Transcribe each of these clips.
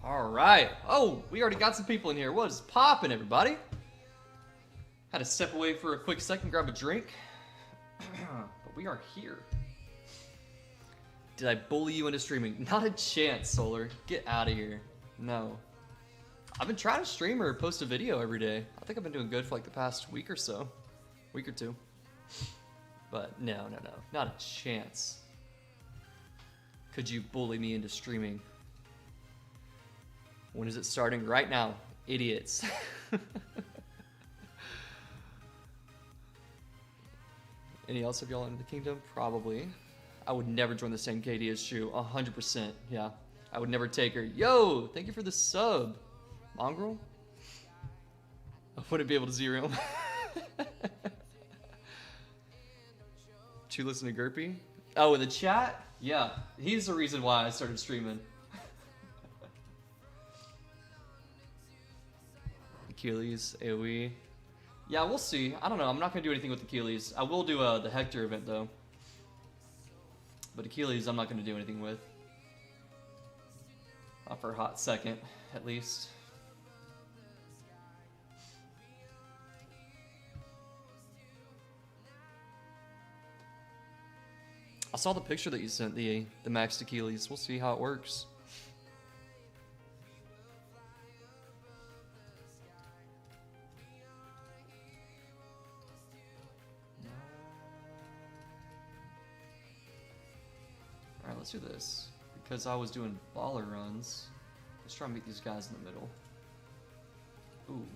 All right. Oh, we already got some people in here. What is poppin', everybody? Had to step away for a quick second, grab a drink. But we are here. Did I bully you into streaming? Not a chance, Solar. Get out of here. No. I've been trying to stream or post a video every day. I think I've been doing good for like the past week or so. Week or two. But no. Not a chance. Could you bully me into streaming? When is it starting? Right now. Idiots. Any else of y'all in the kingdom? Probably. I would never join the same KD as Shu. 100%. Yeah. I would never take her. Yo, thank you for the sub. Mongrel? I wouldn't be able to zero him. Did you listen to Gerpy? Oh, in the chat? Yeah. He's the reason why I started streaming. Achilles, AoE. Yeah, we'll see. I don't know. I'm not going to do anything with Achilles. I will do the Hector event, though. But Achilles, I'm not going to do anything with. Not for a hot second, at least. I saw the picture that you sent, the maxed Achilles. We'll see how it works. Alright, let's do this. Because I was doing baller runs, let's try and meet these guys in the middle. Ooh.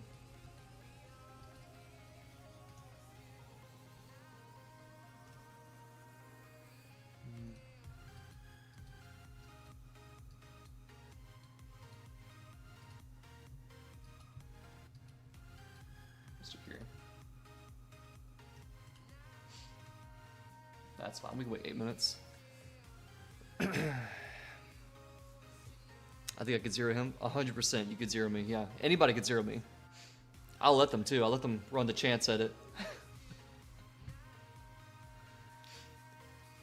Mr. Curie. That's fine, we can wait 8 minutes. I think I could zero him. 100% you could zero me, yeah. Anybody could zero me. I'll let them too. I'll let them run the chance at it. I'm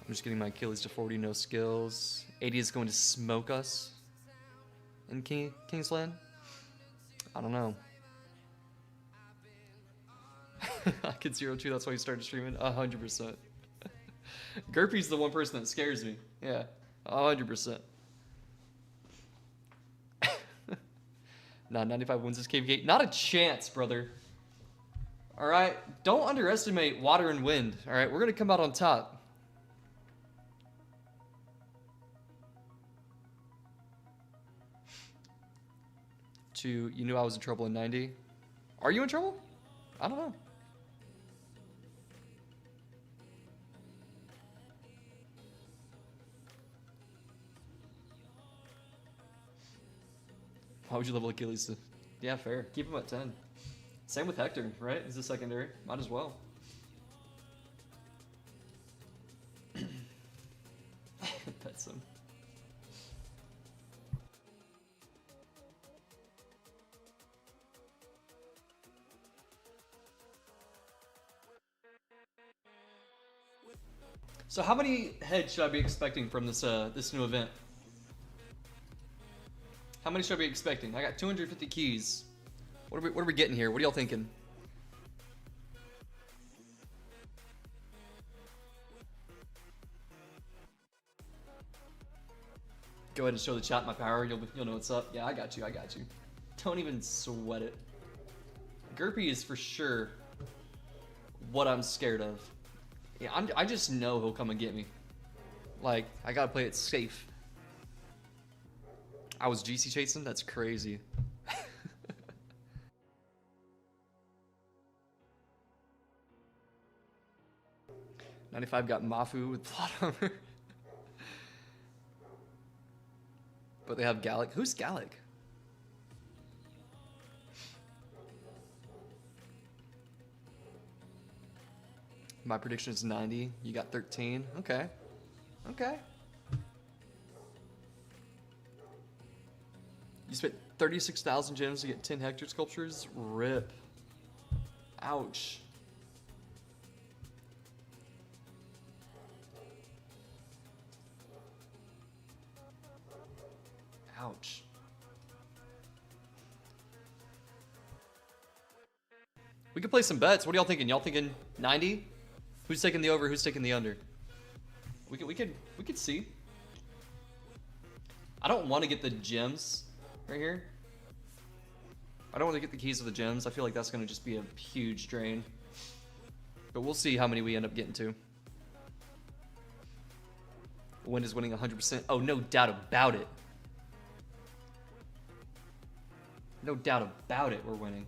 just getting my Achilles to 40, no skills. 80 is going to smoke us in Kingsland. I don't know. I could zero too, that's why you started streaming. 100%. Gerpy's the one person that scares me. Yeah, 100%. Nah, 95 wins this KvK. Not a chance, brother. Alright? Don't underestimate water and wind. Alright, we're gonna come out on top. You knew I was in trouble in 90. Are you in trouble? I don't know. Why would you level Achilles to... Yeah, fair. Keep him at 10. Same with Hector, right? He's a secondary. Might as well. That's him. So how many heads should I be expecting from this this new event? How many should I be expecting? I got 250 keys. What are we getting here? What are y'all thinking? Go ahead and show the chat my power. You'll know what's up. Yeah, I got you. Don't even sweat it. Gerpy is for sure what I'm scared of. Yeah, I just know he'll come and get me. Like, I gotta play it safe. I was GC chasing? That's crazy. 95 got Mafu with plot armor. But they have Gallic. Who's Gallic? My prediction is 90. You got 13. Okay. Okay. You spent 36,000 gems to get 10 Hector sculptures? RIP. Ouch. Ouch. could play some bets. What are y'all thinking? Y'all thinking 90? Who's taking the over? Who's taking the under? We could see. I don't want to get the gems right here. I don't want to get the keys to the gems. I feel like that's going to just be a huge drain. But we'll see how many we end up getting to. Wind is winning 100%. Oh, no doubt about it. No doubt about it, we're winning.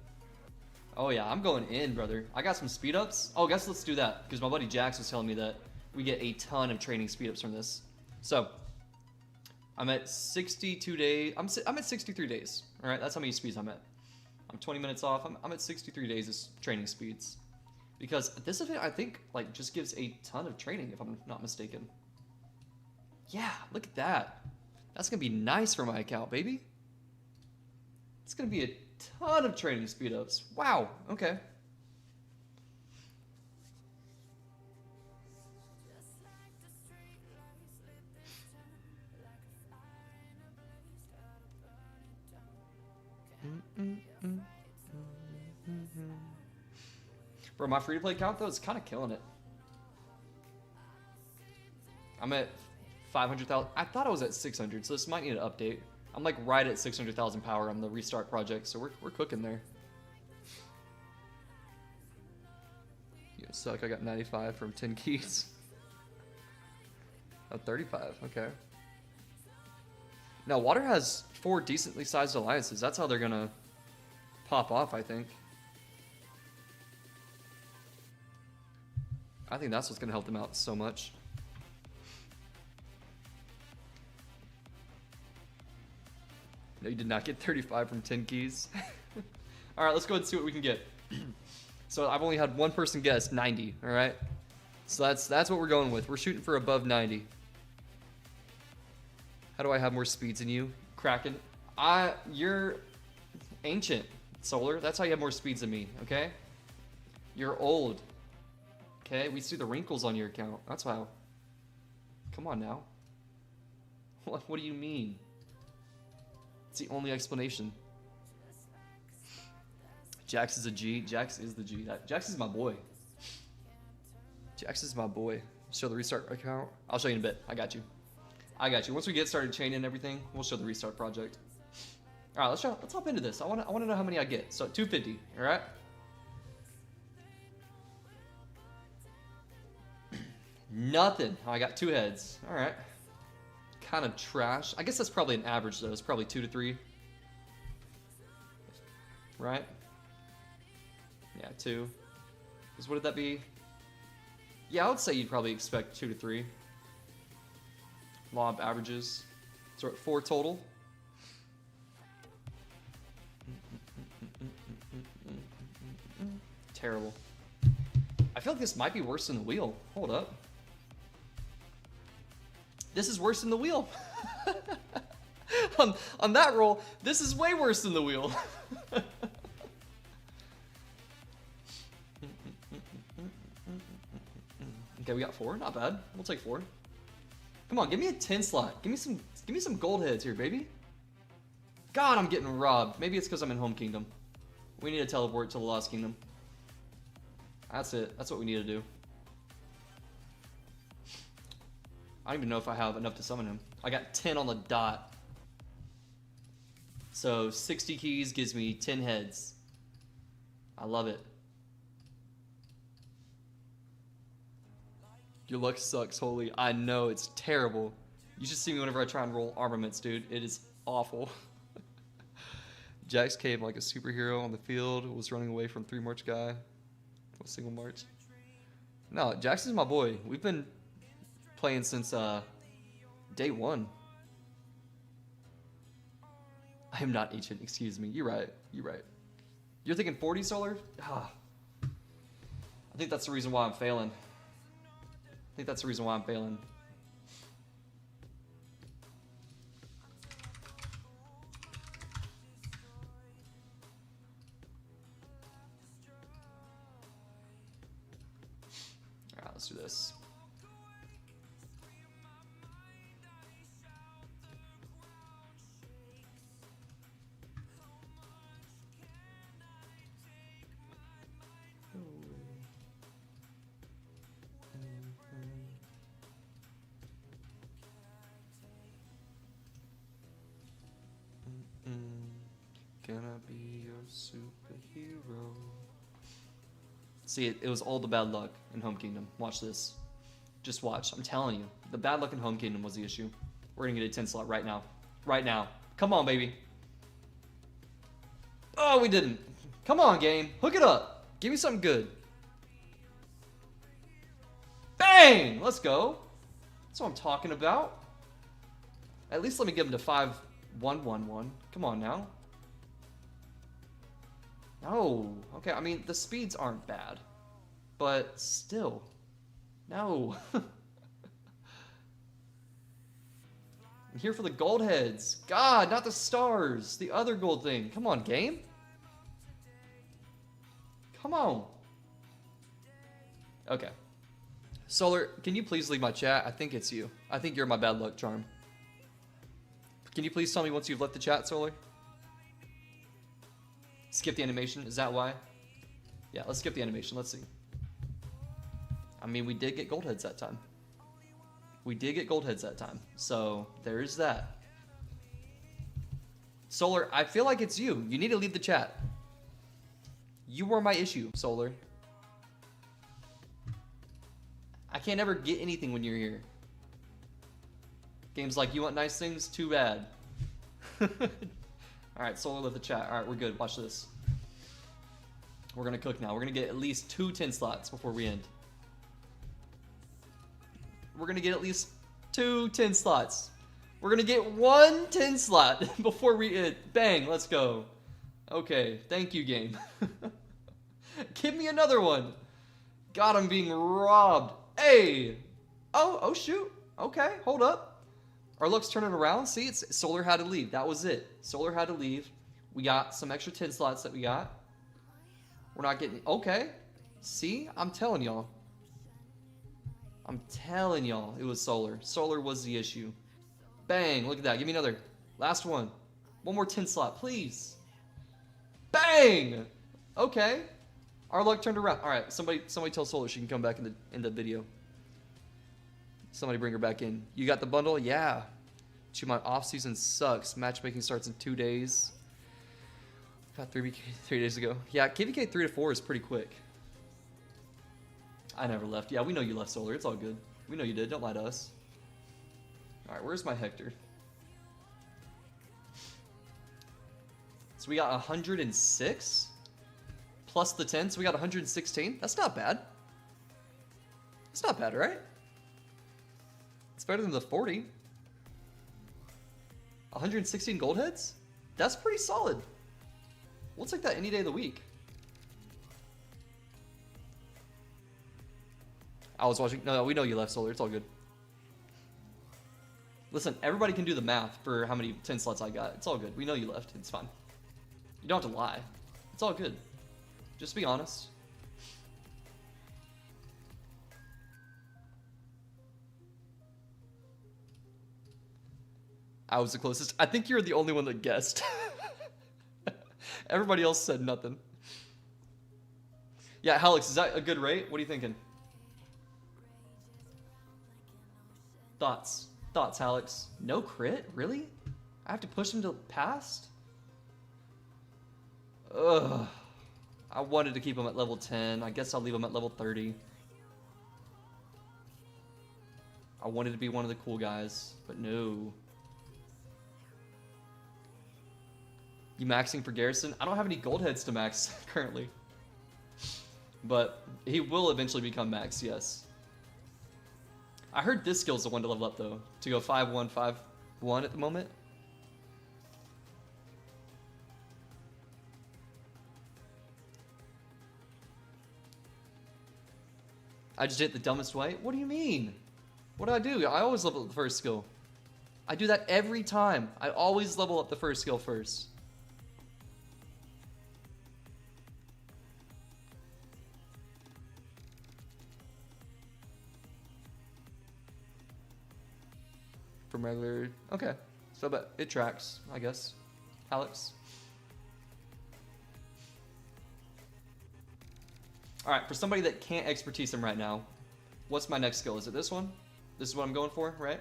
Oh yeah, I'm going in, brother. I got some speed ups. Oh, guess let's do that. Because my buddy Jax was telling me that we get a ton of training speed ups from this. So, I'm at 62 days. I'm at 63 days. All right, that's how many speeds I'm at. I'm 20 minutes off. I'm at 63 days of training speeds. Because this event, I think, like, just gives a ton of training, if I'm not mistaken. Yeah, look at that. That's going to be nice for my account, baby. It's going to be a ton of training speed ups. Wow, okay. Bro, my free-to-play account, though, is kind of killing it. I'm at 500,000. I thought I was at 600, so this might need an update. I'm like right at 600,000 power on the restart project, so we're cooking there. You suck. I got 95 from 10 keys. Oh, 35. Okay. Now, Water has 4 decently sized alliances. That's how they're gonna pop off, I think. I think that's what's gonna help them out so much. No, you did not get 35 from 10 keys. All right, let's go ahead and see what we can get. So I've only had one person guess 90. All right, so that's what we're going with. We're shooting for above 90. How do I have more speeds than you, Kraken? You're ancient, Solar. That's how you have more speeds than me. Okay, you're old. Okay, we see the wrinkles on your account. That's how. Come on now. What do you mean? It's the only explanation. Jax is a G. Jax is the G. Jax is my boy. Jax is my boy. Show the restart account. I'll show you in a bit. I got you. I got you. Once we get started chaining and everything, we'll show the restart project. All right, let's hop into this. I want to know how many I get. So 250. All right. Nothing. Oh, I got 2 heads. All right. Kind of trash. I guess that's probably an average though. It's probably 2 to 3. Right? Yeah, 2. Because what did that be? Yeah, I would say you'd probably expect 2 to 3. Law of averages. So we're at 4 total. Terrible. I feel like this might be worse than the wheel. Hold up. This is worse than the wheel. on that roll, this is way worse than the wheel. Okay, we got 4. Not bad. We'll take 4. Come on, give me a 10 slot. Give me some gold heads here, baby. God, I'm getting robbed. Maybe it's because I'm in Home Kingdom. We need to teleport to the Lost Kingdom. That's it. That's what we need to do. I don't even know if I have enough to summon him. I got 10 on the dot. So 60 keys gives me 10 heads. I love it. Your luck sucks, holy. I know, it's terrible. You should see me whenever I try and roll armaments, dude. It is awful. Jax came like a superhero on the field, was running away from 3 March guy. A single March. No, Jax is my boy. We've been playing since day 1. I am not ancient, excuse me. You're right. You're right. You're thinking 40 solar? Ah. I think that's the reason why I'm failing. I think that's the reason why I'm failing. Alright, let's do this. Gonna be your superhero. See, it was all the bad luck in Home Kingdom. Watch this. Just watch. I'm telling you. The bad luck in Home Kingdom was the issue. We're gonna get a 10 slot right now. Right now. Come on, baby. Oh, we didn't. Come on, game. Hook it up. Give me something good. Bang! Let's go. That's what I'm talking about. At least let me give him to 5-1-1-1. Come on now. No. Okay, I mean, the speeds aren't bad. But still. No. I'm here for the gold heads. God, not the stars. The other gold thing. Come on, game. Come on. Okay. Solar, can you please leave my chat? I think it's you. I think you're my bad luck charm. Can you please tell me once you've left the chat, Solar? Skip the animation. Is that why? Yeah, let's skip the animation. Let's see. I mean, we did get gold heads that time. We did get gold heads that time. So, there's that. Solar, I feel like it's you. You need to leave the chat. You were my issue, Solar. I can't ever get anything when you're here. Game's like, you want nice things? Too bad. Alright, Solar left the chat. Alright, we're good. Watch this. We're gonna cook now. We're gonna get at least 2 10 slots before we end. We're gonna get at least 2 10 slots. We're gonna get 1 10 slot before we end. Bang, let's go. Okay, thank you, game. Give me another one. God, I'm being robbed. Hey! Oh shoot. Okay, hold up. Our luck's turning around. See, it's Solar had to leave. That was it. Solar had to leave. We got some extra 10 slots that we got. We're not getting... Okay. See? I'm telling y'all. I'm telling y'all it was Solar. Solar was the issue. Bang. Look at that. Give me another. Last one. One more 10 slot, please. Bang! Okay. Our luck turned around. All right. Somebody tell Solar she can come back in the video. Somebody bring her back in. You got the bundle? Yeah. My off season sucks. Matchmaking starts in 2 days. Got 3 days ago. Yeah, KvK 3 to 4 is pretty quick. I never left. Yeah, we know you left, Solar. It's all good. We know you did. Don't lie to us. Alright, where's my Hector? So we got 106 plus the 10, so we got 116. That's not bad. That's not bad, right? It's better than the 40. 116 gold heads? That's pretty solid. We'll take that any day of the week. I was watching. No, we know you left, Solar. It's all good. Listen, everybody can do the math for how many 10 slots I got. It's all good. We know you left. It's fine. You don't have to lie. It's all good. Just be honest. I was the closest. I think you're the only one that guessed. Everybody else said nothing. Yeah, Alex, is that a good rate? What are you thinking? Thoughts, Alex. No crit? Really? I have to push him to past? Ugh. I wanted to keep him at level 10. I guess I'll leave him at level 30. I wanted to be one of the cool guys, but no. You maxing for Garrison? I don't have any gold heads to max currently. But he will eventually become max, yes. I heard this skill's the one to level up though. To go 5-1, 5-1 at the moment. I just did it the dumbest way? What do you mean? What do I do? I always level up the first skill. I do that every time. I always level up the first skill first. From regular... Okay. So, but it tracks, I guess. Alex? Alright, for somebody that can't expertise him right now, what's my next skill? Is it this one? This is what I'm going for, right?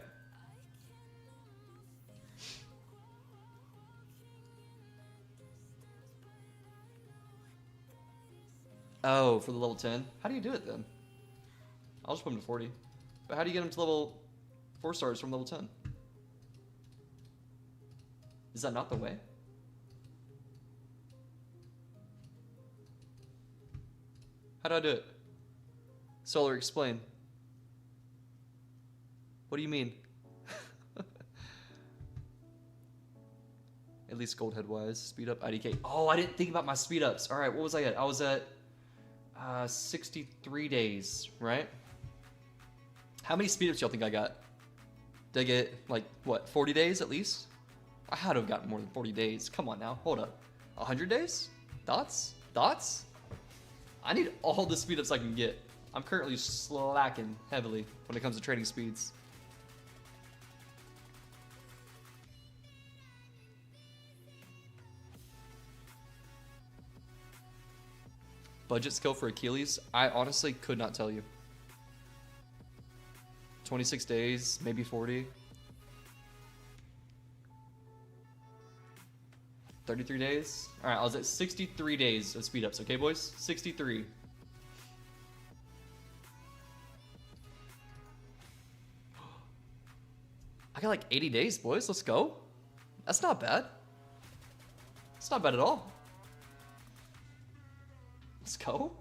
Oh, for the level 10? How do you do it then? I'll just put him to 40. But how do you get him to level 4 stars from level 10? Is that not the way? How do I do it? Solar, explain. What do you mean? At least gold head wise. Speed up IDK. Oh, I didn't think about my speed ups. All right, what was I at? I was at 63 days, right? How many speed ups y'all think I got? Did I get like what, 40 days at least? I had to have gotten more than 40 days. Come on now, hold up. 100 days? Thoughts? Thoughts? I need all the speed ups I can get. I'm currently slacking heavily when it comes to trading speeds. Budget skill for Achilles? I honestly could not tell you. 26 days, maybe 40. 33 days? Alright, I was at 63 days of speed ups, okay boys? 63. I got like 80 days, boys. Let's go. That's not bad. It's not bad at all. Let's go.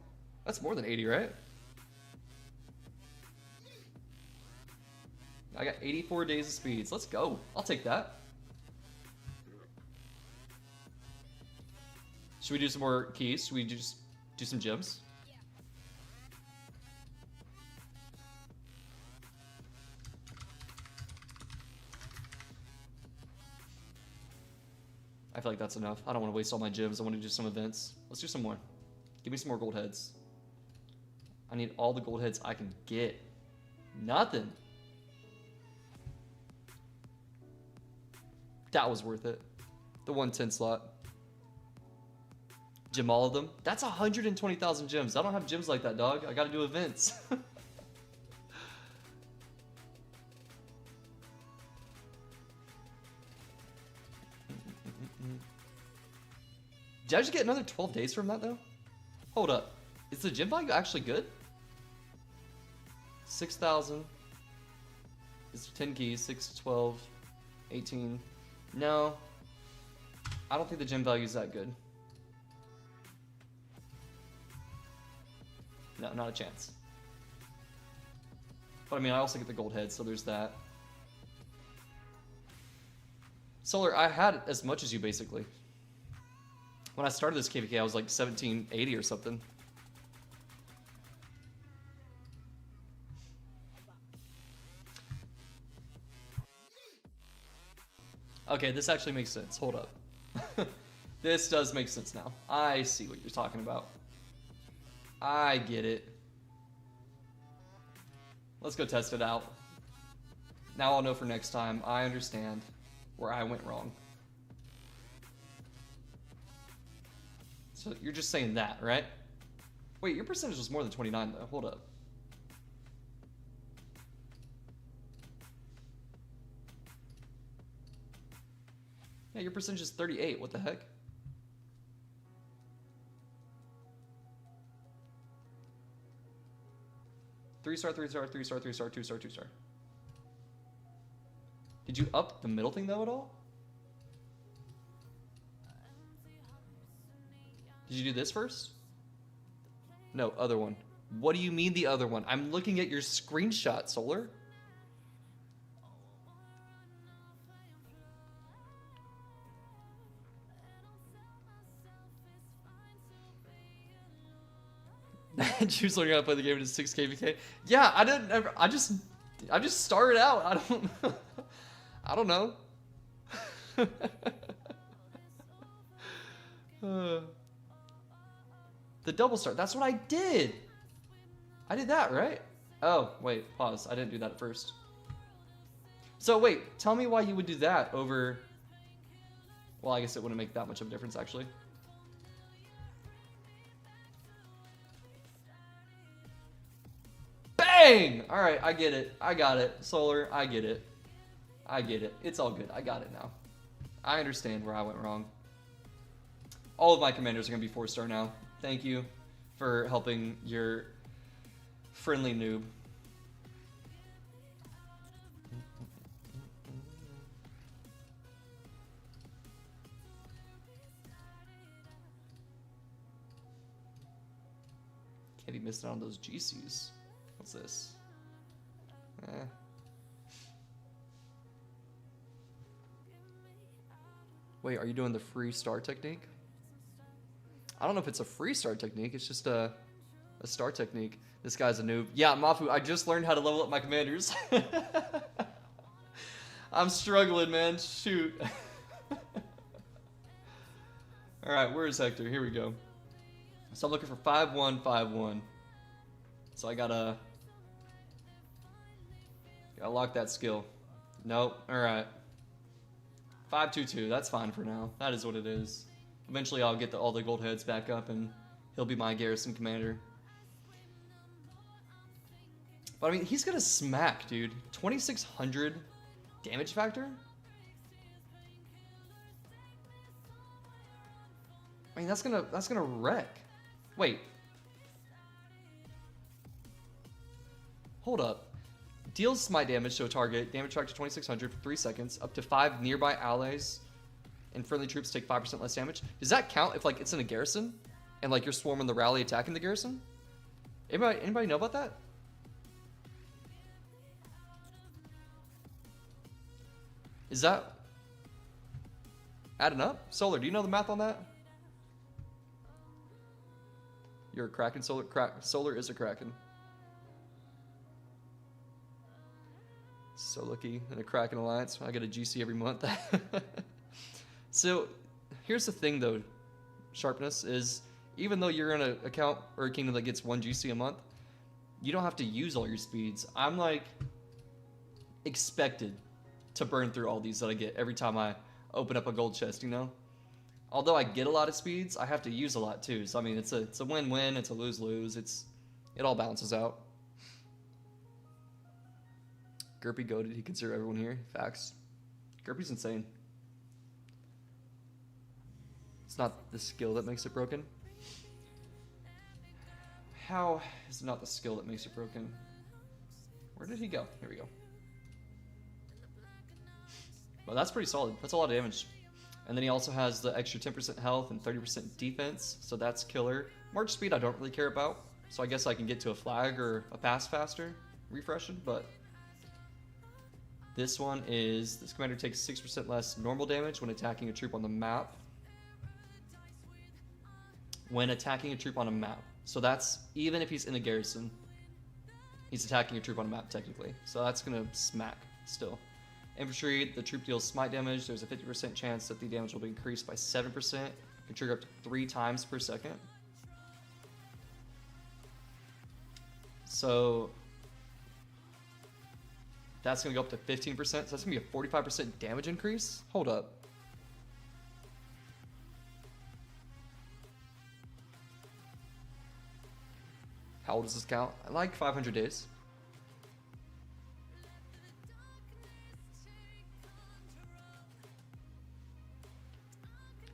That's more than 80, right? I got 84 days of speeds. Let's go. I'll take that. Should we do some more keys? Should we just do some gems? I feel like that's enough. I don't want to waste all my gems. I want to do some events. Let's do some more. Give me some more gold heads. I need all the gold heads I can get. Nothing. That was worth it. The 110 slot. Gem all of them. That's 120,000 gems. I don't have gems like that, dog. I gotta do events. Did I just get another 12 days from that, though? Hold up. Is the gem value actually good? 6,000. It's 10 keys. 6, 12, 18. No. I don't think the gem value is that good. No, not a chance. But I mean, I also get the gold head, so there's that. Solar, I had as much as you, basically. When I started this KvK, I was like 1780 or something. Okay, this actually makes sense. Hold up. This does make sense now. I see what you're talking about. I get it. Let's go test it out. Now I'll know for next time. I understand where I went wrong. So you're just saying that, right? Wait, your percentage was more than 29 though. Hold up. Yeah, your percentage is 38. What the heck? Three star, 3-star, 3-star, 3-star, 2-star, 2-star. Did you up the middle thing though at all? Did you do this first? No, other one. What do you mean the other one? I'm looking at your screenshot, Solar. Choose learning how to play the game in 6 KvK. Yeah, I didn't ever. I just started out. I don't know. The double start. That's what I did. I did that, right? Oh, wait. Pause. I didn't do that at first. So wait. Tell me why you would do that over. Well, I guess it wouldn't make that much of a difference, actually. Bang! Alright, I get it. I got it. Solar, I get it. I get it. It's all good. I got it now. I understand where I went wrong. All of my commanders are going to be 4-star now. Thank you. for helping your friendly noob. Can't be missing out on those GCs. What's this? Wait, are you doing the free star technique? I don't know if it's a free star technique. It's just a star technique. This guy's a noob. Yeah, Mafu, I just learned how to level up my commanders. I'm struggling, man. Shoot. All right, where's Hector? Here we go. So I'm looking for 5151. So I gotta lock that skill. Nope. All right. 522. That's fine for now. That is what it is. Eventually, I'll get all the gold heads back up, and he'll be my garrison commander. But I mean, he's gonna smack, dude. 2600 damage factor. I mean, that's gonna wreck. Wait. Hold up. Deals smite damage to a target. Damage factor 2600 for 3 seconds. Up to 5 nearby allies and friendly troops take 5% less damage. Does that count if like it's in a garrison and like you're swarming the rally attacking the garrison? Anybody know about that? Is that adding up? Solar, do you know the math on that? You're a Kraken, Solar. Solar is a Kraken. So lucky in a Kraken alliance. I get a GC every month. So here's the thing though, Sharpness, is even though you're in an account or a kingdom that gets 1 GC a month, you don't have to use all your speeds. I'm like expected to burn through all these that I get every time I open up a gold chest, you know? Although I get a lot of speeds, I have to use a lot too. So I mean, it's a win-win, it's a lose-lose. It all balances out. Gerpy Go, did he consider everyone here? Facts. Gerpy's insane. It's not the skill that makes it broken. How is it not the skill that makes it broken? Where did he go? Here we go. Well, that's pretty solid. That's a lot of damage. And then he also has the extra 10% health and 30% defense, so that's killer. March speed I don't really care about, so I guess I can get to a flag or a pass faster, refreshing, but this commander takes 6% less normal damage when attacking a troop on the map. When attacking a troop on a map. So that's, even if he's in a garrison, he's attacking a troop on a map technically. So that's gonna smack still. Infantry, the troop deals smite damage. There's a 50% chance that the damage will be increased by 7%. Can trigger up to 3 times per second. So that's going to go up to 15%. So that's going to be a 45% damage increase. Hold up. How old does this count? I like 500 days.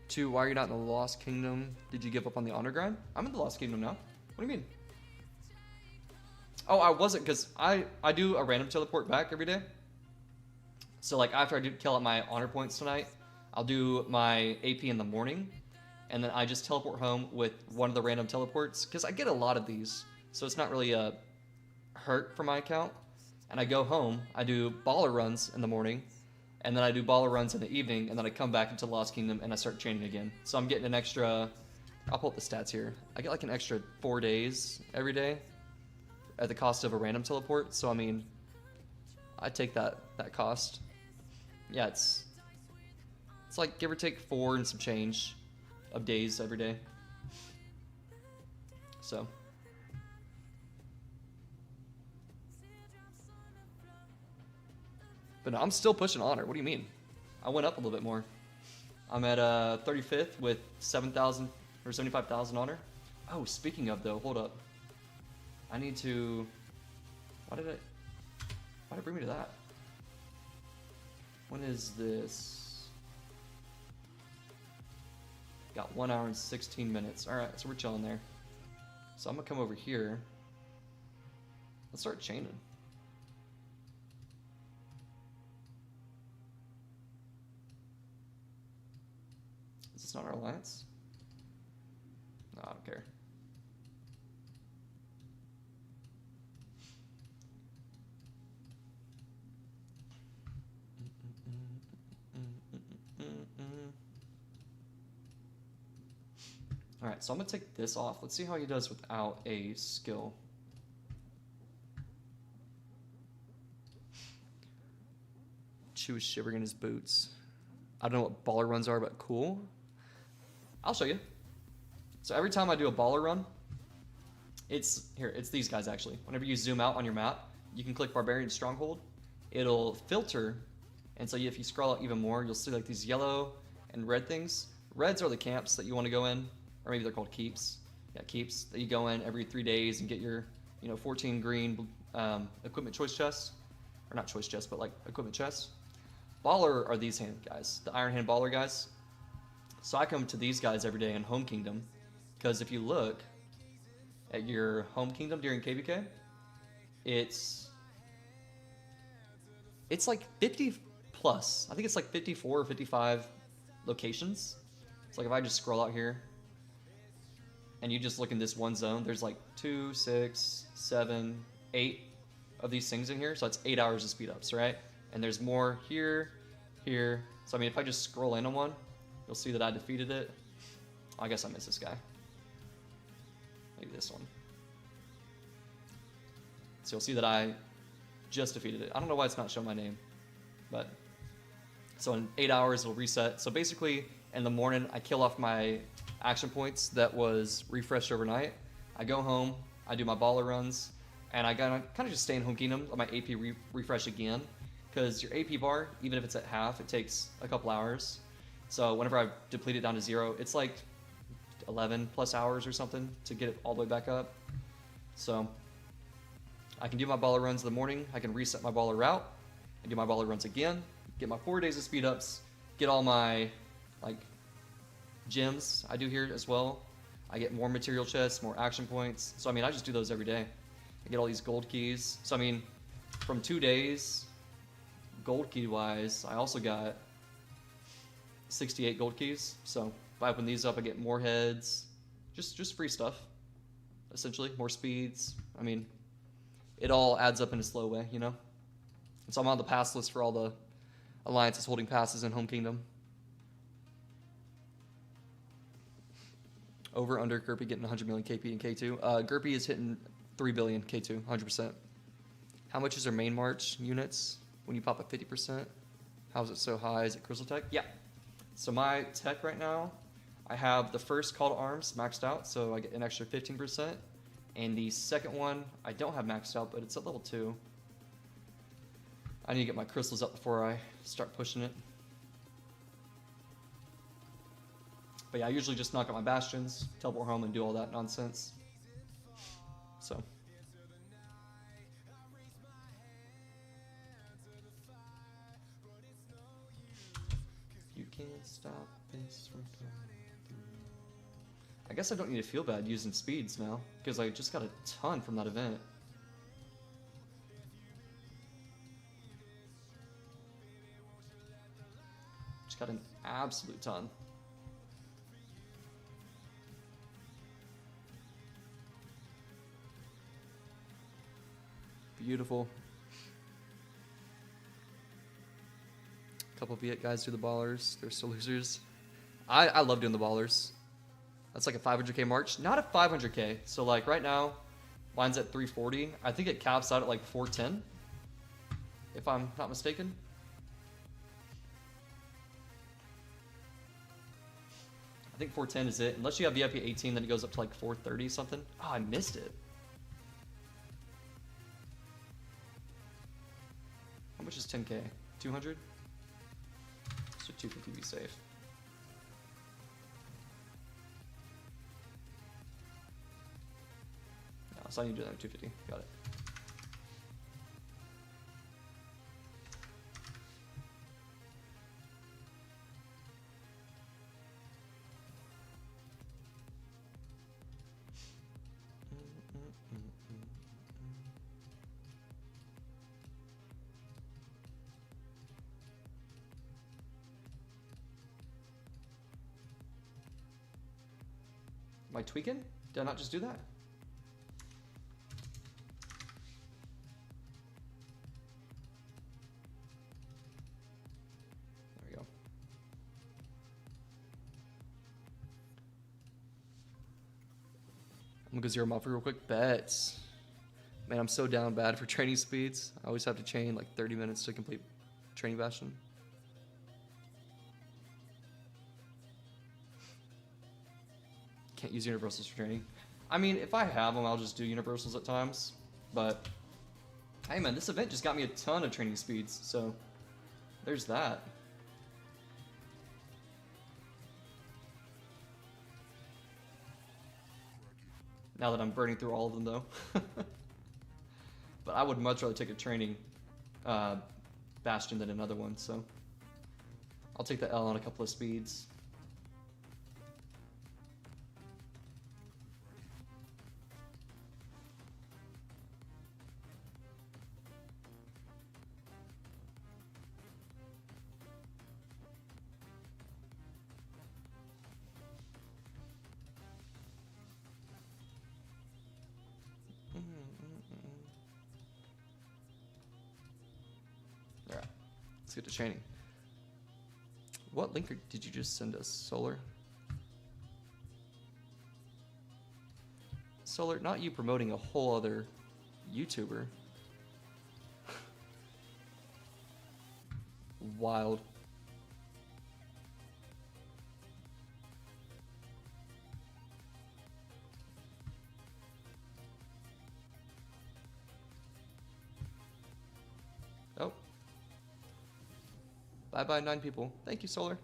Two, why are you not in the Lost Kingdom? Did you give up on the honor grind? I'm in the Lost Kingdom now. What do you mean? Oh, I wasn't, because I do a random teleport back every day. So like after I do kill out my honor points tonight, I'll do my AP in the morning, and then I just teleport home with one of the random teleports, because I get a lot of these, so it's not really a hurt for my account. And I go home, I do baller runs in the morning, and then I do baller runs in the evening, and then I come back into Lost Kingdom and I start chaining again. So I'm getting an extra, I'll pull up the stats here. I get like an extra 4 days every day at the cost of a random teleport. So I mean, I take that cost. Yeah, it's like give or take 4 and some change of days every day. So. But no, I'm still pushing honor. What do you mean? I went up a little bit more. I'm at 35th with 7,000 or 75,000 honor. Oh, speaking of though, hold up. I need to. Why did it bring me to that? When is this? Got 1 hour and 16 minutes. All right, so we're chilling there. So I'm gonna come over here. Let's start chaining. Is this not our alliance? No, I don't care. Alright, so I'm gonna take this off. Let's see how he does without a skill. Chew is shivering in his boots. I don't know what baller runs are, but cool. I'll show you. So every time I do a baller run, it's these guys actually. Whenever you zoom out on your map, you can click Barbarian Stronghold. It'll filter, and so if you scroll out even more, you'll see like these yellow and red things. Reds are the camps that you want to go in, or maybe they're called keeps. Yeah, keeps that you go in every 3 days and get your 14 green equipment choice chests, or not choice chests, but like equipment chests. Baller are these hand guys, the Iron Hand Baller guys. So I come to these guys every day in Home Kingdom, because if you look at your Home Kingdom during KvK, it's like 50 plus. I think it's like 54 or 55 locations. It's like if I just scroll out here and you just look in this one zone, there's like 2, 6, 7, 8 of these things in here. So that's 8 hours of speed ups, right? And there's more here, here. So I mean, if I just scroll in on one, you'll see that I defeated it. I guess I missed this guy. Maybe this one. So you'll see that I just defeated it. I don't know why it's not showing my name, but so in 8 hours it'll reset. So basically in the morning I kill off my action points that was refreshed overnight. I go home, I do my baller runs, and I kind of just stay in Home Kingdom, let my AP refresh again, because your AP bar, even if it's at half, it takes a couple hours. So whenever I deplete it down to 0, it's like 11 plus hours or something to get it all the way back up. So I can do my baller runs in the morning, I can reset my baller route, and do my baller runs again, get my 4 days of speed ups, get all my like gems I do here as well. I get more material chests, more action points. So I mean, I just do those every day. I get all these gold keys. So I mean, from 2 days, gold key wise, I also got 68 gold keys. So if I open these up, I get more heads, just free stuff, essentially, more speeds. I mean, it all adds up in a slow way, you know? And so I'm on the pass list for all the alliances holding passes in Home Kingdom. Over, under, Gerpy getting 100 million KP in K2. Gerpy is hitting 3 billion K2, 100%. How much is our main March units when you pop up 50%? How is it so high? Is it Crystal Tech? Yeah. So my tech right now, I have the first Call to Arms maxed out, so I get an extra 15%. And the second one, I don't have maxed out, but it's at level 2. I need to get my crystals up before I start pushing it. But yeah, I usually just knock out my bastions, teleport home, and do all that nonsense. So. You can't stop this from coming through. I guess I don't need to feel bad using speeds now, because I just got a ton from that event. Just got an absolute ton. Beautiful. Couple of Viet guys do the ballers. They're still losers. I love doing the ballers. That's like a 500k march. Not a 500k. So like right now, mine's at 340. I think it caps out at like 410, if I'm not mistaken. I think 410 is it. Unless you have VIP 18, then it goes up to like 430 something. Oh, I missed it. How much is 10k? 200? So 250 be safe. No, so I need to do that at 250. Got it. I tweaking? Did I not just do that? There we go. I'm gonna go zero Muffy real quick. Bets. Man, I'm so down bad for training speeds. I always have to chain like 30 minutes to complete training Bastion. Can't use universals for training. I mean, if I have them, I'll just do universals at times. But, hey man, this event just got me a ton of training speeds, so there's that. Now that I'm burning through all of them, though. But I would much rather take a training Bastion than another one, so I'll take the L on a couple of speeds. Alright, let's get to training. What link did you just send us, Solar? Solar, not you promoting a whole other YouTuber. Wild. Oh. Bye-bye, 9 people. Thank you, Solar.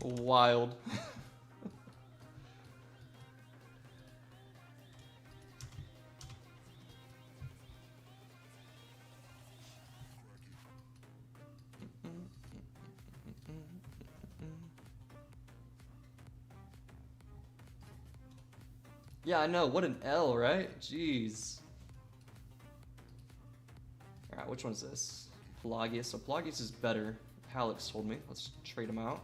Wild. Yeah, I know. What an L, right? Jeez. Alright, which one's this? Pelagius. So Pelagius is better. Halix told me. Let's trade him out.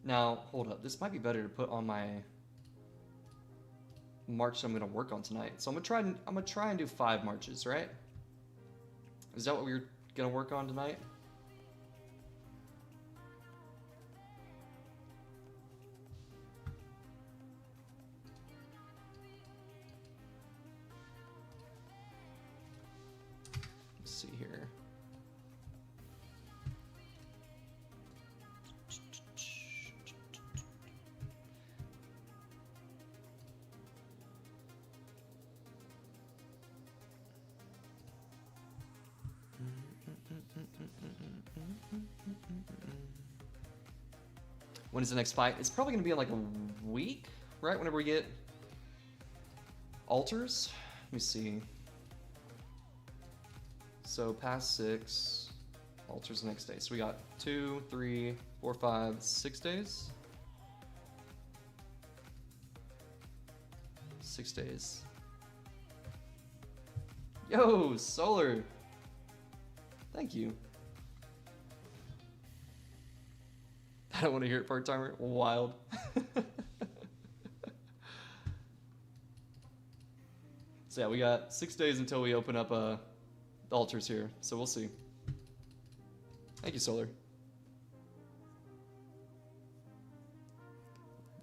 Now, hold up. This might be better to put on my march that I'm gonna work on tonight. So I'm gonna try and do 5 marches, right? Is that what we're gonna work on tonight? Let's see here. When is the next fight? It's probably going to be in like a week, right? Whenever we get altars. Let me see. So past 6, altars the next day. So we got 2, 3, 4, 5, 6 days. 6 days. Yo, Solar. Thank you. I don't want to hear it, part-timer. Wild. So yeah, we got 6 days until we open up the altars here. So we'll see. Thank you, Solar.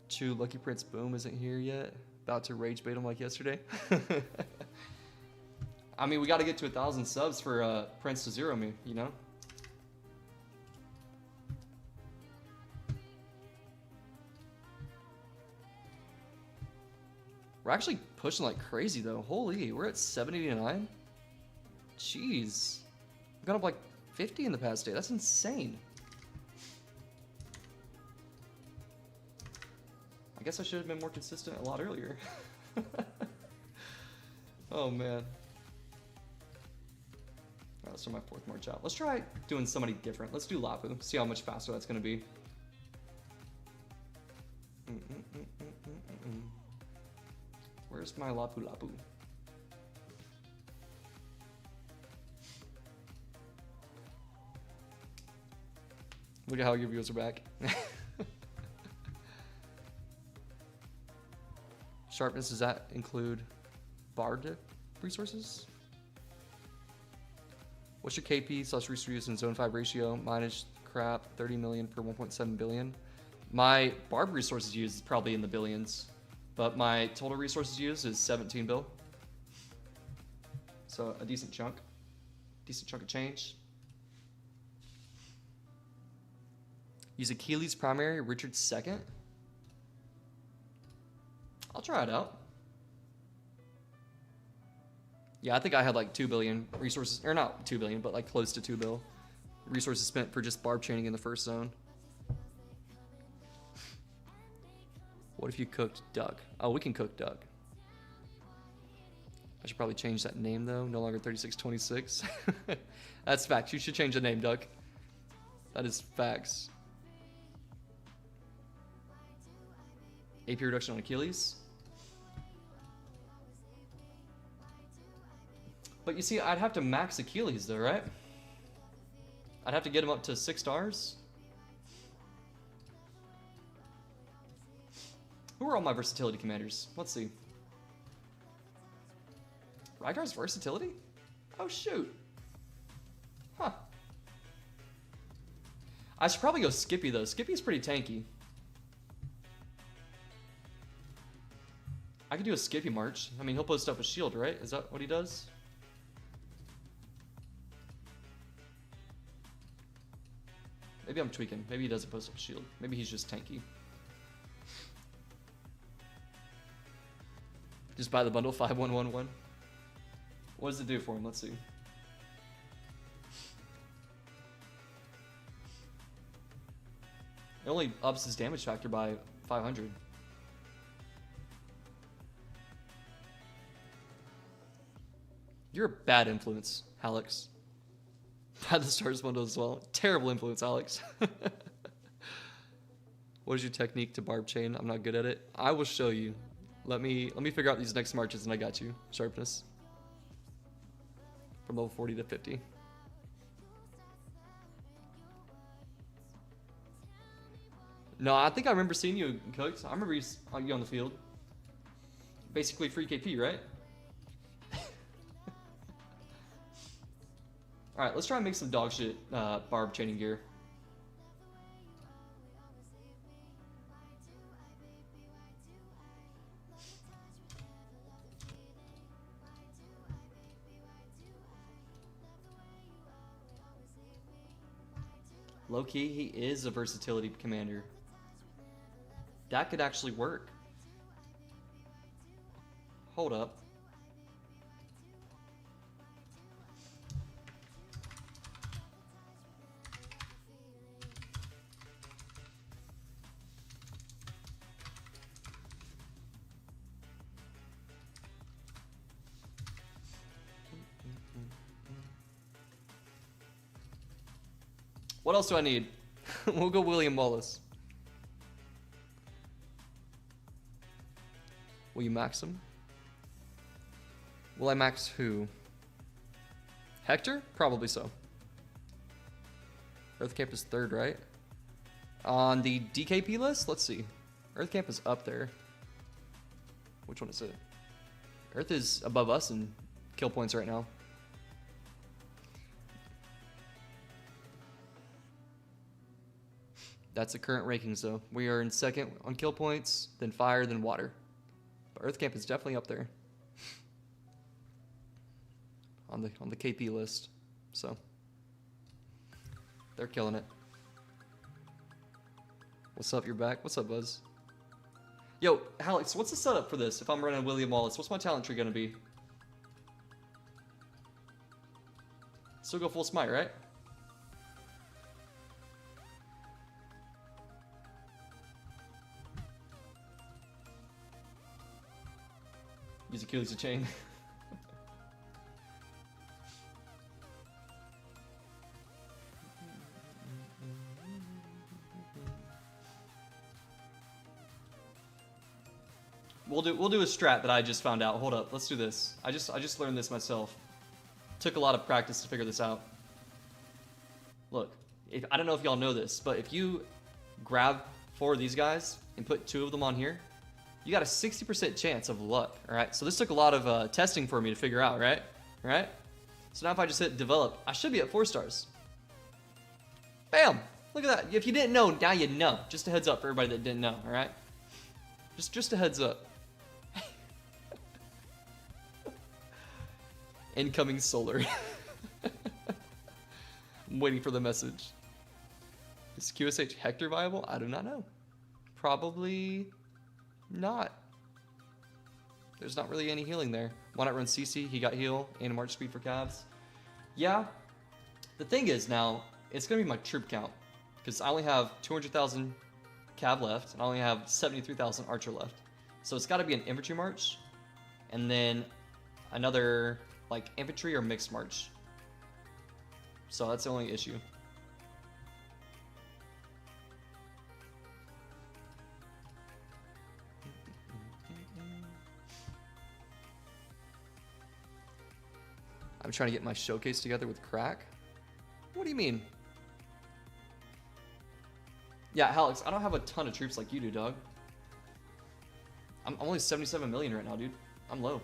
Chew, Lucky Prince Boom isn't here yet. About to rage bait him like yesterday. I mean, we got to get to 1,000 subs for Prince to zero me, you know? We're actually pushing like crazy though. Holy, we're at 789. Jeez. gone up like 50 in the past day. That's insane. I guess I should have been more consistent a lot earlier. Oh man. Alright, let's do my 4th March out. Let's try doing somebody different. Let's do Lapu. See how much faster that's gonna be. Where's my Lapu Lapu? Look at how your views are back. Sharpness, does that include Barb resources? What's your KP/resource in Zone 5 ratio? Minus crap, 30 million per 1.7 billion. My Barb resources used is probably in the billions, but my total resources used is 17 bill. So a decent chunk of change. Use Achilles primary, Richard second. I'll try it out. Yeah, I think I had like 2 billion resources, or not 2 billion, but like close to 2 bill resources spent for just Barb chaining in the first zone. What if you cooked duck? Oh, we can cook duck. I should probably change that name though. No longer 3626. That's facts. You should change the name, duck. That is facts. AP reduction on Achilles. But you see, I'd have to max Achilles though, right? I'd have to get him up to 6 stars. Who are all my versatility commanders? Let's see. Rygar's versatility? Oh shoot. Huh. I should probably go Skippy though. Skippy's pretty tanky. I could do a Skippy march. I mean, he'll post up a shield, right? Is that what he does? Maybe I'm tweaking. Maybe he doesn't post up a shield. Maybe he's just tanky. Just buy the bundle 5111. What does it do for him? Let's see. It only ups his damage factor by 500. You're a bad influence, Alex. Buy the stars bundle as well. Terrible influence, Alex. What is your technique to Barb chain? I'm not good at it. I will show you. Let me figure out these next marches and I got you. Sharpness. From level 40 to 50. No, I think I remember seeing you cooked. I remember you on the field. Basically free KP, right? Alright, let's try and make some dog shit Barb chaining gear. Low-key, he is a versatility commander. That could actually work. Hold up. What else do I need? We'll go William Wallace. Will you max him? Will I max who? Hector? Probably so. Earth Camp is 3rd, right? On the DKP list? Let's see. Earth Camp is up there. Which one is it? Earth is above us in kill points right now. That's the current rankings though. We are in 2nd on kill points, then fire, then water. But Earth Camp is definitely up there. on the KP list. So they're killing it. What's up, you're back? What's up, Buzz? Yo, Alex, what's the setup for this if I'm running William Wallace? What's my talent tree gonna be? Still go full smite, right? Use Achilles' chain. We'll do a strat that I just found out. Hold up, let's do this. I just learned this myself. Took a lot of practice to figure this out. Look, I don't know if y'all know this, but if you grab 4 of these guys and put 2 of them on here, you got a 60% chance of luck. All right, so this took a lot of testing for me to figure out, right? All right. So now if I just hit develop, I should be at 4 stars. Bam! Look at that. If you didn't know, now you know. Just a heads up for everybody that didn't know. All right. Just a heads up. Incoming solar. I'm waiting for the message. Is QSH Hector viable? I do not know. Probably not. There's not really any healing there. Why not run CC? He got heal and March speed for calves. Yeah. The thing is now, it's going to be my troop count. Because I only have 200,000 cav left, and I only have 73,000 archer left. So it's got to be an infantry march, and then another like infantry or mixed march. So that's the only issue. I'm trying to get my showcase together with crack. What do you mean? Yeah, Alex, I don't have a ton of troops like you do, dog. I'm only 77 million right now, dude. I'm low.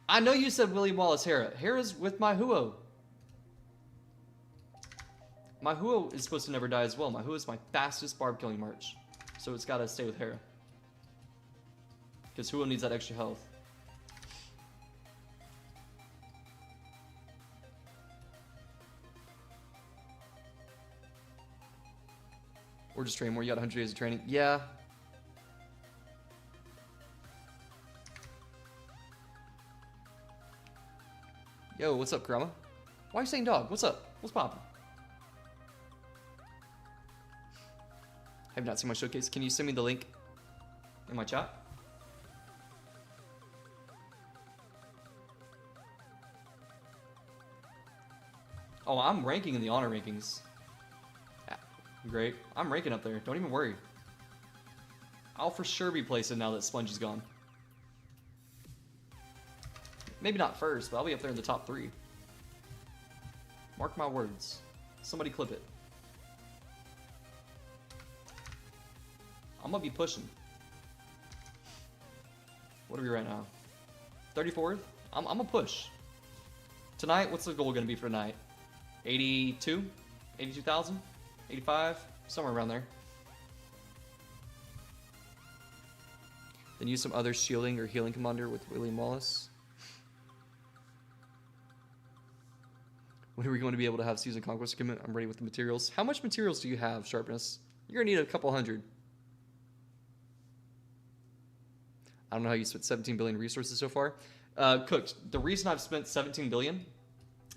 I know you said William Wallace Hera. Hera's with my Huo. My Huo is supposed to never die as well. My Huo is my fastest barb killing march. So it's got to stay with Hera. Because Huo needs that extra health. Or just train more. You got 100 days of training. Yeah. Yo, what's up, Grandma? Why are you saying dog? What's up? What's poppin'? Have not seen my showcase. Can you send me the link in my chat? Oh, I'm ranking in the honor rankings. Great. I'm ranking up there. Don't even worry. I'll for sure be placing now that Sponge is gone. Maybe not first, but I'll be up there in the top 3. Mark my words. Somebody clip it. I'm gonna be pushing. What are we right now? 34th? I'm gonna push. Tonight, what's the goal gonna be for tonight? 82? 82,000? 85? Somewhere around there. Then use some other shielding or healing commander with William Wallace. When are we going to be able to have season conquest equipment? I'm ready with the materials. How much materials do you have, Sharpness? You're gonna need a couple hundred. I don't know how you spent 17 billion resources so far. Cooked. The reason I've spent 17 billion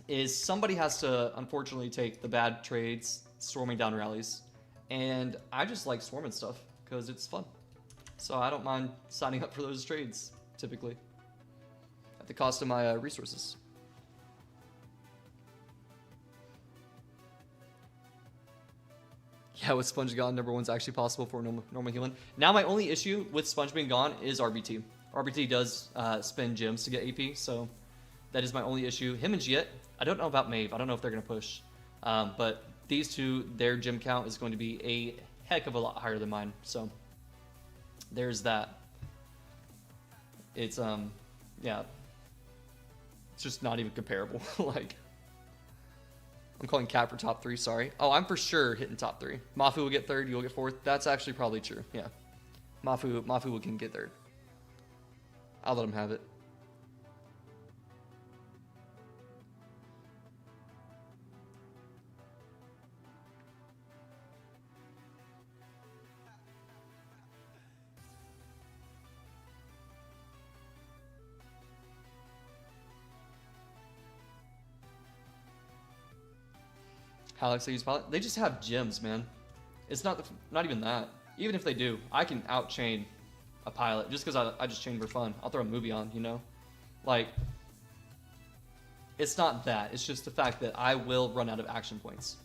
is somebody has to unfortunately take the bad trades, swarming down rallies, and I just like swarming stuff because it's fun. So I don't mind signing up for those trades typically at the cost of my resources. Yeah, with Sponge gone, number 1's actually possible for normal healing. Now my only issue with Sponge being gone is RBT. RBT does spend gems to get AP, so that is my only issue. Him and Jiet, I don't know about Maeve. I don't know if they're going to push. But these two, their gem count is going to be a heck of a lot higher than mine. So there's that. It's, yeah. It's just not even comparable. Like, I'm calling Cap for top 3, sorry. Oh, I'm for sure hitting top 3. Mafu will get 3rd, you'll get 4th. That's actually probably true, yeah. Mafu can get 3rd. I'll let him have it. Alex, I use pilot. They just have gems, man. It's not even that. Even if they do, I can outchain a pilot just because I just chain for fun. I'll throw a movie on, you know? Like, it's not that. It's just the fact that I will run out of action points.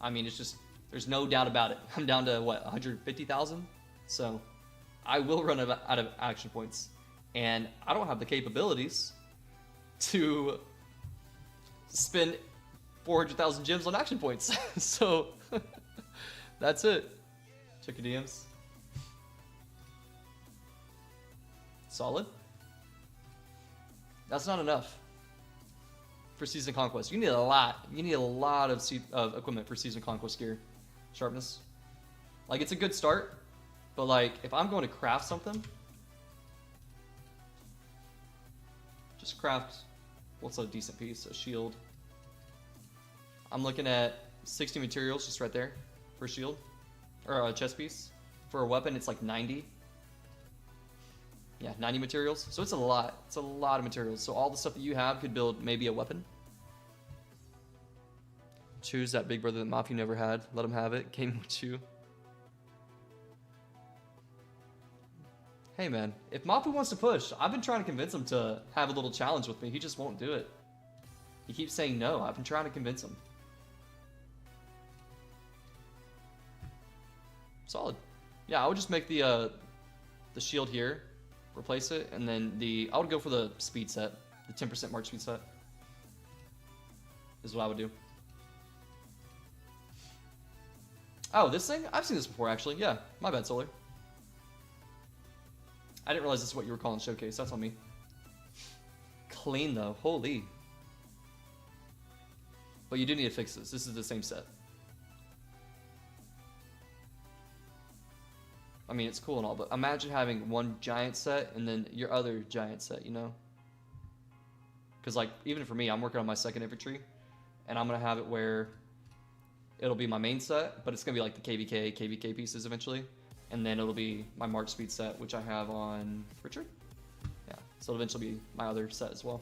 I mean, it's just, there's no doubt about it. I'm down to, what, 150,000? So, I will run out of action points. And I don't have the capabilities to spend 400,000 gems on action points. So, that's it. Check your DMs. Solid. That's not enough for Season Conquest. You need a lot. You need a lot of equipment for Season Conquest gear. Sharpness. Like, it's a good start, but like, if I'm going to craft something, just craft, what's a decent piece? A shield. I'm looking at 60 materials just right there for a shield, or a chest piece. For a weapon, it's like 90. Yeah, 90 materials. So it's a lot. It's a lot of materials. So all the stuff that you have could build maybe a weapon. Choose that big brother that Mafu never had. Let him have it. Came with you. Hey man, if Mafu wants to push, I've been trying to convince him to have a little challenge with me. He just won't do it. He keeps saying no. I've been trying to convince him. Solid. Yeah, I would just make the shield here. Replace it, and then I would go for the speed set, the 10% march speed set. Is what I would do. Oh, this thing? I've seen this before, actually. Yeah, my bad, Solar. I didn't realize this is what you were calling showcase. That's on me. Clean, though. Holy. But you do need to fix this. This is the same set. I mean, it's cool and all, but imagine having one giant set and then your other giant set, you know? Because, like, even for me, I'm working on my second infantry, and I'm going to have it where it'll be my main set, but it's going to be like the KvK pieces eventually, and then it'll be my march speed set, which I have on Richard. Yeah, so it'll eventually be my other set as well.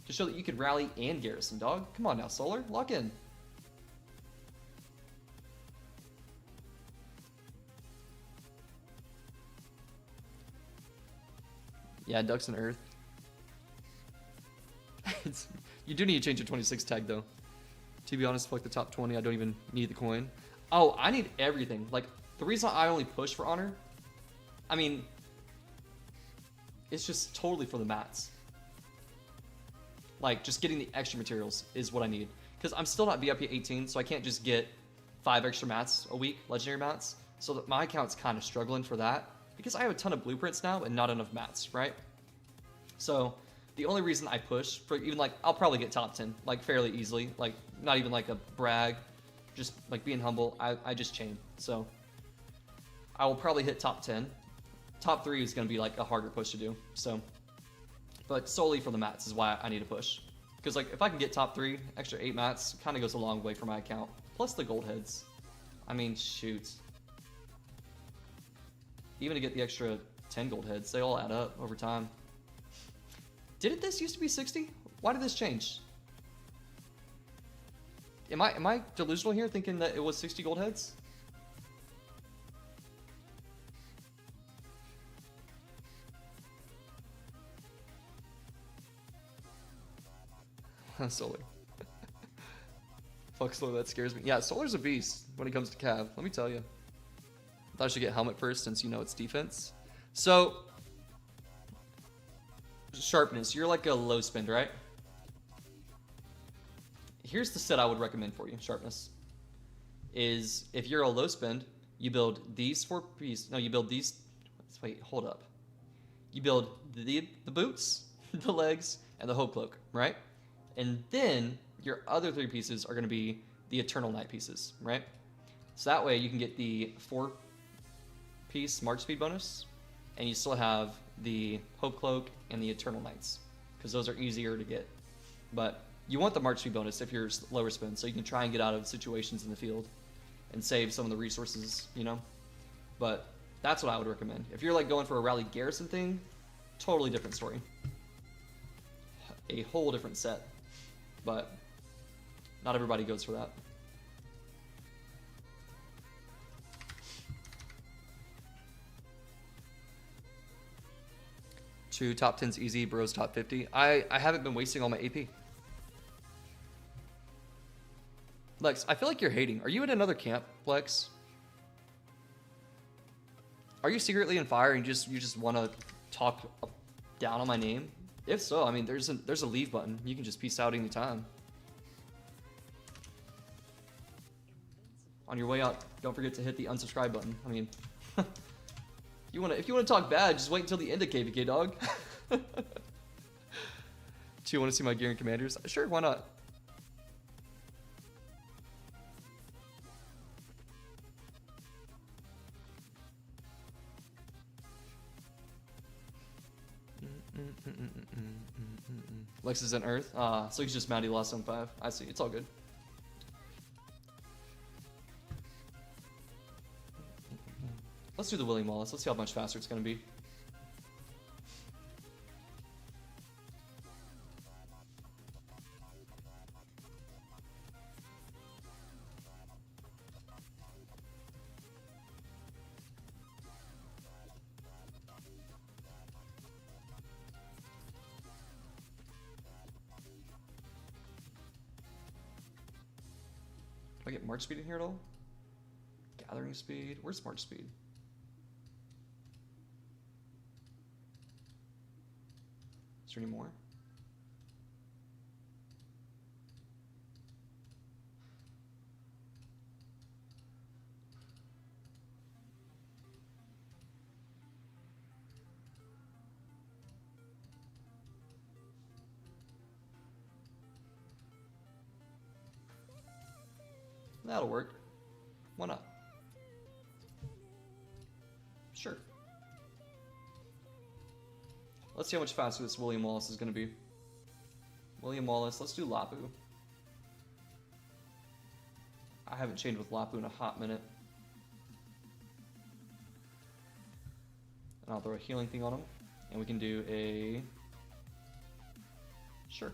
To show that you can rally and garrison, dog. Come on now, Solar, lock in. Yeah, Ducks and Earth. You do need to change your 26 tag, though. To be honest, for like the top 20, I don't even need the coin. Oh, I need everything. Like, the reason I only push for honor, I mean, it's just totally for the mats. Like, just getting the extra materials is what I need. Because I'm still not VIP 18, so I can't just get 5 extra mats a week, legendary mats. So that my account's kind of struggling for that. Because I have a ton of blueprints now and not enough mats, right? So the only reason I push for even like, I'll probably get top 10, like fairly easily, like not even like a brag, just like being humble, I just chain. So I will probably hit top 10. Top 3 is going to be like a harder push to do. So, but solely for the mats is why I need to push. Because like if I can get top 3, extra 8 mats, kind of goes a long way for my account. Plus the gold heads. I mean, shoot. Even to get the extra 10 gold heads, they all add up over time. Didn't this used to be 60? Why did this change? Am I delusional here thinking that it was 60 gold heads? Solar. Fuck Solar, that scares me. Yeah, Solar's a beast when it comes to Cav, let me tell you. I thought I should get helmet first since you know it's defense. So, sharpness, you're like a low spend, right? Here's the set I would recommend for you, sharpness. Is if you're a low spend, you build these 4 pieces. No, you build these. Wait, hold up. You build the boots, the legs, and the hope cloak, right? And then your other 3 pieces are going to be the Eternal Knight pieces, right? So that way you can get the 4-piece March speed bonus, and you still have the Hope Cloak and the Eternal Knights, because those are easier to get. But you want the March speed bonus if you're lower spend, so you can try and get out of situations in the field and save some of the resources, you know? But that's what I would recommend. If you're like going for a rally garrison thing, totally different story. A whole different set. But not everybody goes for that. True, top 10's easy, bros top 50. I haven't been wasting all my AP. Lex, I feel like you're hating. Are you in another camp, Lex? Are you secretly in fire and you just want to talk down on my name? If so, I mean, there's a leave button. You can just peace out anytime. On your way out, don't forget to hit the unsubscribe button. I mean, if you wanna talk bad, just wait until the end of KvK, dog. Do you want to see my gear and commanders? Sure, why not? Lex is in Earth. So he's just mad he lost on 5. I see. It's all good. Let's do the William Wallace. Let's see how much faster it's going to be. Do I get March speed in here at all? Gathering speed? Where's March speed? Is there any more? That'll work. Why not? Sure. Let's see how much faster this William Wallace is going to be. William Wallace, let's do Lapu. I haven't chained with Lapu in a hot minute. And I'll throw a healing thing on him. And we can do a... Sure.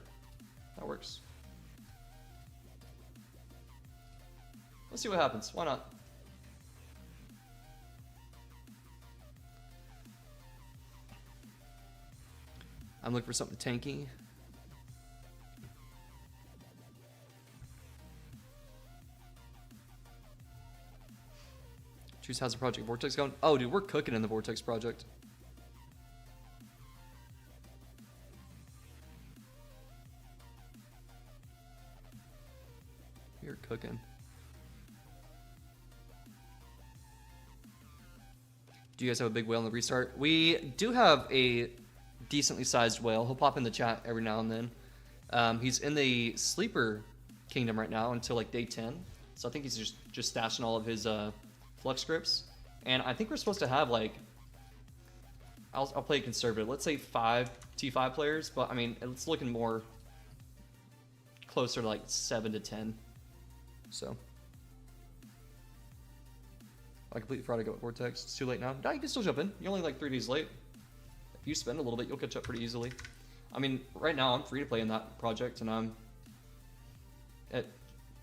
That works. Let's see what happens. Why not? I'm looking for something tanky. Choose how's the Project Vortex going? Oh, dude, we're cooking in the Vortex project. We're cooking. Do you guys have a big whale in the restart? We do have a decently sized whale. He'll pop in the chat every now and then. He's in the sleeper kingdom right now until like day 10. So I think he's just stashing all of his flux scripts. And I think we're supposed to have like, I'll play it conservative. Let's say 5 T5 players, but I mean, it's looking more closer to like 7 to 10. So. I completely forgot to go with Vortex. It's too late now. No, you can still jump in. You're only like 3 days late. If you spend a little bit, you'll catch up pretty easily. I mean, right now I'm free to play in that project, and I'm at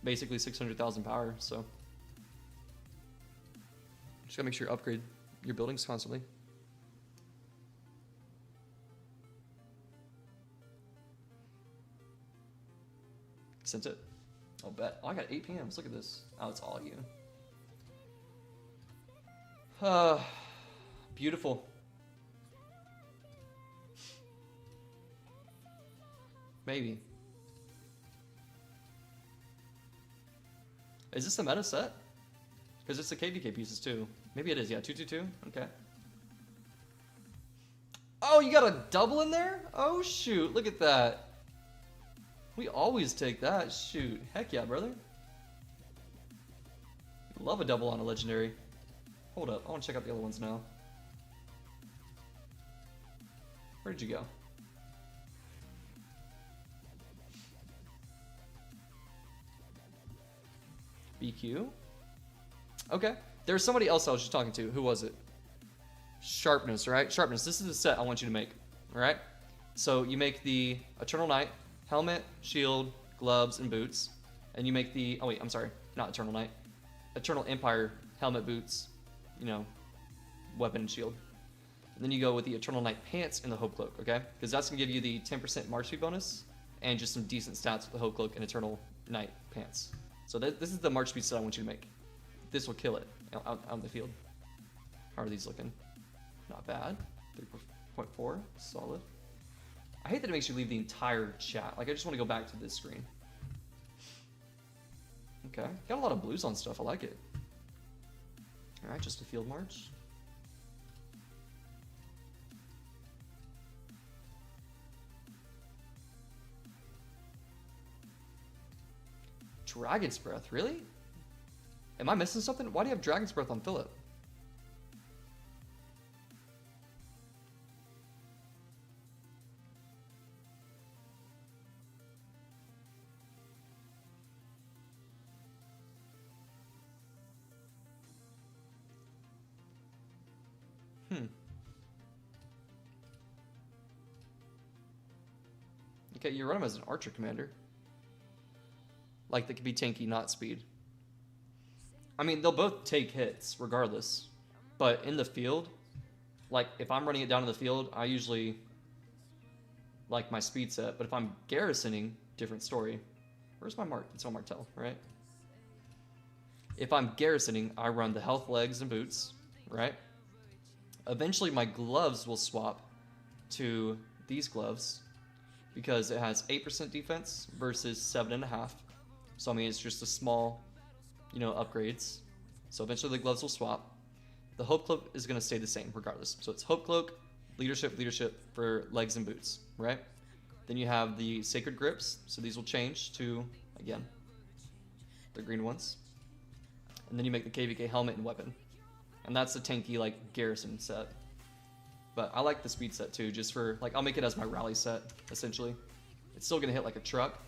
basically 600,000 power, so. Just gotta make sure you upgrade your buildings constantly. Sent it. I'll bet. Oh, I got 8 PMs. Look at this. Oh, it's all you. Beautiful. Maybe. Is this the meta set? Because it's the KvK pieces too. Maybe it is, yeah, 222. Okay. Oh, you got a double in there? Oh shoot, look at that. We always take that. Shoot. Heck yeah, brother. Love a double on a legendary. Hold up, I want to check out the other ones now. Where did you go? BQ? Okay. There's somebody else I was just talking to. Who was it? Sharpness, right? Sharpness. This is the set I want you to make. Alright? So you make the Eternal Knight, helmet, shield, gloves, and boots. And you make the... Oh wait, I'm sorry. Not Eternal Knight. Eternal Empire, helmet, boots, you know, weapon and shield. Then you go with the Eternal Night Pants and the Hope Cloak, okay? Because that's going to give you the 10% March speed bonus and just some decent stats with the Hope Cloak and Eternal Night Pants. So this is the March speed set I want you to make. This will kill it out in the field. How are these looking? Not bad. 3.4, solid. I hate that it makes you leave the entire chat. Like, I just want to go back to this screen. Okay, got a lot of blues on stuff. I like it. All right, just a field march. Dragon's Breath, really? Am I missing something? Why do you have Dragon's Breath on Philip? Okay, you run him as an archer commander. Like, that could be tanky, not speed. I mean, they'll both take hits, regardless. But in the field, like, if I'm running it down in the field, I usually like my speed set. But if I'm garrisoning, different story. Where's my mark? It's on Martel, right? If I'm garrisoning, I run the health, legs, and boots, right? Eventually, my gloves will swap to these gloves because it has 8% defense versus 7.5. So I mean, it's just a small, upgrades. So eventually the gloves will swap. The Hope Cloak is going to stay the same regardless. So it's Hope Cloak, leadership for legs and boots, right? Then you have the Sacred Grips. So these will change to, again, the green ones. And then you make the KvK helmet and weapon. And that's a tanky, like, garrison set. But I like the speed set too, just for, like, I'll make it as my rally set, essentially. It's still going to hit like a truck,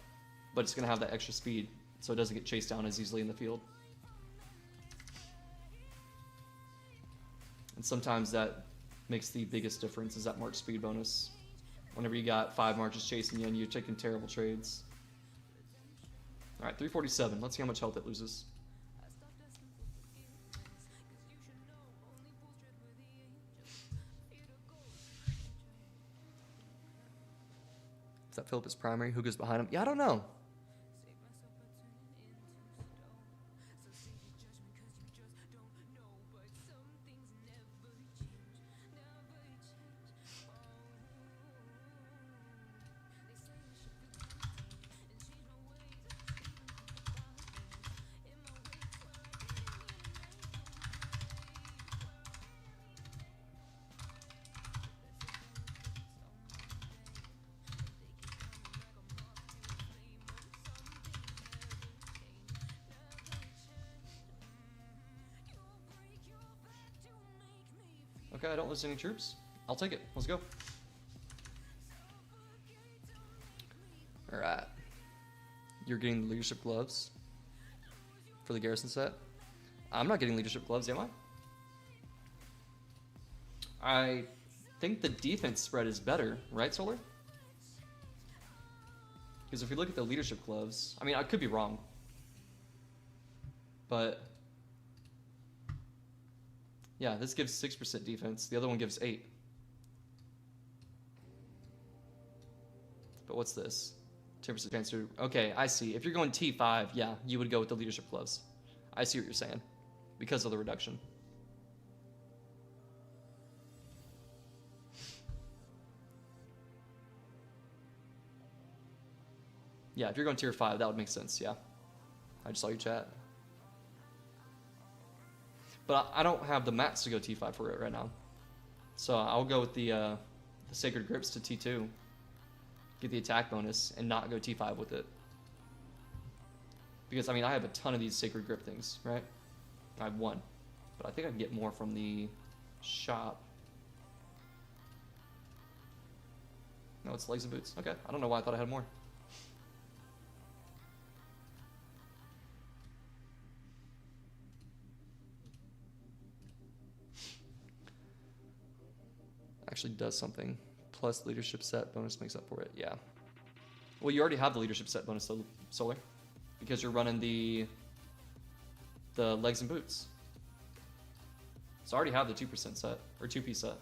but it's going to have that extra speed, so it doesn't get chased down as easily in the field. And sometimes that makes the biggest difference, is that march speed bonus. Whenever you got 5 marches chasing you and you're taking terrible trades. Alright, 347. Let's see how much health it loses. Is that Philip is primary? Who goes behind him? Yeah, I don't know. Okay, I don't lose any troops. I'll take it. Let's go. Alright. You're getting the leadership gloves for the garrison set. I'm not getting leadership gloves, am I? I think the defense spread is better, right, Solar? Because if we look at the leadership gloves, I mean, I could be wrong. But yeah, this gives 6% defense. The other one gives 8. But what's this? 10% chance to... Okay, I see. If you're going T5, yeah, you would go with the leadership gloves. I see what you're saying. Because of the reduction. Yeah, if you're going tier 5, that would make sense, yeah. I just saw your chat. But I don't have the mats to go T5 for it right now. So I'll go with the Sacred Grips to T2. Get the attack bonus and not go T5 with it. Because, I mean, I have a ton of these Sacred Grip things, right? I have 1. But I think I can get more from the shop. No, it's legs and boots. Okay, I don't know why I thought I had more. Actually does something. Plus leadership set bonus makes up for it. Yeah. Well, you already have the leadership set bonus, Solar, because you're running the legs and boots. So I already have the 2% set or 2-piece set.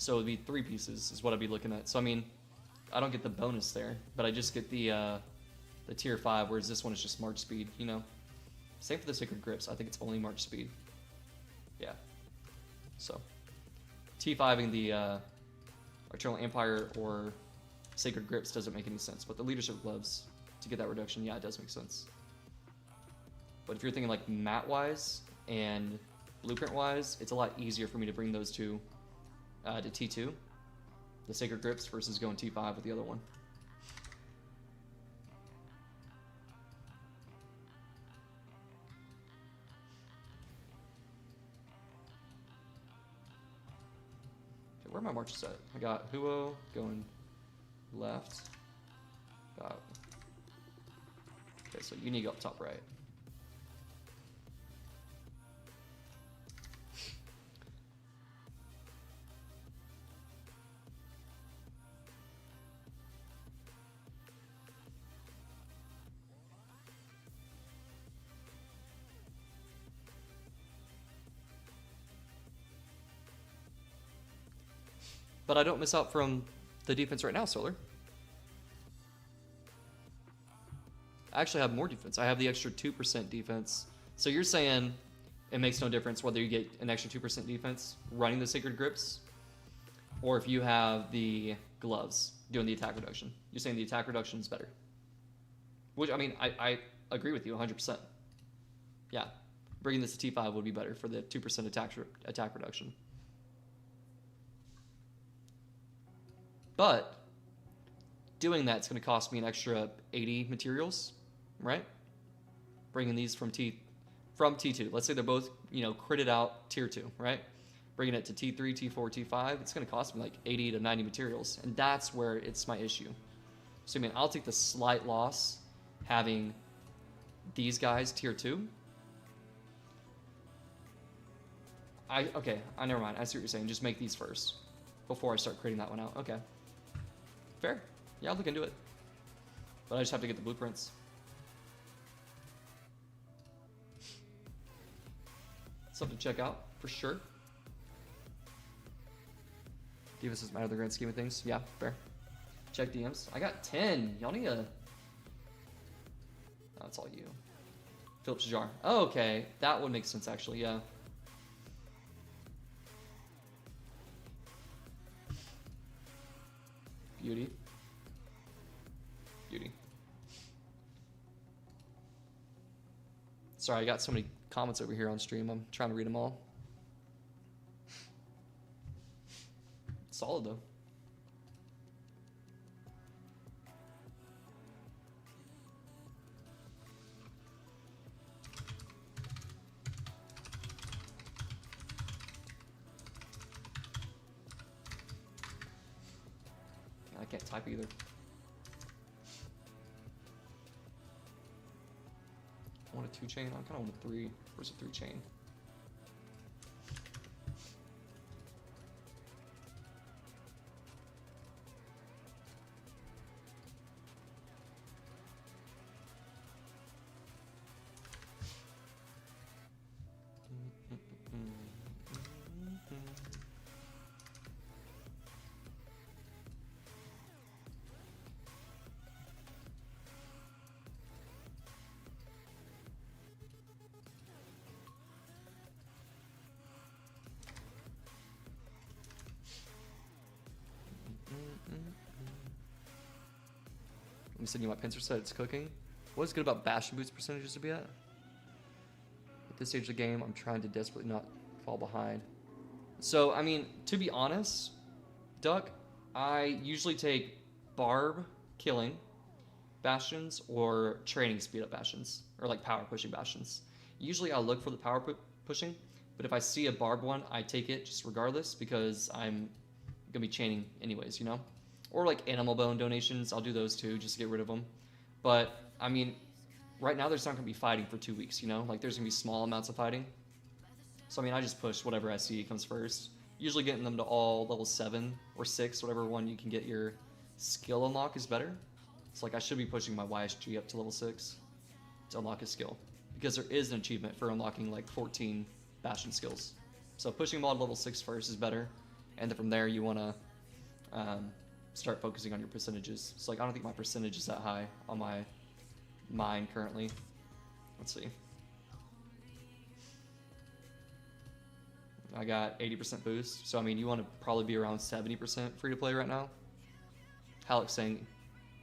So it'd be 3 pieces is what I'd be looking at. So I mean, I don't get the bonus there, but I just get the tier 5, whereas this one is just march speed, you know? Same for the Sacred Grips. I think it's only march speed. Yeah. So T5ing the Eternal Empire or Sacred Grips doesn't make any sense, but the Leadership Gloves to get that reduction, yeah, it does make sense. But if you're thinking like mat-wise and blueprint-wise, it's a lot easier for me to bring those two to T2, the Sacred Grips, versus going T5 with the other one. Okay, where are my marches at? I got Huo going left. Got... Okay, so you need to go up top right. But I don't miss out from the defense right now, Solar. I actually have more defense. I have the extra 2% defense. So you're saying it makes no difference whether you get an extra 2% defense running the Sacred Grips, or if you have the gloves doing the attack reduction. You're saying the attack reduction is better. Which, I mean, I agree with you 100%. Yeah, bringing this to T5 would be better for the 2% attack reduction. But doing that's going to cost me an extra 80 materials, right? Bringing these from T2. Let's say they're both, you know, critted out tier 2, right? Bringing it to T3, T4, T5, it's going to cost me like 80 to 90 materials, and that's where it's my issue. So I mean, I'll take the slight loss having these guys tier 2. Okay, never mind. I see what you're saying. Just make these first before I start critting that one out. Okay. Fair. Yeah, I'll look into it. But I just have to get the blueprints. Something to check out, for sure. Defense doesn't matter in the grand scheme of things. Yeah, fair. Check DMs. I got 10. Y'all need a... Oh, that's all you. Phillips jar. Oh, okay. That would make sense, actually, yeah. Beauty. Beauty. Sorry, I got so many comments over here on stream. I'm trying to read them all. Solid, though. I can't type either. I want a 2 chain. I kind of want a 3. Where's a 3 chain? I'm sending you my pincer set, it's cooking. What is good about Bastion Boots percentages to be at? At this stage of the game, I'm trying to desperately not fall behind. So, I mean, to be honest, Duck, I usually take Barb killing Bastions or training speed up Bastions, or like power pushing Bastions. Usually I look for the power pushing, but if I see a Barb one, I take it just regardless because I'm gonna be chaining anyways, you know? Or like animal bone donations, I'll do those too, just to get rid of them. But, I mean, right now there's not going to be fighting for 2 weeks, you know? Like, there's going to be small amounts of fighting. So, I mean, I just push whatever I see comes first. Usually getting them to all level 7 or 6, whatever one you can get your skill unlock is better. So, like, I should be pushing my YSG up to level 6 to unlock his skill. Because there is an achievement for unlocking, like, 14 Bastion skills. So, pushing them all to level 6 first is better. And then from there, you want to start focusing on your percentages. So like, I don't think my percentage is that high on my mine currently. Let's see. I got 80% boost. So I mean, you want to probably be around 70% free to play right now. Alex saying,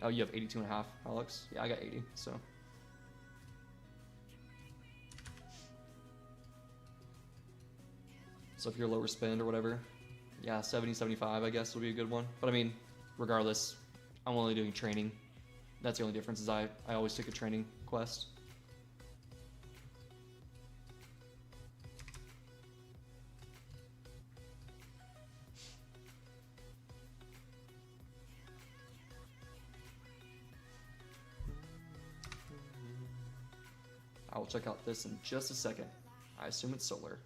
oh, you have 82.5, Alex. Yeah, I got 80, so. So if you're lower spend or whatever, yeah, 70, 75, I guess, will be a good one. But I mean, regardless, I'm only doing training. That's the only difference, is I always take a training quest. I will check out this in just a second. I assume it's solar.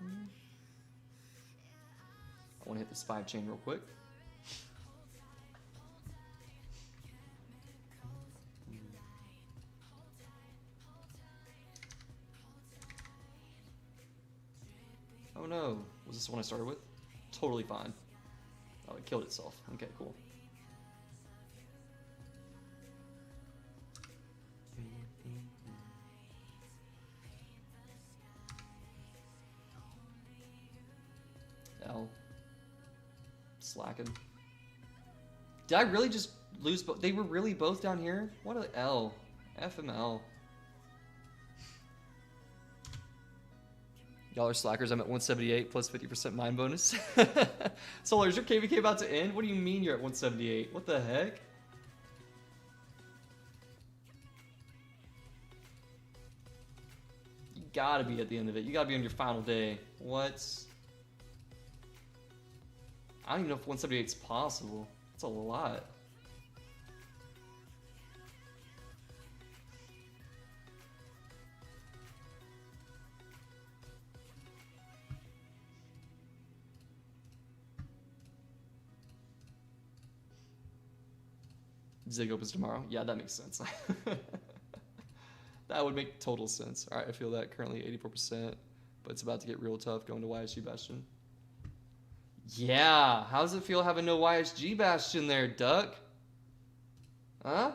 I want to hit this 5 chain real quick. Oh no, was this the one I started with? Totally fine. Oh, it killed itself. Okay, cool. L. Slacking. Did I really just lose both? They were really both down here? What a L. FML. Y'all are slackers. I'm at 178 plus 50% mine bonus. Solar, is your KvK about to end? What do you mean you're at 178? What the heck? You gotta be at the end of it. You gotta be on your final day. What? I don't even know if 178 is possible. It's a lot. Zig opens tomorrow. Yeah, that makes sense. That would make total sense. All right, I feel that currently 84%, but it's about to get real tough going to YSG Bastion. Yeah, how does it feel having no YSG Bastion there, Duck? Huh?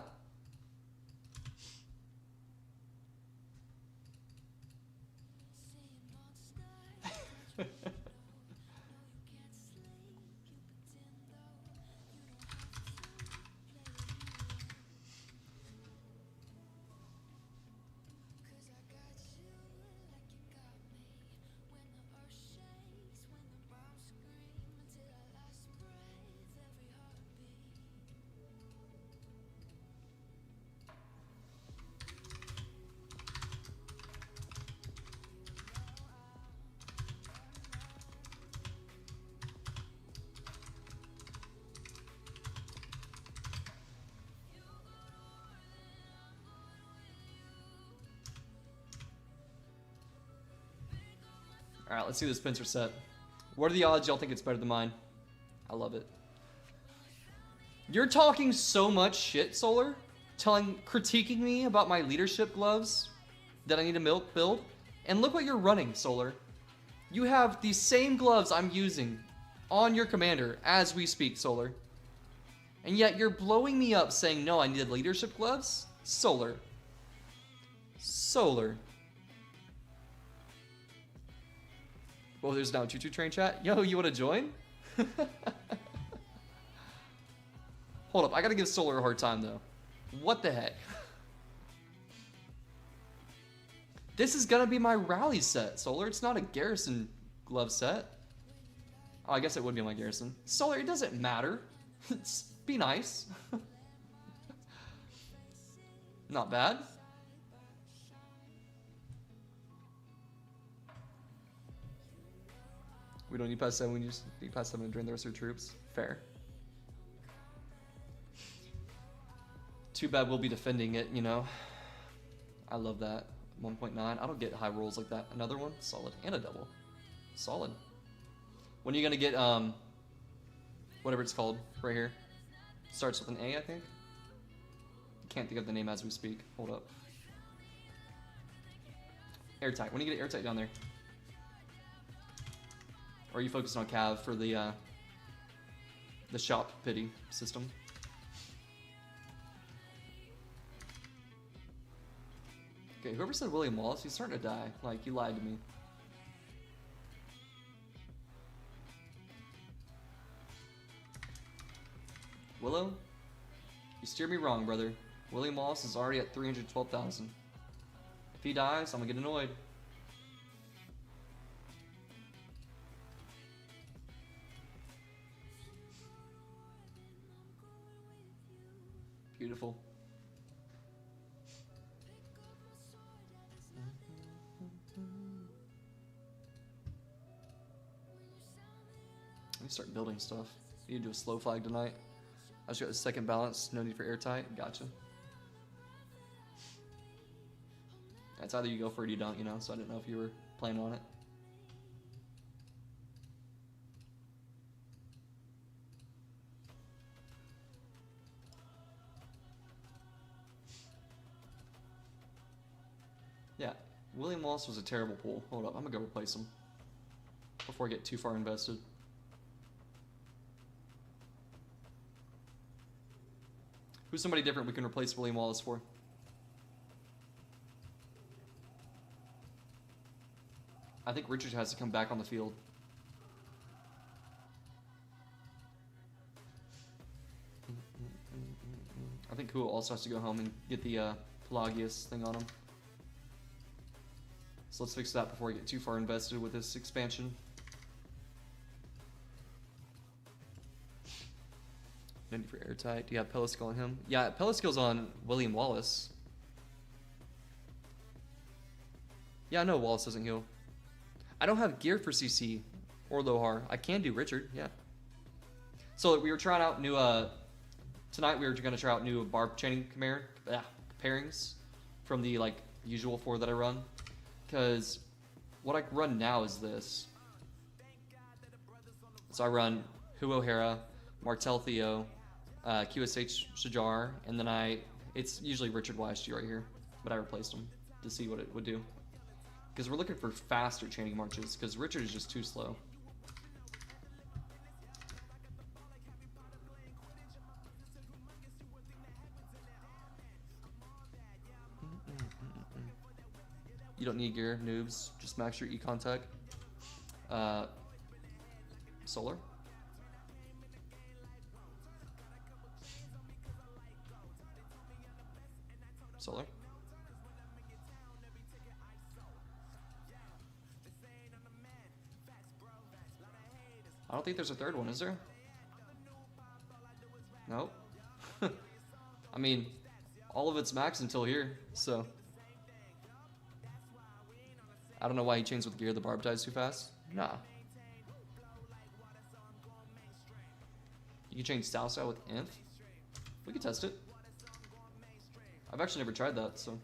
All right, let's see the Spencer set. What are the odds y'all think it's better than mine? I love it. You're talking so much shit, Solar, critiquing me about my leadership gloves that I need to build, and look what you're running, Solar. You have the same gloves I'm using on your commander as we speak, Solar. And yet you're blowing me up saying, no, I needed leadership gloves? Solar. Solar. Well, there's now a choo-choo train chat. Yo, you want to join? Hold up, I gotta give Solar a hard time, though. What the heck? This is gonna be my rally set, Solar. It's not a Garrison glove set. Oh, I guess it would be my Garrison. Solar, it doesn't matter. Be nice. Not bad. We don't need past 7, we just need past 7 to drain the rest of your troops. Fair. Too bad we'll be defending it, you know. I love that. 1.9. I don't get high rolls like that. Another one? Solid. And a double. Solid. When are you gonna get, whatever it's called, right here? Starts with an A, I think? Can't think of the name as we speak. Hold up. Airtight. When are you get airtight down there? Or are you focused on Cav for the shop pity system? Okay, whoever said William Wallace, he's starting to die. Like, you lied to me. Willow? You steered me wrong, brother. William Wallace is already at 312,000. If he dies, I'm gonna get annoyed. Beautiful. Let me start building stuff. I need to do a slow flag tonight. I just got the second balance, no need for airtight. Gotcha. It's either you go for it or you don't, you know, so I didn't know if you were planning on it. Yeah, William Wallace was a terrible pull. Hold up, I'm gonna go replace him before I get too far invested. Who's somebody different we can replace William Wallace for? I think Richard has to come back on the field. I think Cool also has to go home and get the Pelagius thing on him. So let's fix that before we get too far invested with this expansion. No need for airtight. Do you have Peliskill on him? Yeah, Peliskill's on William Wallace. Yeah, I know Wallace doesn't heal. I don't have gear for CC or Lohar. I can do Richard, yeah. So we were trying out new, tonight we were going to try out new Barb chaining pairings from the like usual 4 that I run. Because what I run now is this. So I run Hu O'Hara, Martel Theo, QSH Shajar, and then it's usually Richard YSG right here, but I replaced him to see what it would do. Because we're looking for faster chaining marches, because Richard is just too slow. You don't need gear, noobs. Just max your econ tech. Solar. Solar. I don't think there's a third one, is there? Nope. I mean, all of it's max until here, so. I don't know why he chains with gear. The Barb dies too fast. Nah. You can change Style Style with Inf. We could test it. I've actually never tried that, so.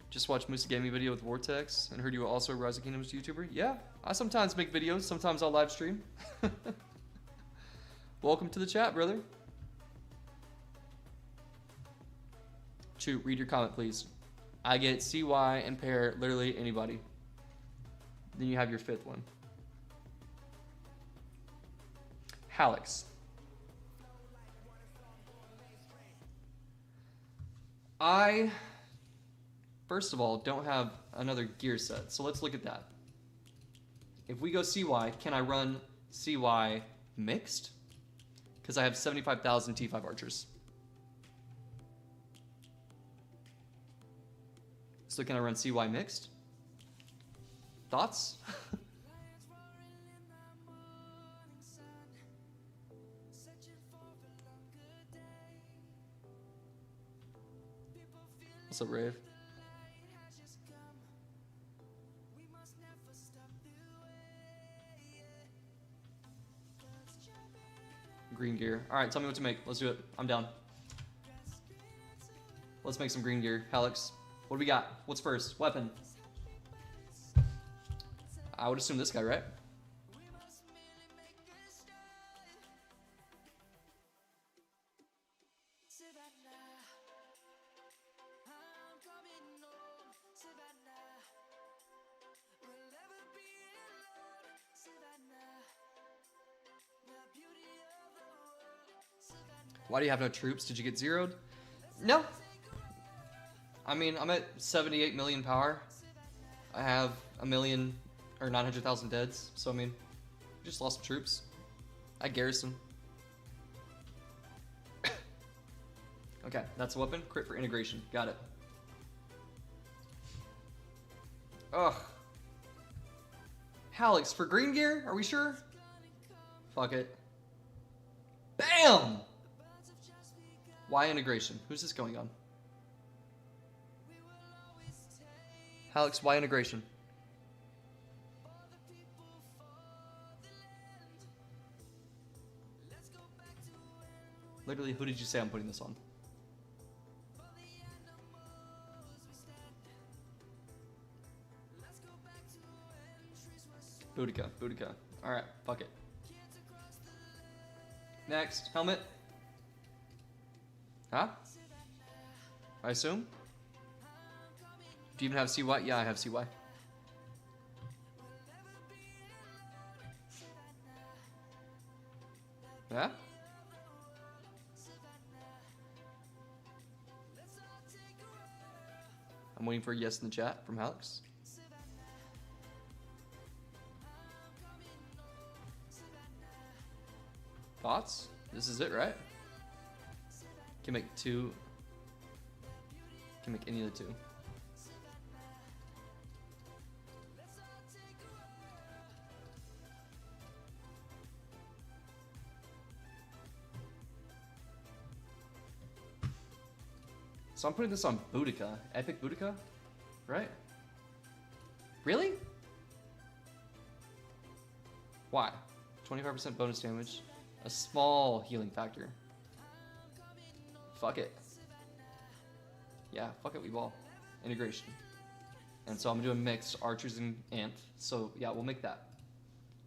Just watched Musa Gaming video with Vortex and heard you were also a Rise of Kingdoms YouTuber. Yeah, I sometimes make videos, sometimes I'll live stream. Welcome to the chat, brother. Chew, read your comment, please. I get CY and pair literally anybody. Then you have your 5th one. Hallex. I, first of all, don't have another gear set, so let's look at that. If we go CY, can I run CY mixed? Because I have 75,000 T5 archers. So can I run CY mixed? Thoughts? What's up, Rave? green gear. All right, tell me what to make. Let's do it. I'm down. Let's make some green gear. Alex, what do we got? What's first? Weapon. I would assume this guy, right? Why do you have no troops? Did you get zeroed? No. I mean, I'm at 78 million power. I have 1 million or 900,000 deads. So, I mean, just lost some troops. I garrison. Okay, that's a weapon. Crit for integration. Got it. Ugh. Alex, for green gear? Are we sure? Fuck it. Bam! Why integration? Who's this going on? Alex, why integration? Literally, who did you say I'm putting this on? Boudica, Boudica. Alright, fuck it. Next, helmet. Huh? I assume? Do you even have CY? Yeah, I have CY. Yeah? I'm waiting for a yes in the chat from Alex. Thoughts? This is it, right? Can make two. Can make any of the two. So I'm putting this on Boudica. Epic Boudica? Right? Really? Why? 25% bonus damage. A small healing factor. Fuck it. Yeah, fuck it, we ball. Integration. And so I'm doing mixed archers and ant. So yeah, we'll make that.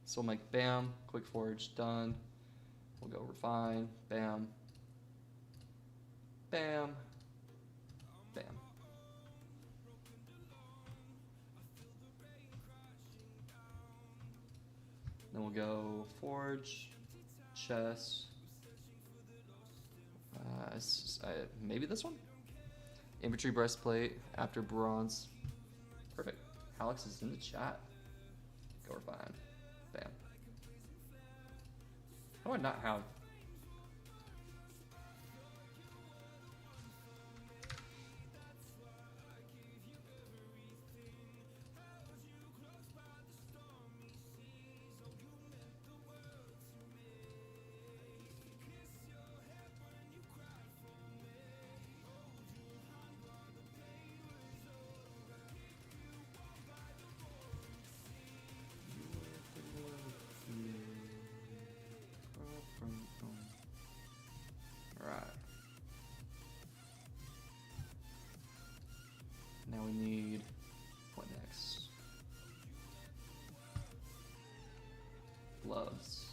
So we'll make bam, quick forge, done. We'll go refine, bam. Bam. Bam. Then we'll go forge, chest. Maybe this one? Infantry breastplate after bronze. Perfect. Alex is in the chat. Go refine. Bam. How do I not have? Now we need, what next? Gloves.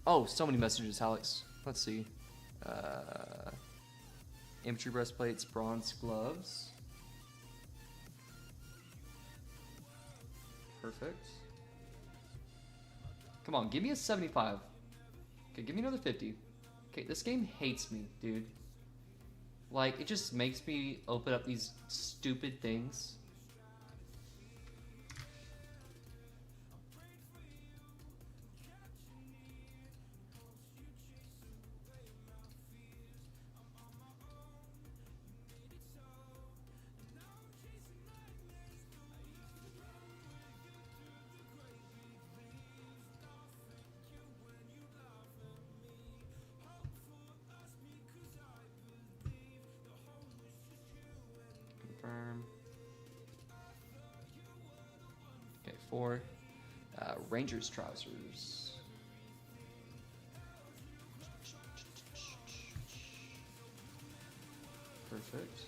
Oh, so many messages, Alex. Let's see. Infantry breastplates, bronze gloves. Perfect. Come on, give me a 75. Okay, give me another 50. Okay, this game hates me, dude. Like, it just makes me open up these stupid things. Okay, 4. Ranger's trousers. Perfect.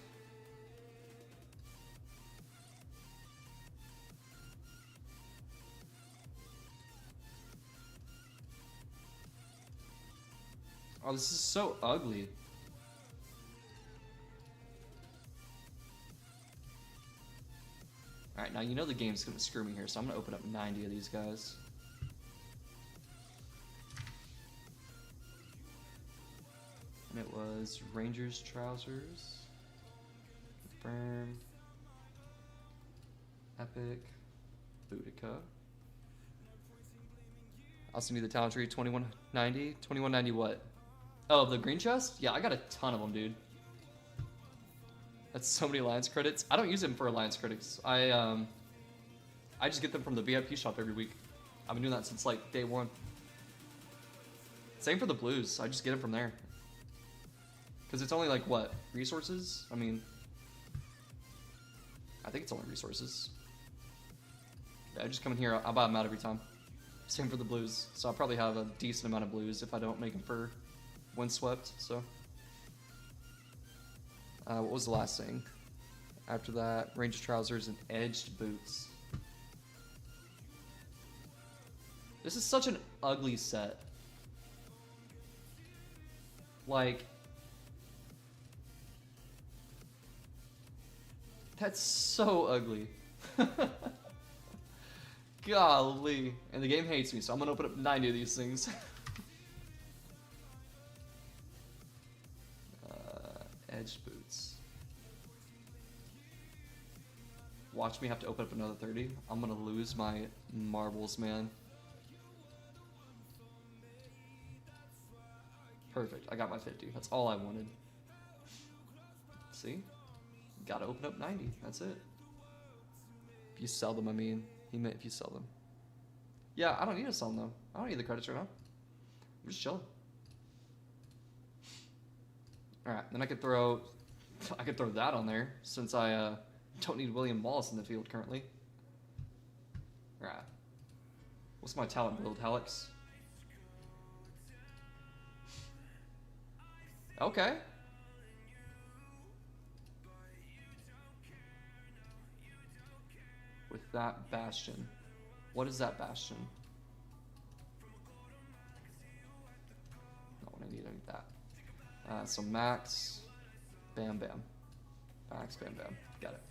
Oh, this is so ugly. Alright, now you know the game's gonna screw me here, so I'm gonna open up 90 of these guys. And it was Rangers trousers. Firm. Epic. Boudica. Also need the talent tree, 2190. 2190 what? Oh, the green chest? Yeah, I got a ton of them, dude. That's so many Alliance credits. I don't use them for Alliance credits. I just get them from the VIP shop every week. I've been doing that since like day one. Same for the blues. I just get them from there. Because it's only like what? Resources? I mean, I think it's only resources. Yeah, I just come in here. I'll buy them out every time. Same for the blues. So I'll probably have a decent amount of blues if I don't make them for Windswept. So, what was the last thing? After that, Ranger trousers and edged boots. This is such an ugly set. Like, that's so ugly. Golly. And the game hates me, so I'm gonna open up 90 of these things. Edged boots. Watch me have to open up another 30. I'm gonna lose my marbles, man. Perfect. I got my 50. That's all I wanted. See? Gotta open up 90. That's it. If you sell them, I mean. He meant if you sell them. Yeah, I don't need to sell them, though. I don't need the credits right now. I'm just chilling. Alright, then I could throw that on there, since I don't need William Wallace in the field currently. Alright. What's my talent build, Alex? Okay. With that Bastion. What is that Bastion? Not what I need that. So Max, Bam Bam. Max, Bam Bam. Got it.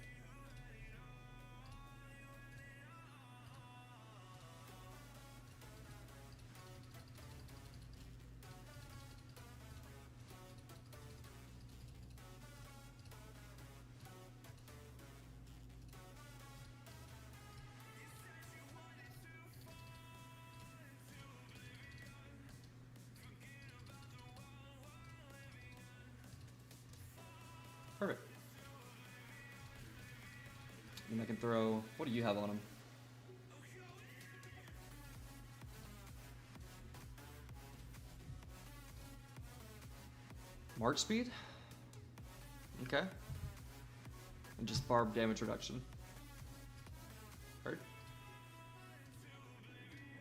Perfect. And I can throw... What do you have on him? March speed? Okay. And just Barb damage reduction. Heard?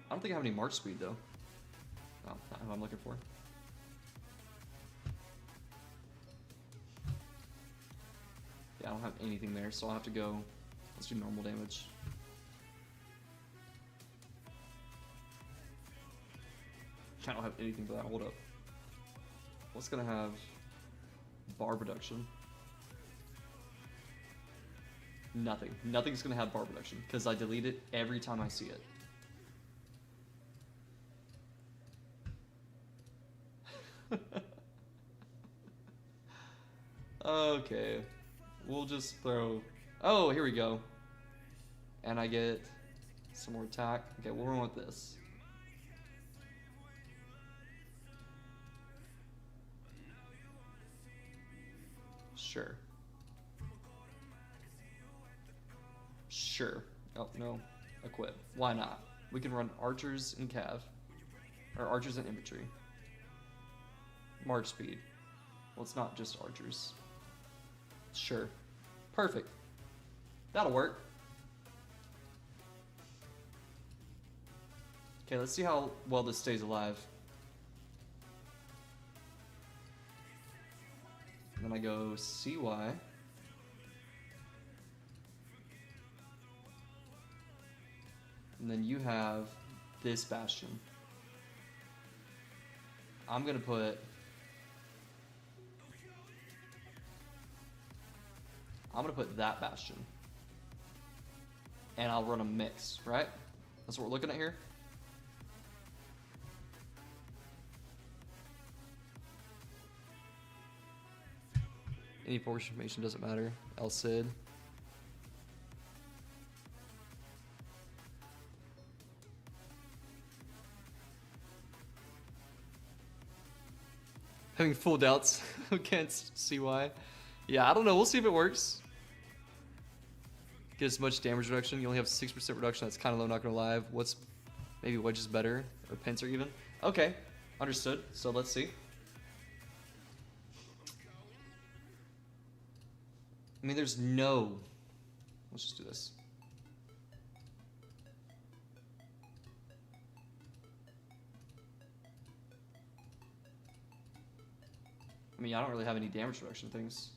I don't think I have any March speed, though. Oh, not who I'm looking for. I don't have anything there, so I'll have to go. Let's do normal damage. I don't have anything for that. Hold up. What's gonna have Barb reduction? Nothing. Nothing's gonna have Barb reduction because I delete it every time I see it. Okay. We'll just throw... Oh, here we go. And I get some more attack. Okay, we'll run with this. Sure. Sure. Oh, no. Equip. Why not? We can run archers and cav. Or archers and infantry. March speed. Well, it's not just archers. Sure. Perfect. That'll work. Okay, let's see how well this stays alive. then I go CY. And then you have this bastion. I'm gonna put... that bastion. And I'll run a mix, right? That's what we're looking at here. Any formation doesn't matter. El Cid. Having full doubts against CY. Yeah, I don't know. We'll see if it works. Get as much damage reduction. You only have 6% reduction. That's kind of low, not going to lie. What's maybe Wedge is better? Or Pincer even? Okay. Understood. So let's see. I mean, there's no... Let's just do this. I mean, I don't really have any damage reduction things.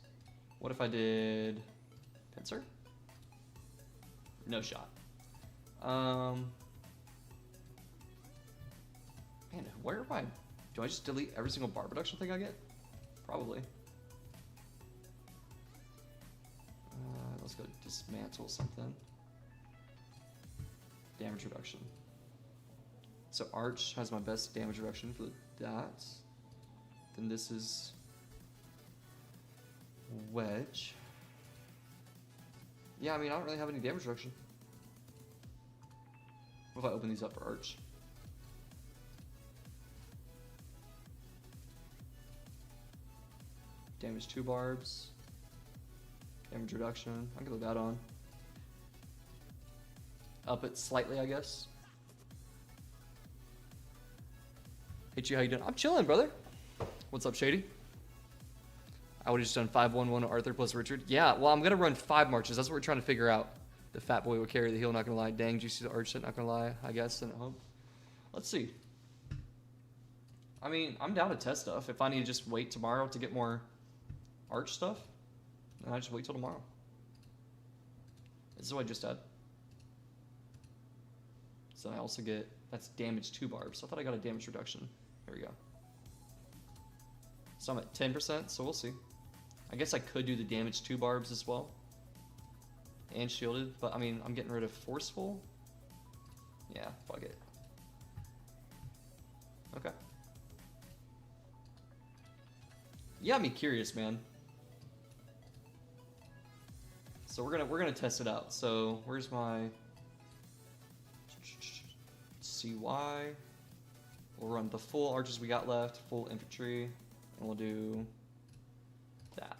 What if I did Pincer? No shot. Man, where am I? Do I just delete every single Barb reduction thing I get? Probably. Let's go dismantle something. Damage reduction. So Arch has my best damage reduction for that. Then this is Wedge. Yeah, I mean, I don't really have any damage reduction. What if I open these up for Arch? Damage 2 barbs. Damage reduction. I can put that on. Up it slightly, I guess. Hey, G, how you doing? I'm chilling, brother. What's up, Shady? I would have just done 5-1-1 Arthur plus Richard. Yeah, well, I'm going to run 5 marches. That's what we're trying to figure out. The fat boy will carry the heel, not going to lie. Dang, juicy the arch, not going to lie. I guess, send it home. Let's see. I mean, I'm down to test stuff. If I need to just wait tomorrow to get more arch stuff, then I just wait till tomorrow. This is what I just had. So I also get, that's damage 2 barbs. So I thought I got a damage reduction. There we go. So I'm at 10%, so we'll see. I guess I could do the damage 2 barbs as well. And shielded, but I mean, I'm getting rid of forceful. Yeah, fuck it. Okay. Yeah, I'm curious, man. So we're gonna test it out. So where's my CY? We'll run the full archers we got left, full infantry, and we'll do that.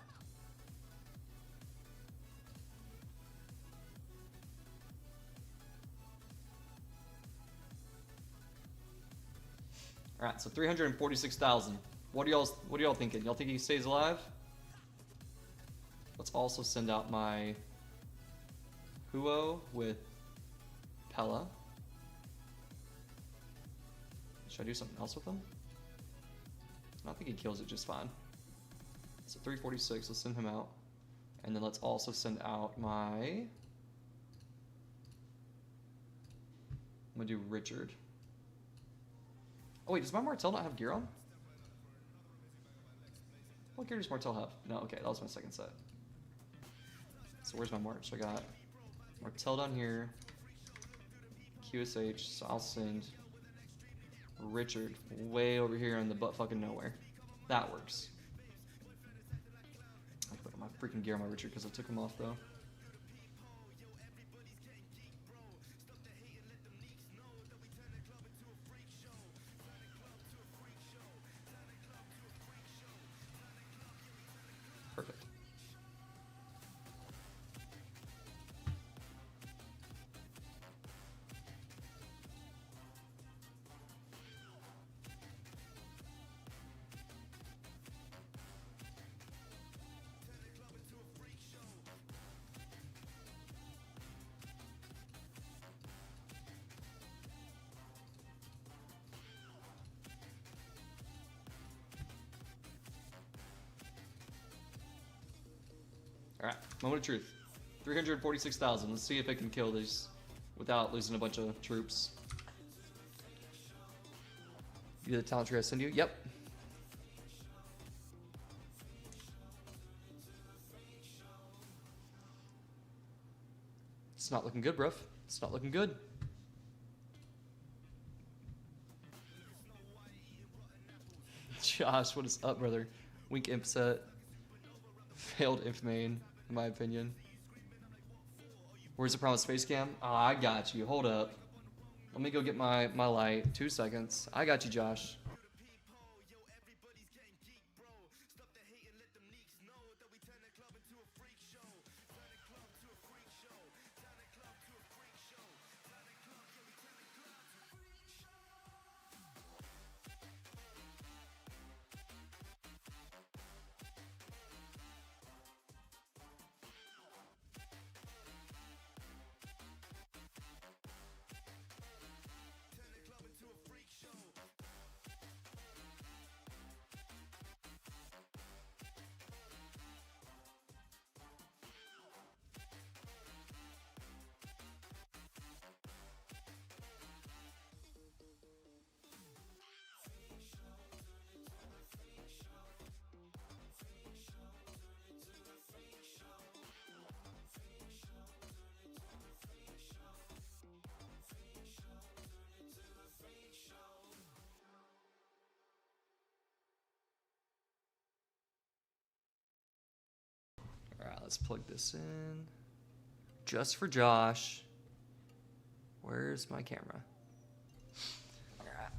All right, so 346,000. What are y'all thinking? Y'all think he stays alive? Let's also send out my Huo with Pella. Should I do something else with him? I think he kills it just fine. So 346, let's send him out. And then let's also send out my... I'm gonna do Richard. Oh wait, does my Martel not have gear on? What gear does Martel have? No, okay, that was my second set. So where's my March? I got Martel down here, QSH, so I'll send Richard way over here in the butt fucking nowhere. That works. I put my freaking gear on my Richard because I took him off though. Perfect. Alright, moment of truth. 346,000. Let's see if it can kill these without losing a bunch of troops. You the talent tree I send you? Yep. It's not looking good, bruv. It's not looking good. Josh, what is up, brother? Weak imp set. Failed imp main, in my opinion. Where's the promised face cam? Oh, I got you. Hold up. Let me go get my light. 2 seconds. I got you, Josh. Alright, let's plug this in. Just for Josh. Where's my camera? Alright.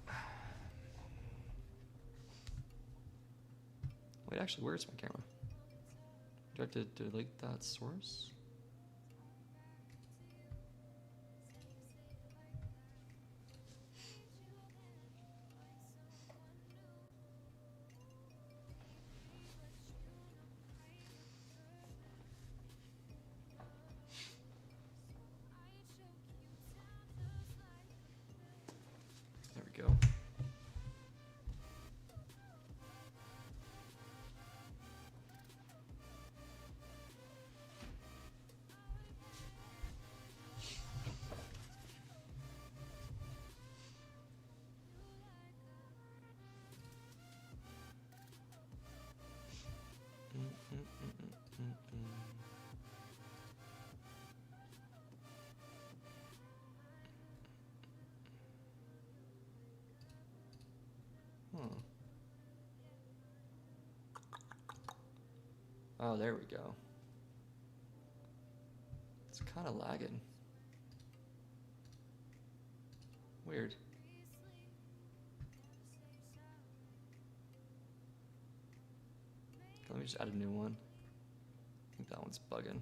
Wait, actually, where's my camera? Do I have to delete that source? There we go. Oh, there we go. It's kind of lagging. Weird. Let me just add a new one. I think that one's bugging.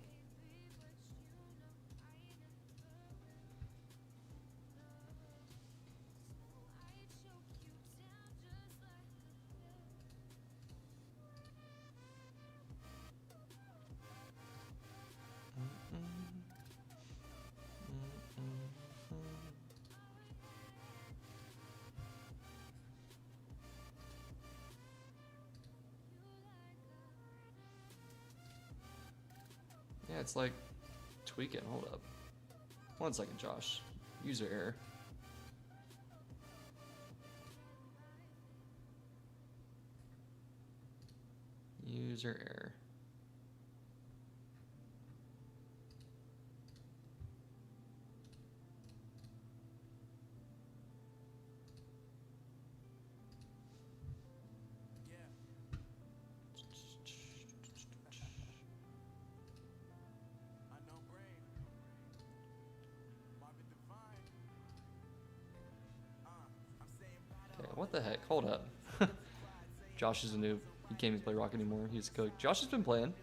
Yeah, it's like tweaking. Hold up. 1 second, Josh. User error. User error. What the heck? Hold up. Josh is a noob. He can't even play Rock anymore. He's a cook. Josh has been playing.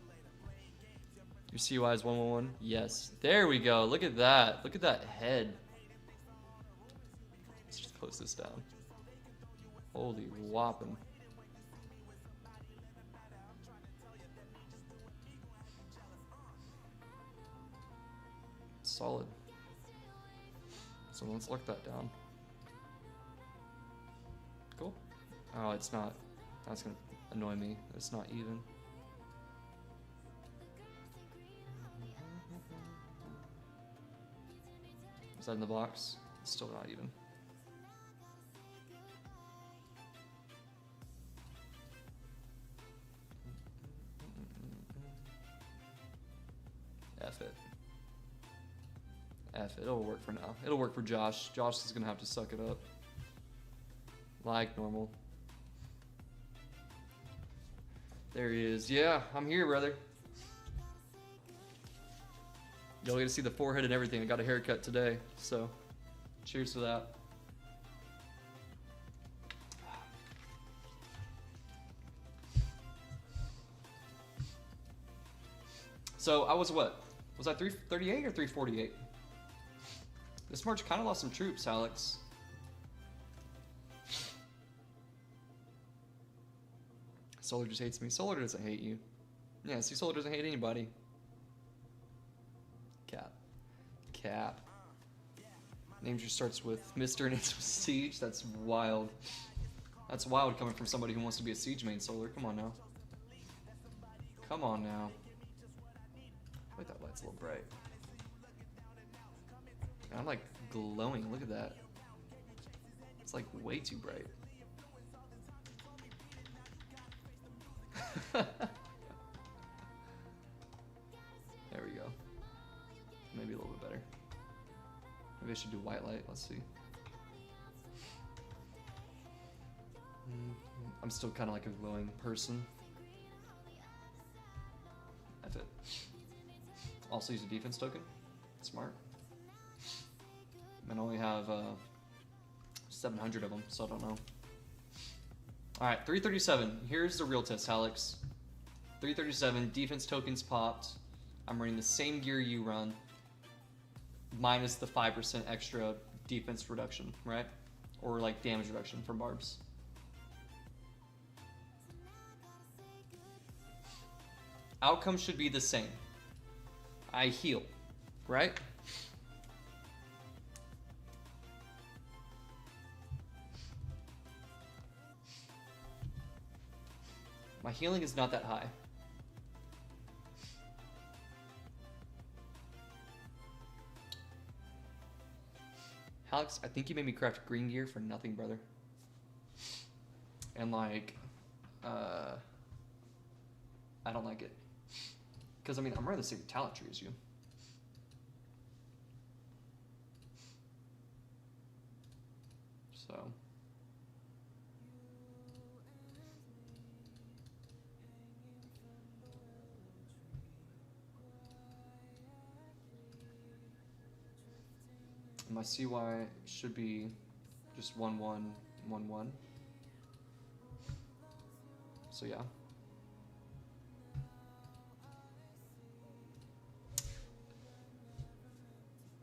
Your CUI is 111? Yes. There we go. Look at that. Look at that head. Let's just close this down. Holy whopping. Solid. So let's lock that down. Cool. Oh, it's not. That's gonna annoy me. It's not even. that in the box? It's still not even. F it. F it. It'll work for now. It'll work for Josh. Josh is gonna have to suck it up. Like normal. There he is. Yeah, I'm here, brother. Y'all get to see the forehead and everything. I got a haircut today, so cheers to that. So I was what? Was I 338 or 348? This March kind of lost some troops, Alex. Solar just hates me. Solar doesn't hate you. Yeah, see, Solar doesn't hate anybody. Cap. Cap. Name just starts with Mr. and ends with Siege. That's wild. That's wild coming from somebody who wants to be a Siege main, Solar. Come on now. Come on now. I like that light's a little bright. I'm like glowing. Look at that. It's like way too bright. There we go. Maybe a little bit better. Maybe I should do white light. Let's see. I'm still kind of like a glowing person. That's it. Also use a defense token. Smart. And I only have 700 of them, so I don't know. Alright, 337. Here's the real test, Alex. 337, defense tokens popped. I'm running the same gear you run, minus the 5% extra defense reduction, right? Or like damage reduction from Barbs. Outcome should be the same. I heal, right? My healing is not that high. Alex, I think you made me craft green gear for nothing, brother. And like, I don't like it. Because I mean, I'm running the same talent tree as you. So. My CY should be just 1-1-1-1. So yeah.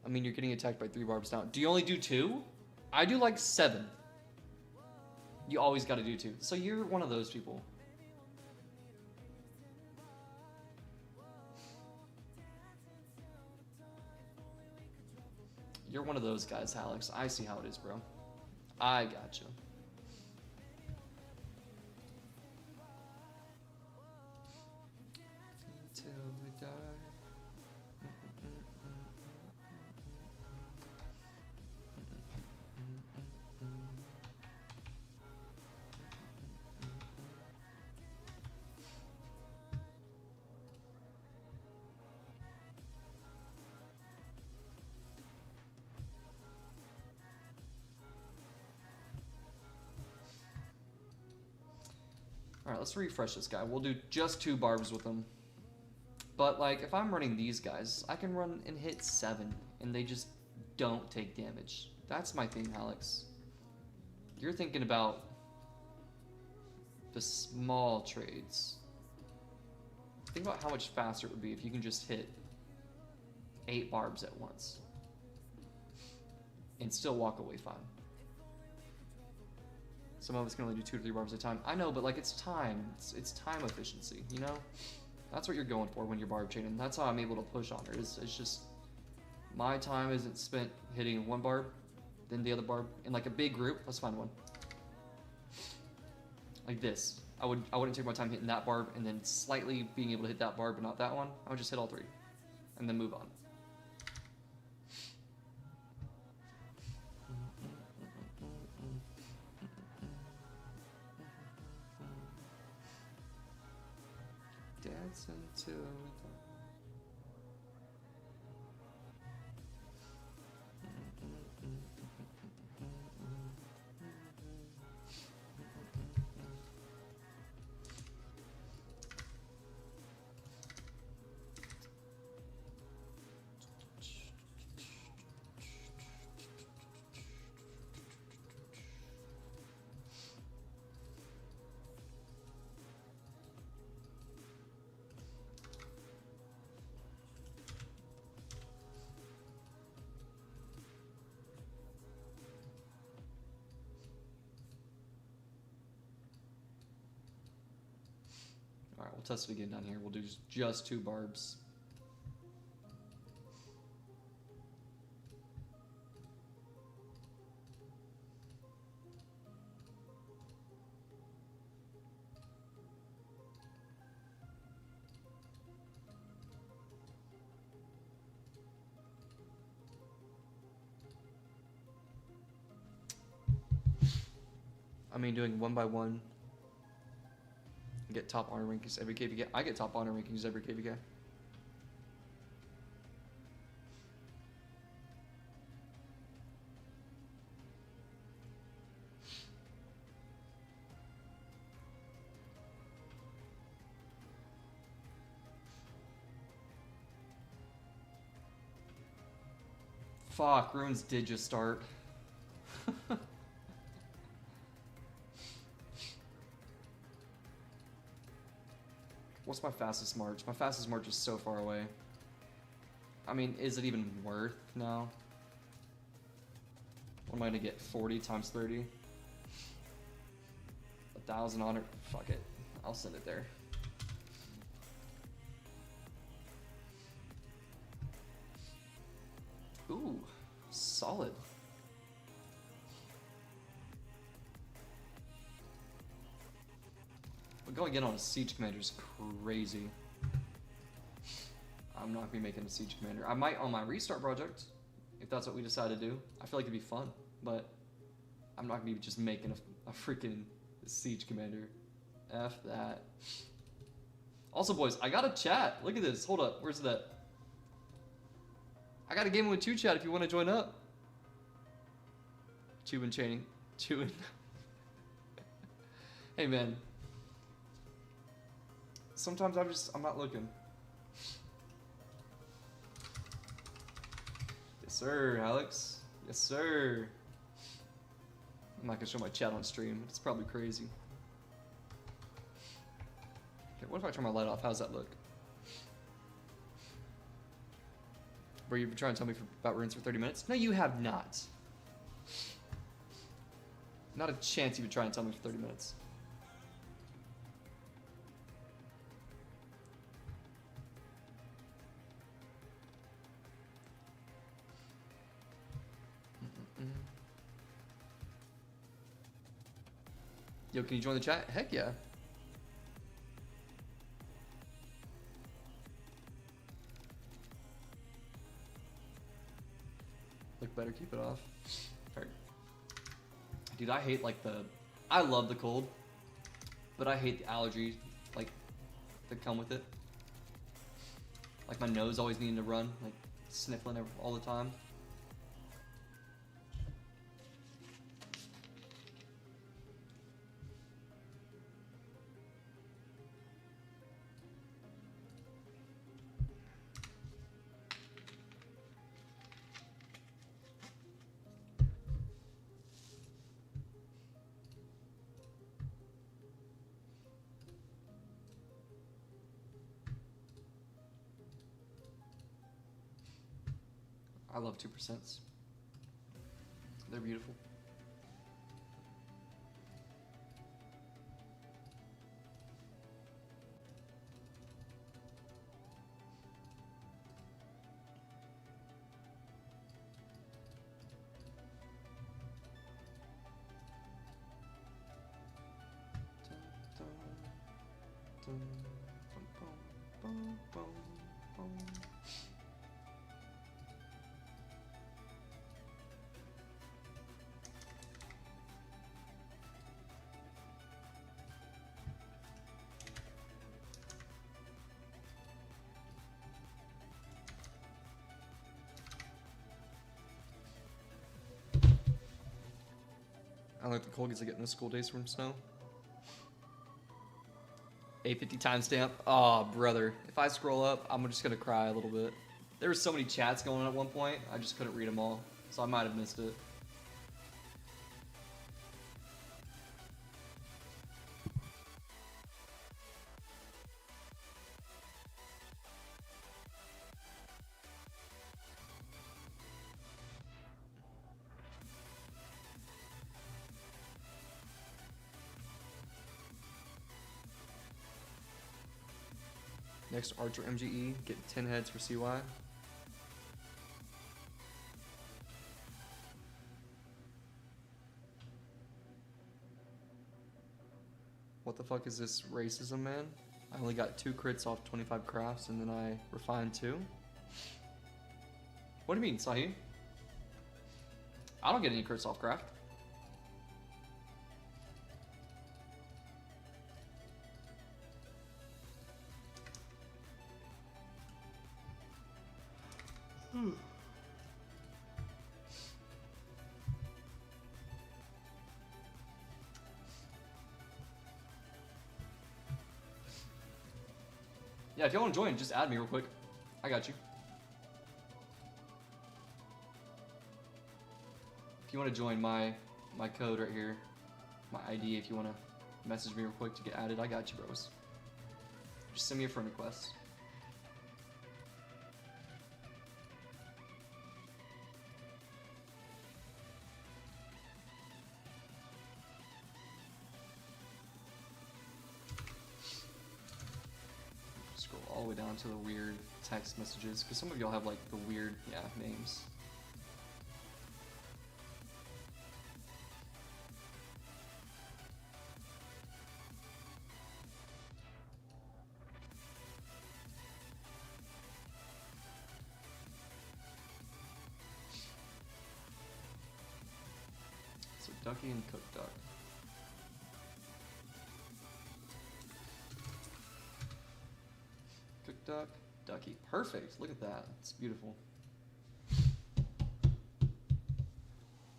I mean, you're getting attacked by 3 barbs now. Do you only do 2? I do like 7. You always got to do 2. So you're one of those people. You're one of those guys, Alex. I see how it is, bro. I gotcha. Until we die. Alright, let's refresh this guy. We'll do just 2 barbs with him. But, like, if I'm running these guys, I can run and hit 7, and they just don't take damage. That's my thing, Alex. You're thinking about the small trades. Think about how much faster it would be if you can just hit 8 barbs at once. And still walk away fine. Some of us can only do 2 to 3 barbs at a time. I know, but like it's time. It's time efficiency, you know? That's what you're going for when you're barb chaining. That's how I'm able to push on her. It's just my time isn't spent hitting 1 barb, then the other barb. In like a big group, let's find one. Like this. I wouldn't take my time hitting that barb and then slightly being able to hit that barb but not that one. I would just hit all 3 and then move on. Dancing to the... Alright, we'll test it again down here. We'll do just 2 barbs. I mean, doing 1 by 1. Get top honor rankings every KvK. I get top honor rankings every KvK. Fuck, runes did just start. What's my fastest march? My fastest march is so far away. I mean, is it even worth now? What am I gonna get? 40 times 30? 1,000 honor? Fuck it. I'll send it there. Ooh, solid. But going in on a siege commander is crazy. I'm not gonna be making a siege commander. I might on my restart project, if that's what we decide to do. I feel like it'd be fun, but I'm not gonna be just making a freaking siege commander. F that. Also, boys, I got a chat. Look at this. Hold up. Where's that? I got a Gaming with 2 chat if you want to join up. Chewin chaining. Chewin. Hey, man. Sometimes I'm not looking. Yes, sir, Alex. Yes, sir. I'm not gonna show my chat on stream. It's probably crazy. Okay, what if I turn my light off? How's that look? Bro, you've been trying to tell me about runes for 30 minutes? No, you have not. Not a chance you've been trying to tell me for 30 minutes. Yo, can you join the chat? Heck yeah. Look better, keep it off. Alright. Dude, I hate like I love the cold, but I hate the allergies like that come with it. Like my nose always needing to run, like sniffling all the time. I love 2%. They're beautiful. I like the cold because I get no school days from snow. 850 timestamp. Oh, brother. If I scroll up, I'm just going to cry a little bit. There were so many chats going on at one point, I just couldn't read them all. So I might have missed it. Next Archer MGE, get 10 heads for CY. What the fuck is this racism, man? I only got 2 crits off 25 crafts and then I refined 2. What do you mean, Sahih? I don't get any crits off craft. Yeah, if y'all want to join, just add me real quick. I got you. If you want to join my code right here, my ID, if you want to message me real quick to get added, I got you, bros. Just send me a friend request. Scroll all the way down to the weird text messages, because some of y'all have like the weird, names. So Ducky and Cooked Duck. Cooked Duck, Ducky. Perfect. Look at that. It's beautiful.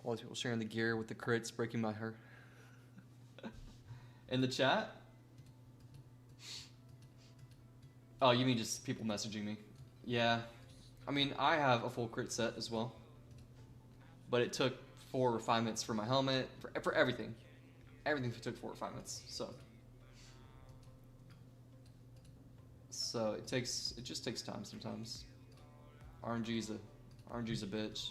All these people sharing the gear with the crits, breaking my heart. In the chat? Oh, you mean just people messaging me? Yeah. I mean, I have a full crit set as well. But it took 4 refinements for my helmet, for everything. Everything took 4 refinements, so it just takes time sometimes. RNG's a bitch.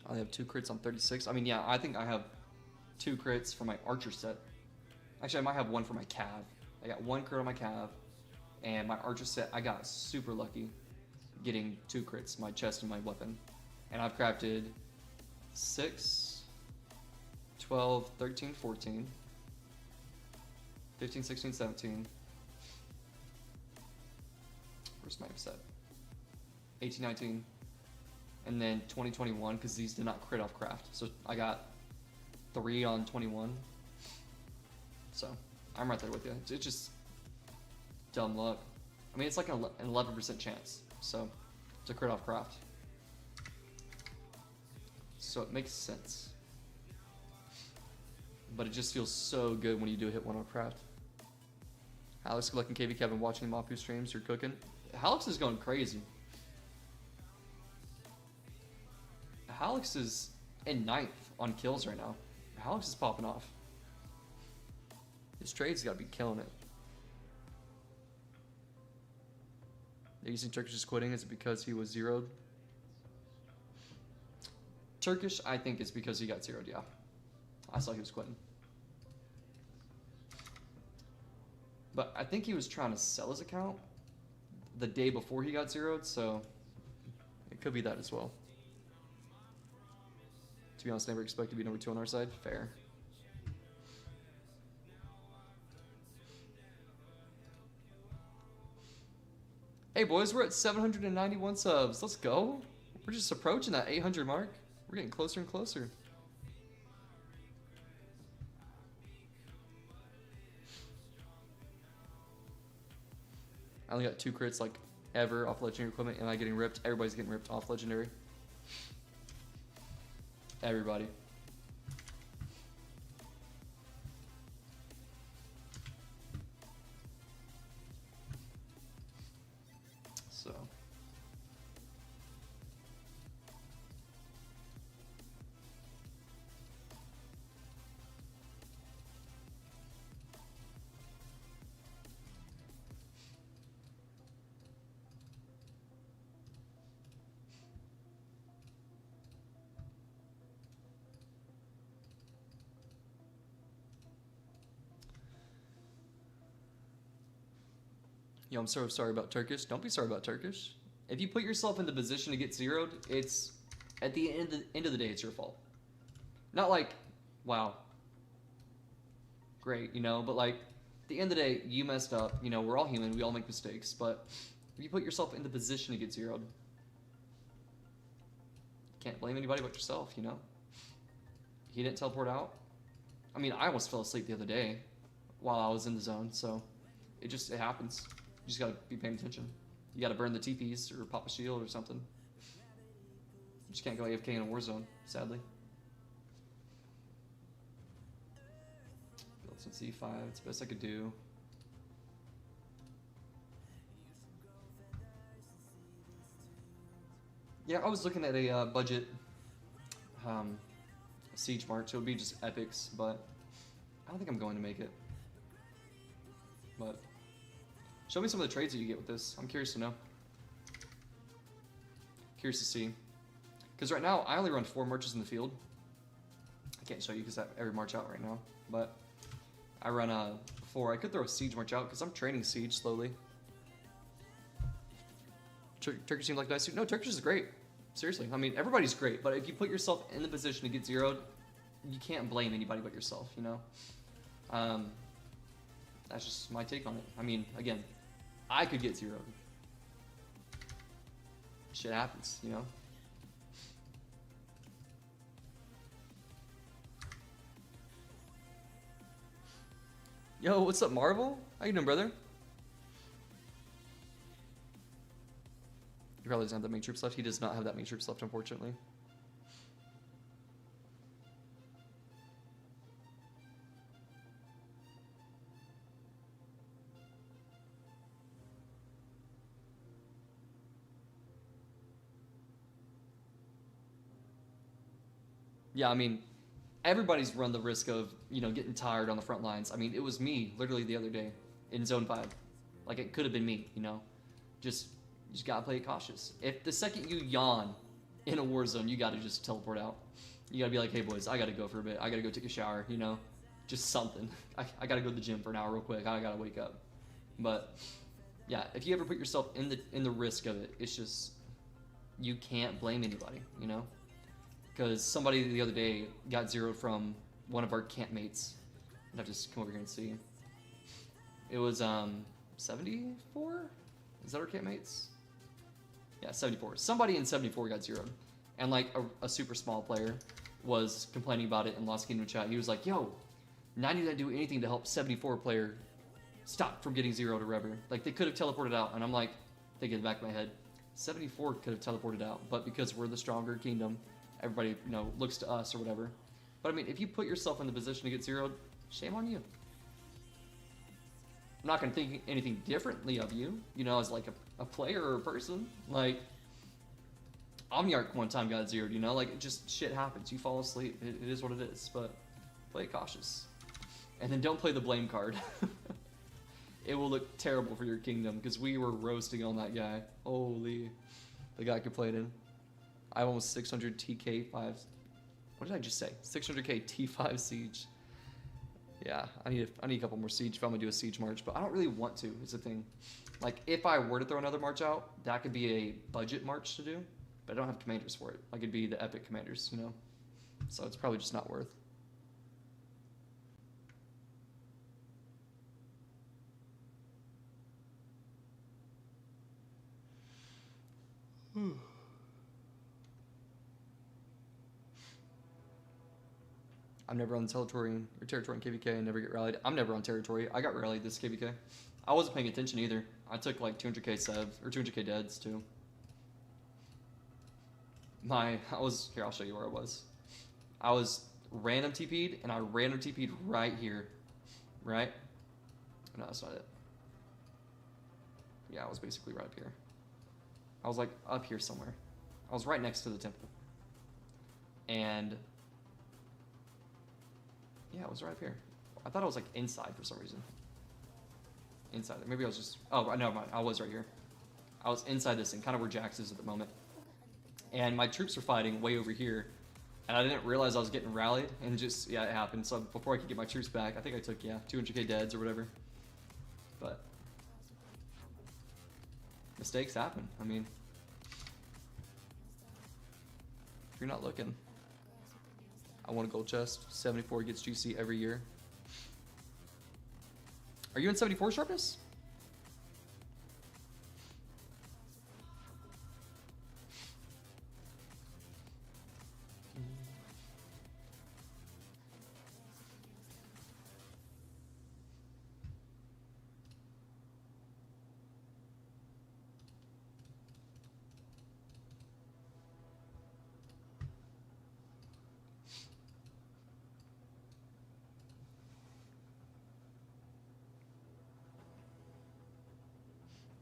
I only have 2 crits on 36. I mean, yeah, I think I have 2 crits for my archer set. Actually, I might have 1 for my cav. I got 1 crit on my cav, and my archer set, I got super lucky getting 2 crits, my chest and my weapon. And I've crafted 6, 12, 13, 14, 15, 16, 17. Where's my set? 18, 19. And then 2021, because these did not crit off craft. So I got 3 on 21. So I'm right there with you. It's just dumb luck. I mean, it's like an 11% chance. So to crit off craft. So it makes sense. But it just feels so good when you do hit 1 on craft. Alex, good luck in KvK. I've been watching Mapu streams. You're cooking. Alex is going crazy. Alex is in 9th on kills right now. Alex is popping off. His trade's got to be killing it. Are you saying Turkish is quitting? Is it because he was zeroed? Turkish, I think, is because he got zeroed, yeah. I saw he was quitting. But I think he was trying to sell his account the day before he got zeroed, so it could be that as well. To be honest, never expect to be number 2 on our side. Fair. Hey boys, we're at 791 subs. Let's go. We're just approaching that 800 mark. We're getting closer and closer. I only got 2 crits like ever off legendary equipment. Am I getting ripped? Everybody's getting ripped off legendary. Everybody. So. Yo, I'm so sorry about Turkish. Don't be sorry about Turkish. If you put yourself in the position to get zeroed, it's at the end of the day, it's your fault. Not like, wow, great, you know, but like at the end of the day, you messed up. You know, we're all human. We all make mistakes. But if you put yourself in the position to get zeroed, can't blame anybody but yourself, you know? He didn't teleport out. I mean, I almost fell asleep the other day while I was in the zone, so it happens. You just gotta be paying attention. You gotta burn the TPs or pop a shield or something. You just can't go AFK in a war zone, sadly. Build some C5, it's the best I could do. Yeah, I was looking at a budget siege march. It would be just epics, but I don't think I'm going to make it. But show me some of the trades that you get with this. I'm curious to know. Curious to see. Because right now, I only run 4 marches in the field. I can't show you because I have every march out right now. But I run 4. I could throw a siege march out because I'm training siege slowly. Turkish seems like a nice suit. No, Turkish is great. Seriously. I mean, everybody's great. But if you put yourself in the position to get zeroed, you can't blame anybody but yourself, you know? That's just my take on it. I mean, again, I could get zeroed. Shit happens, you know? Yo, what's up, Marvel? How you doing, brother? He probably doesn't have that many troops left. He does not have that many troops left, unfortunately. Yeah, I mean, everybody's run the risk of, you know, getting tired on the front lines. I mean, it was me literally the other day in Zone 5. Like, it could have been me, you know? You just gotta play it cautious. If the second you yawn in a war zone, you gotta just teleport out. You gotta be like, hey boys, I gotta go for a bit. I gotta go take a shower, you know? Just something. I gotta go to the gym for an hour real quick. I gotta wake up. But yeah, if you ever put yourself in the risk of it, it's just, you can't blame anybody, you know? Because somebody the other day got zeroed from one of our campmates. I'd have to come over here and see. It was 74? Is that our campmates? Yeah, 74. Somebody in 74 got zeroed. And like a super small player was complaining about it in Lost Kingdom chat. He was like, yo, 90 didn't do anything to help 74 player stop from getting zeroed or whatever. Like, they could have teleported out. And I'm like, thinking in the back of my head, 74 could have teleported out. But because we're the stronger kingdom, everybody, you know, looks to us or whatever. But I mean, if you put yourself in the position to get zeroed, shame on you. I'm not going to think anything differently of you, you know, as like a player or a person. Like, Omniarch one time got zeroed, you know, like, it just, shit happens. You fall asleep. It is what it is, but play it cautious. And then don't play the blame card. It will look terrible for your kingdom, because we were roasting on that guy. Holy, the guy complaining. I have almost 600 TK5. What did I just say? 600k T5 siege. Yeah, I need a couple more siege if I'm gonna do a siege march, but I don't really want to. Is the thing. Like, if I were to throw another march out, that could be a budget march to do, but I don't have commanders for it. Like, it'd be the epic commanders, you know. So it's probably just not worth. I'm never on territory in KvK and never get rallied. I'm never on territory. I got rallied this KvK. I wasn't paying attention either. I took like 200k sevs or 200k deads too. Here, I'll show you where I was. I was random TP'd and I random TP'd right here. Right? No, that's not it. Yeah, I was basically right up here. I was like up here somewhere. I was right next to the temple. And yeah, it was right up here. I thought I was like inside for some reason. Inside. Maybe I was just, oh, no, I was right here. I was inside this thing, kind of where Jax is at the moment. And my troops were fighting way over here. And I didn't realize I was getting rallied. And just, yeah, it happened. So before I could get my troops back, I think I took, yeah, 200k deads or whatever. But mistakes happen. I mean, if you're not looking. I want a gold chest. 74 gets GC every year. Are you in 74 sharpness?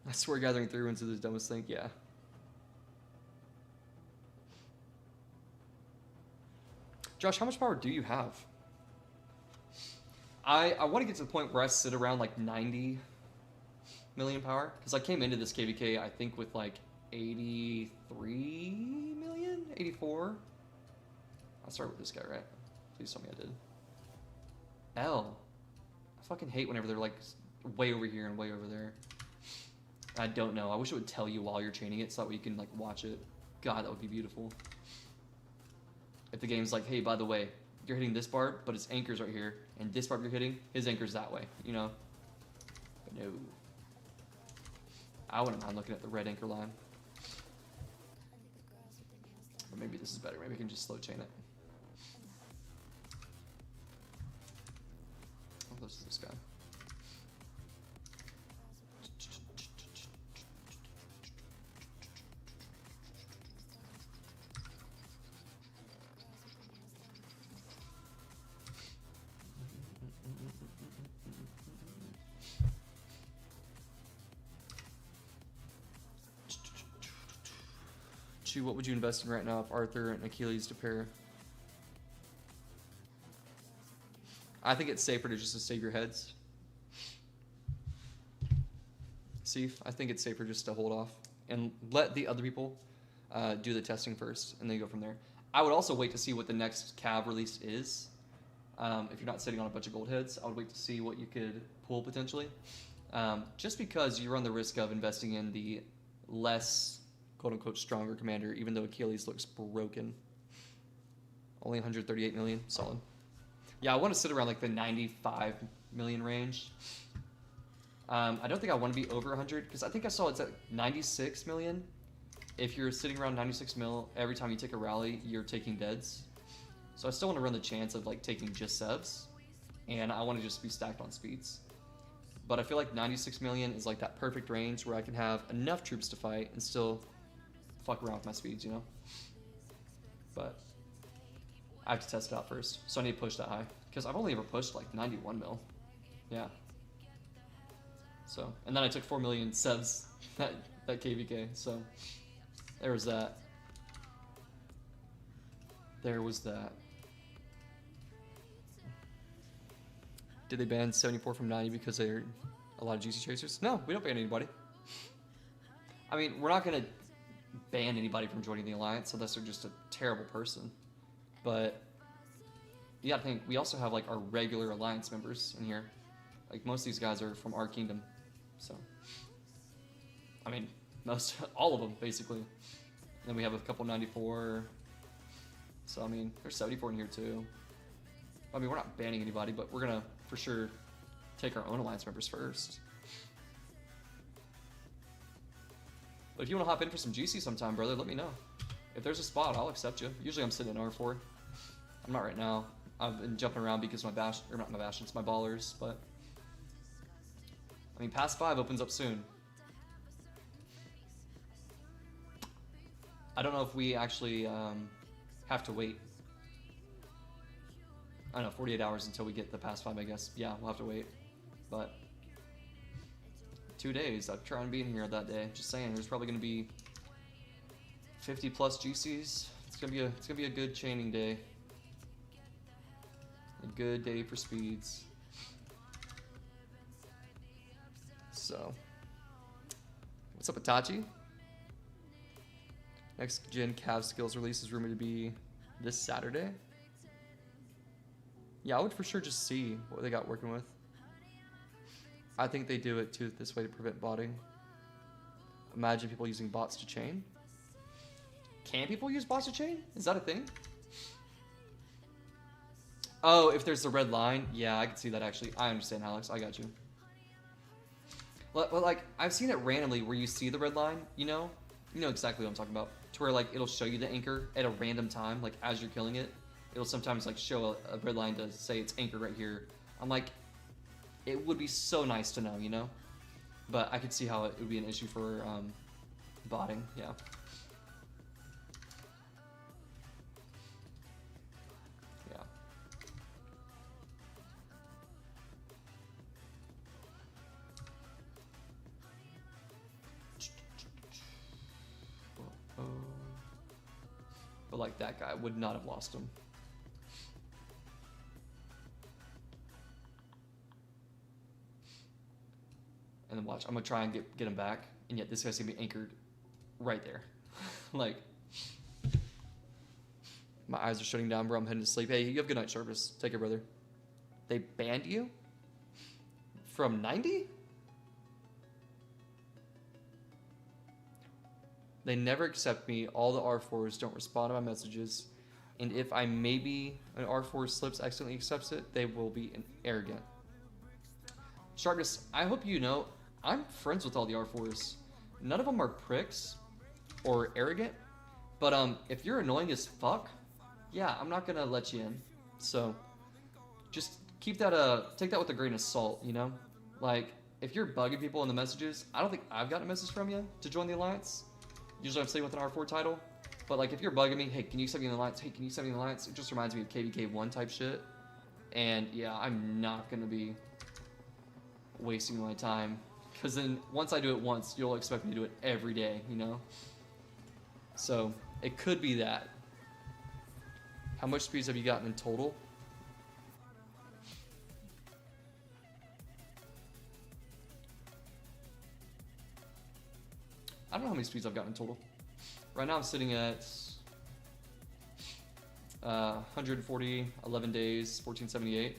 I swear gathering 3 wins is the dumbest thing. Yeah. Josh, how much power do you have? I want to get to the point where I sit around like 90 million power. Because I came into this KvK, I think, with like 83 million? 84? I'll start with this guy, right? Please tell me I did. L. I fucking hate whenever they're like way over here and way over there. I don't know. I wish it would tell you while you're chaining it so that way you can like watch it. God, that would be beautiful. If the game's like, hey, by the way, you're hitting this Barb, but its anchor's right here, and this Barb you're hitting, his anchor's that way, you know? But no. I wouldn't mind looking at the red anchor line. But maybe this is better. Maybe we can just slow chain it. How close is this guy? What would you invest in right now if Arthur and Achilles to pair? I think it's safer to just to save your heads. Seif, I think it's safer just to hold off and let the other people do the testing first and then go from there. I would also wait to see what the next Cav release is. If you're not sitting on a bunch of gold heads, I would wait to see what you could pull potentially. Just because you run the risk of investing in the less quote-unquote stronger commander, even though Achilles looks broken. Only 138 million, solid. Yeah, I want to sit around like the 95 million range. I don't think I want to be over 100, because I think I saw it's at 96 million. If you're sitting around 96 mil, every time you take a rally, you're taking deads. So I still want to run the chance of like taking just sevs, and I want to just be stacked on speeds. But I feel like 96 million is like that perfect range where I can have enough troops to fight and still fuck around with my speeds, you know? But I have to test it out first, so I need to push that high. Because I've only ever pushed like 91 mil. Yeah. So, and then I took 4 million sevs that KvK, so there was that. There was that. Did they ban 74 from 90 because they're a lot of GC chasers? No, we don't ban anybody. I mean, we're not going to ban anybody from joining the alliance unless they're just a terrible person. But you gotta think, we also have like our regular alliance members in here. Like most of these guys are from our kingdom. So, I mean, all of them basically. And then we have a couple 94. So, I mean, there's 74 in here too. I mean, we're not banning anybody, but we're gonna for sure take our own alliance members first. But if you want to hop in for some GC sometime, brother, let me know. If there's a spot, I'll accept you. Usually I'm sitting in R4. I'm not right now. I've been jumping around because my not my bastions, my ballers, but I mean, Pass 5 opens up soon. I don't know if we actually have to wait. I don't know, 48 hours until we get the Pass 5, I guess. Yeah, we'll have to wait. But 2 days. I've tried to be in here that day. Just saying, there's probably gonna be 50 plus GCs. It's gonna be a good chaining day. A good day for speeds. So, what's up, Itachi? Next gen Cav skills release is rumored to be this Saturday. Yeah, I would for sure just see what they got working with. I think they do it too this way to prevent botting. Imagine people using bots to chain. Can people use bots to chain? Is that a thing? Oh, if there's the red line, yeah, I can see that actually. I understand, Alex. I got you. Well, like, I've seen it randomly where you see the red line, you know exactly what I'm talking about. To where, like, it'll show you the anchor at a random time, like, as you're killing it. It'll sometimes, like, show a red line to say it's anchor right here. I'm like, it would be so nice to know, you know? But I could see how it would be an issue for botting, yeah. But like that guy would not have lost him. And then watch, I'm gonna try and get him back, and yet this guy's gonna be anchored right there. Like, my eyes are shutting down, bro. I'm heading to sleep. Hey, you have good night service. Take care, brother. They banned you from 90? They never accept me. All the R4s don't respond to my messages. And if I maybe an R4 slips accidentally accepts it, they will be arrogant. Sharpness, I hope you know, I'm friends with all the R4s. None of them are pricks or arrogant. But if you're annoying as fuck, yeah, I'm not gonna let you in. So just keep that take that with a grain of salt, you know? Like, if you're bugging people in the messages, I don't think I've gotten a message from you to join the alliance. Usually I'm sitting with an R4 title, but like if you're bugging me, hey, can you send me in the alliance? Hey, can you send me in the alliance? It just reminds me of KvK 1 type shit. And yeah, I'm not gonna be wasting my time, because then once I do it once, you'll expect me to do it every day, you know? So it could be that. How much speeds have you gotten in total? I don't know how many speeds I've gotten in total. Right now I'm sitting at 140, 11 days, 1478.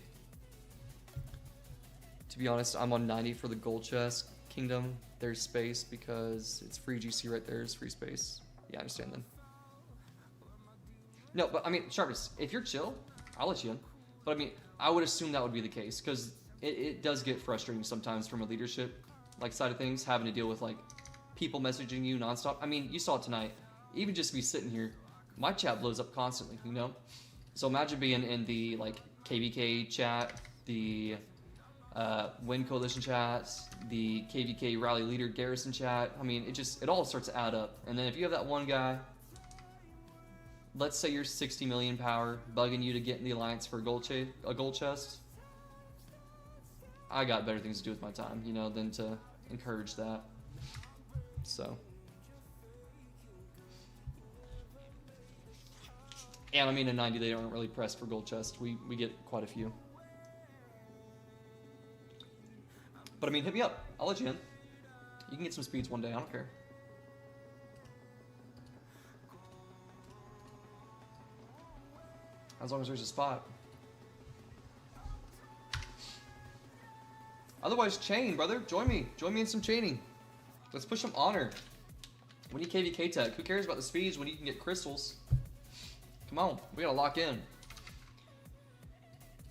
To be honest, I'm on 90 for the gold chest. Kingdom, there's space because it's free GC right there, it's free space. Yeah, I understand then. No, but I mean, Sharpness, if you're chill, I'll let you in. But I mean, I would assume that would be the case, because it does get frustrating sometimes from a leadership like side of things, having to deal with like people messaging you nonstop. I mean, you saw it tonight. Even just me sitting here, my chat blows up constantly, you know? So imagine being in the like KvK chat, the Win Coalition chats, the KvK Rally Leader Garrison chat. I mean, it all starts to add up. And then if you have that one guy, let's say you're 60 million power, bugging you to get in the alliance for a gold chest. I got better things to do with my time, you know, than to encourage that. So, and I mean, in 90 they aren't really pressed for gold chest. We get quite a few. But I mean, hit me up. I'll let you in. You can get some speeds one day. I don't care. As long as there's a spot. Otherwise, chain, brother. Join me. Join me in some chaining. Let's push some honor. We need KvK tech. Who cares about the speeds when you can get crystals? Come on, we gotta lock in.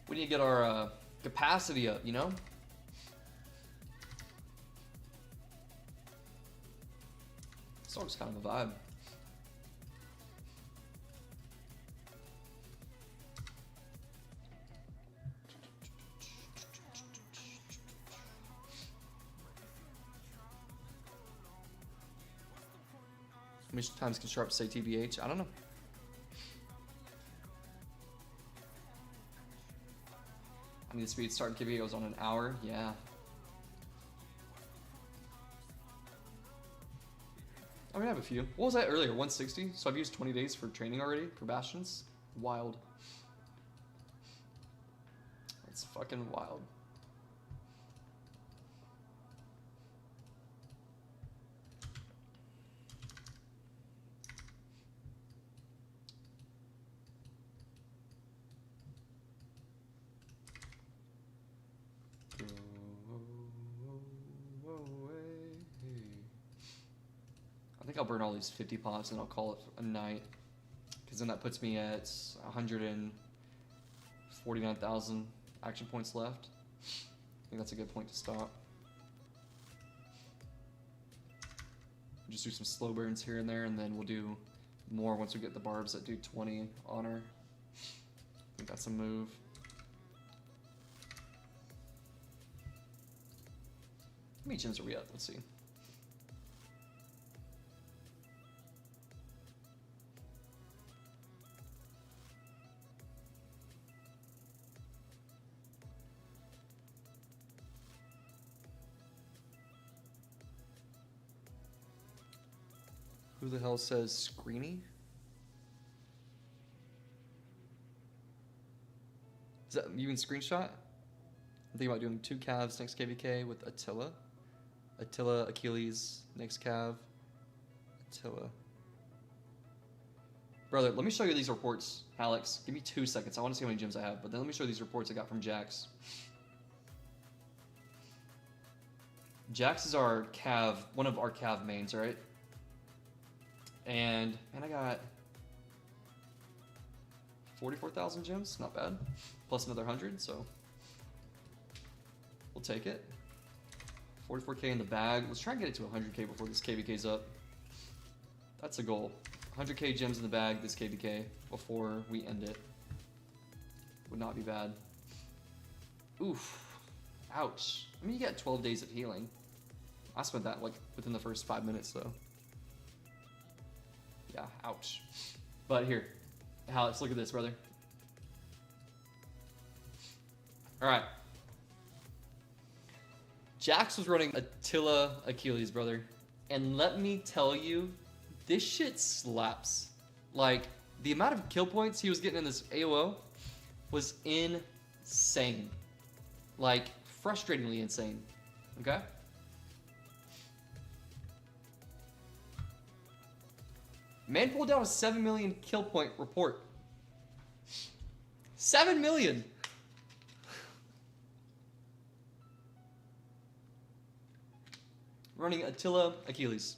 We need to get our capacity up, you know? It's all just kind of a vibe. many times can Sharp say TBH? I don't know. I need speed start KvK goes on an hour. Yeah. I mean, I have a few. What was that earlier? 160? So I've used 20 days for training already for Bastions. Wild. That's fucking wild. I think I'll burn all these 50 pots and I'll call it a night. Because then that puts me at 149,000 action points left. I think that's a good point to stop. Just do some slow burns here and there, and then we'll do more once we get the barbs that do 20 honor. I think that's a move. How many gems are we at? Let's see. Who the hell says Screeny? Is that you mean screenshot? I'm thinking about doing 2 calves next KvK with Attila. Attila, Achilles, next cav. Attila. Brother, let me show you these reports, Alex. Give me 2 seconds. I want to see how many gems I have, but then let me show you these reports I got from Jax. Jax is our cav, one of our cav mains, right? And I got 44,000 gems, not bad. Plus another 100, so we'll take it. 44k in the bag. Let's try and get it to 100k before this KvK's up. That's a goal. 100k gems in the bag this KvK before we end it. Would not be bad. Oof. Ouch. I mean, you get 12 days of healing. I spent that like within the first 5 minutes though. Yeah, ouch. But here, Alex, look at this, brother. All right. Jax was running Attila Achilles, brother. And let me tell you, this shit slaps. Like, the amount of kill points he was getting in this AOO was insane. Like, frustratingly insane. Okay? Man pulled down a 7 million kill point report. 7 million! Running Attila Achilles.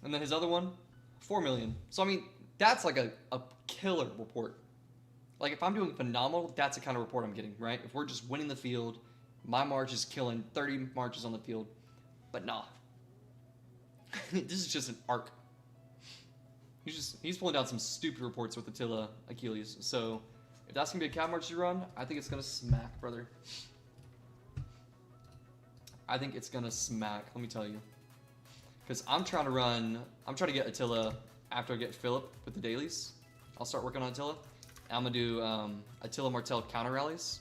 And then his other one, 4 million. So, I mean, that's like a killer report. Like, if I'm doing phenomenal, that's the kind of report I'm getting, right? If we're just winning the field, my March is killing 30 marches on the field. But nah. This is just an arc. He's pulling down some stupid reports with Attila Achilles. So, if that's going to be a cat march you run, I think it's going to smack, brother. I think it's going to smack, let me tell you. Because I'm trying to get Attila after I get Philip with the dailies. I'll start working on Attila. I'm going to do Attila Martel counter rallies.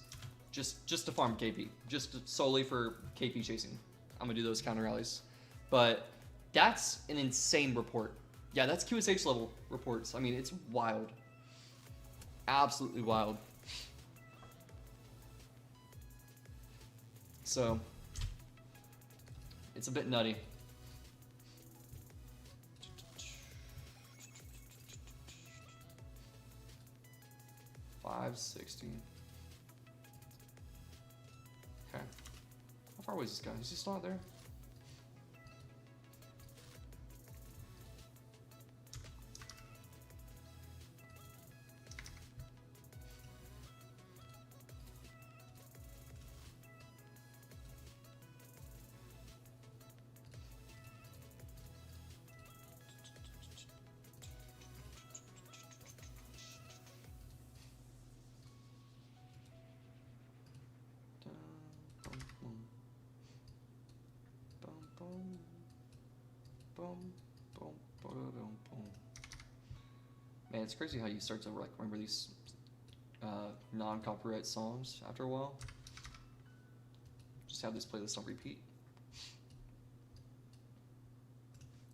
Just to farm KP. Just solely for KP chasing. I'm going to do those counter rallies. But that's an insane report. Yeah, that's QSH level reports. I mean, it's wild. Absolutely wild. So, it's a bit nutty. $560. Okay. How far away is this guy? Is he still out there? Man, it's crazy how you start to like remember these non-copyright songs after a while. Just have this playlist on repeat.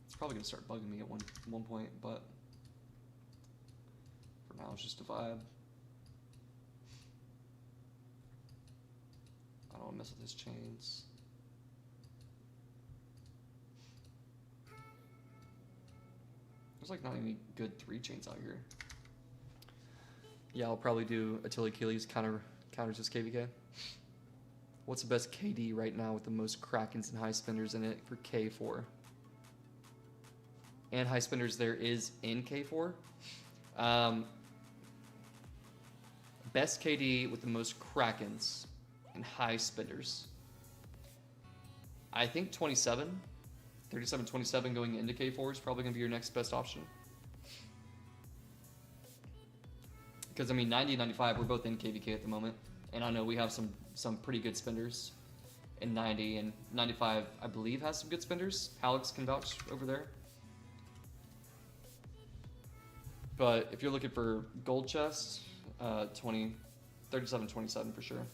It's probably gonna start bugging me at one point, but for now it's just a vibe. I don't want to mess with his chains. There's like not any good 3 chains out here. Yeah, I'll probably do Attila Achilles counters his KvK. What's the best KD right now with the most Krakens and high spenders in it for K4? And high spenders there is in K4. Best KD with the most Krakens and high spenders. I think 27. 37, 27 going into K4 is probably going to be your next best option. Because, I mean, 90 and 95, we're both in KvK at the moment. And I know we have some pretty good spenders in 90. And 95, I believe, has some good spenders. Alex can vouch over there. But if you're looking for gold chest, 37, 27 for sure.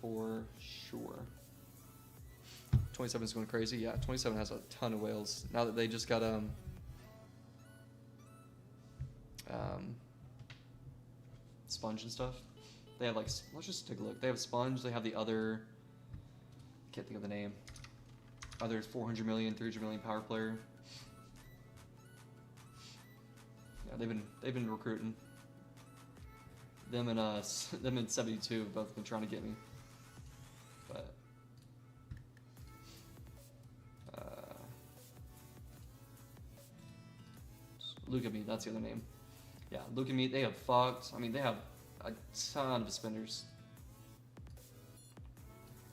For sure. 27 is going crazy. Yeah, 27 has a ton of whales. Now that they just got sponge and stuff. They have like, let's just take a look. They have sponge. They have the other, can't think of the name. Other 400 million, 300 million power player. Yeah, they've been recruiting. Them and 72 have both been trying to get me. But Look at Me, that's the other name. Yeah, Look at Me, they have fucked. I mean, they have a ton of spenders.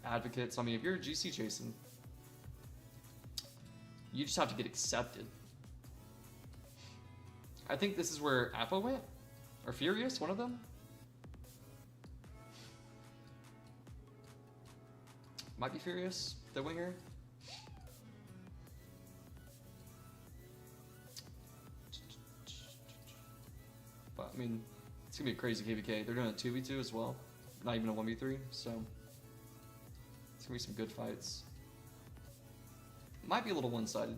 Advocates, I mean, if you're GC chasing, you just have to get accepted. I think this is where Appa went, or Furious, one of them. Might be Furious that went here. But I mean, it's gonna be a crazy KvK. They're doing a 2v2 as well, not even a 1v3, so it's gonna be some good fights. Might be a little one-sided.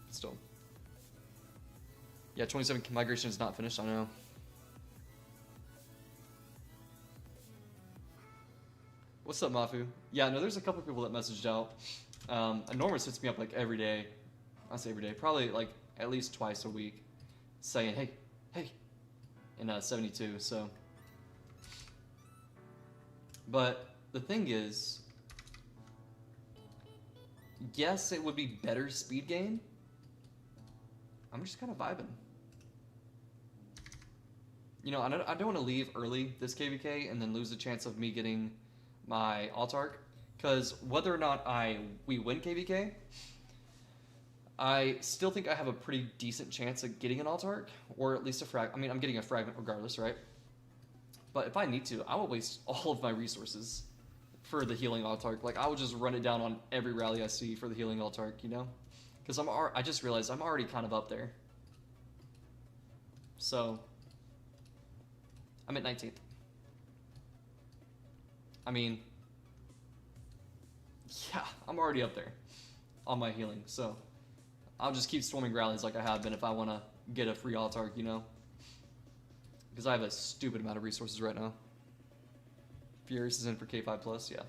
Still. Yeah, 27 migration is not finished, I know. What's up, Mafu? Yeah, no, there's a couple people that messaged out. Enormous hits me up like every day. I say every day, probably like at least twice a week, saying, hey, in 72, so. But the thing is, yes, it would be better speed gain. I'm just kind of vibing. You know, I don't want to leave early this KvK and then lose the chance of me getting my alt-arc, because whether or not we win KvK, I still think I have a pretty decent chance of getting an alt-arc, or at least a frag. I mean, I'm getting a fragment regardless, right? But if I need to, I will waste all of my resources for the healing alt-arc. Like, I will just run it down on every rally I see for the healing alt-arc, you know? Because I just realized I'm already kind of up there. So, I'm at 19th. I mean, yeah, I'm already up there on my healing, so I'll just keep storming rallies like I have been if I want to get a free alt-arc, you know? Because I have a stupid amount of resources right now. Furious is in for K5+, yeah.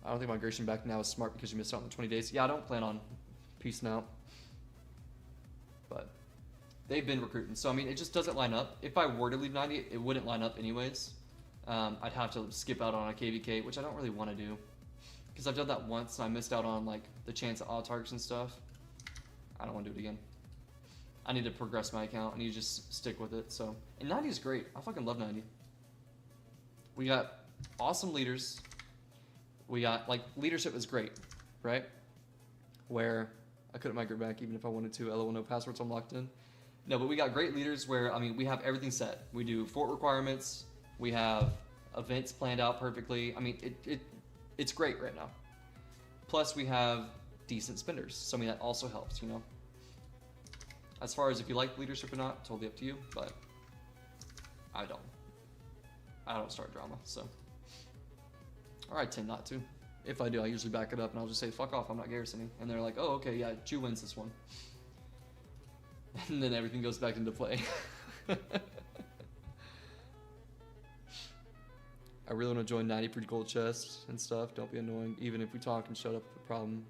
I don't think migration back now is smart because you missed out on the 20 days. Yeah, I don't plan on peacing out. But they've been recruiting. So, I mean, it just doesn't line up. If I were to leave 90, it wouldn't line up anyways. I'd have to skip out on a KvK, which I don't really want to do. Because I've done that once, and I missed out on, like, the chance at alt-arcs and stuff. I don't want to do it again. I need to progress my account. I need to just stick with it. So, and 90 is great. I fucking love 90. We got awesome leaders. We got, like, leadership is great, right? Where I couldn't migrate back even if I wanted to. LOL, no passwords, I'm locked in. No, but we got great leaders where, I mean, we have everything set. We do fort requirements. We have events planned out perfectly. I mean, it's great right now. Plus, we have decent spenders. So, I mean, that also helps, you know? As far as if you like leadership or not, totally up to you, but I don't. I don't start drama, so. Or I tend not to. If I do, I usually back it up and I'll just say, fuck off, I'm not garrisoning. And they're like, oh, okay, yeah, Chu wins this one. And then everything goes back into play. I really want to join 90 for gold chests and stuff. Don't be annoying, even if we talk and shut up the problem.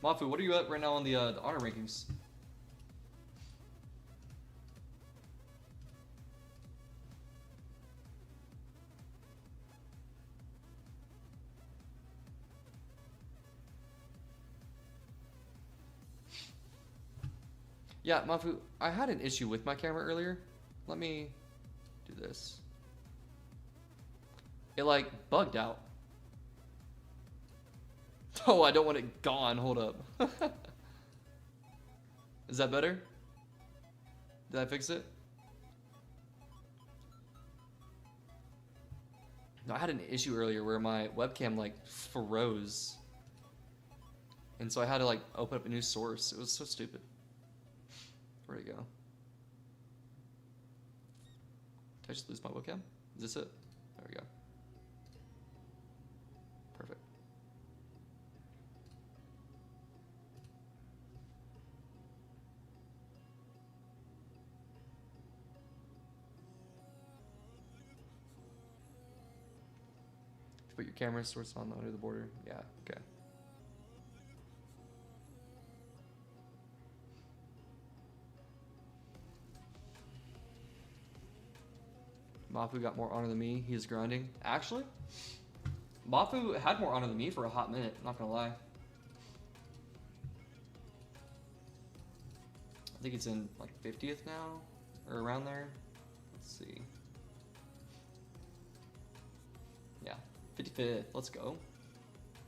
Mafu, what are you at right now on the honor rankings? Yeah, Mafu, I had an issue with my camera earlier. Let me do this. It like bugged out. Oh, I don't want it gone. Hold up. Is that better? Did I fix it? No, I had an issue earlier where my webcam like froze. And so I had to like open up a new source. It was so stupid. Where'd it go? Did I just lose my webcam? Is this it? There we go. Perfect. Put your camera source on under the border. Yeah, okay. Mafu got more honor than me. He is grinding. Actually, Mafu had more honor than me for a hot minute. Not gonna lie. I think it's in like 50th now, or around there. Let's see. Yeah, 55th. Let's go.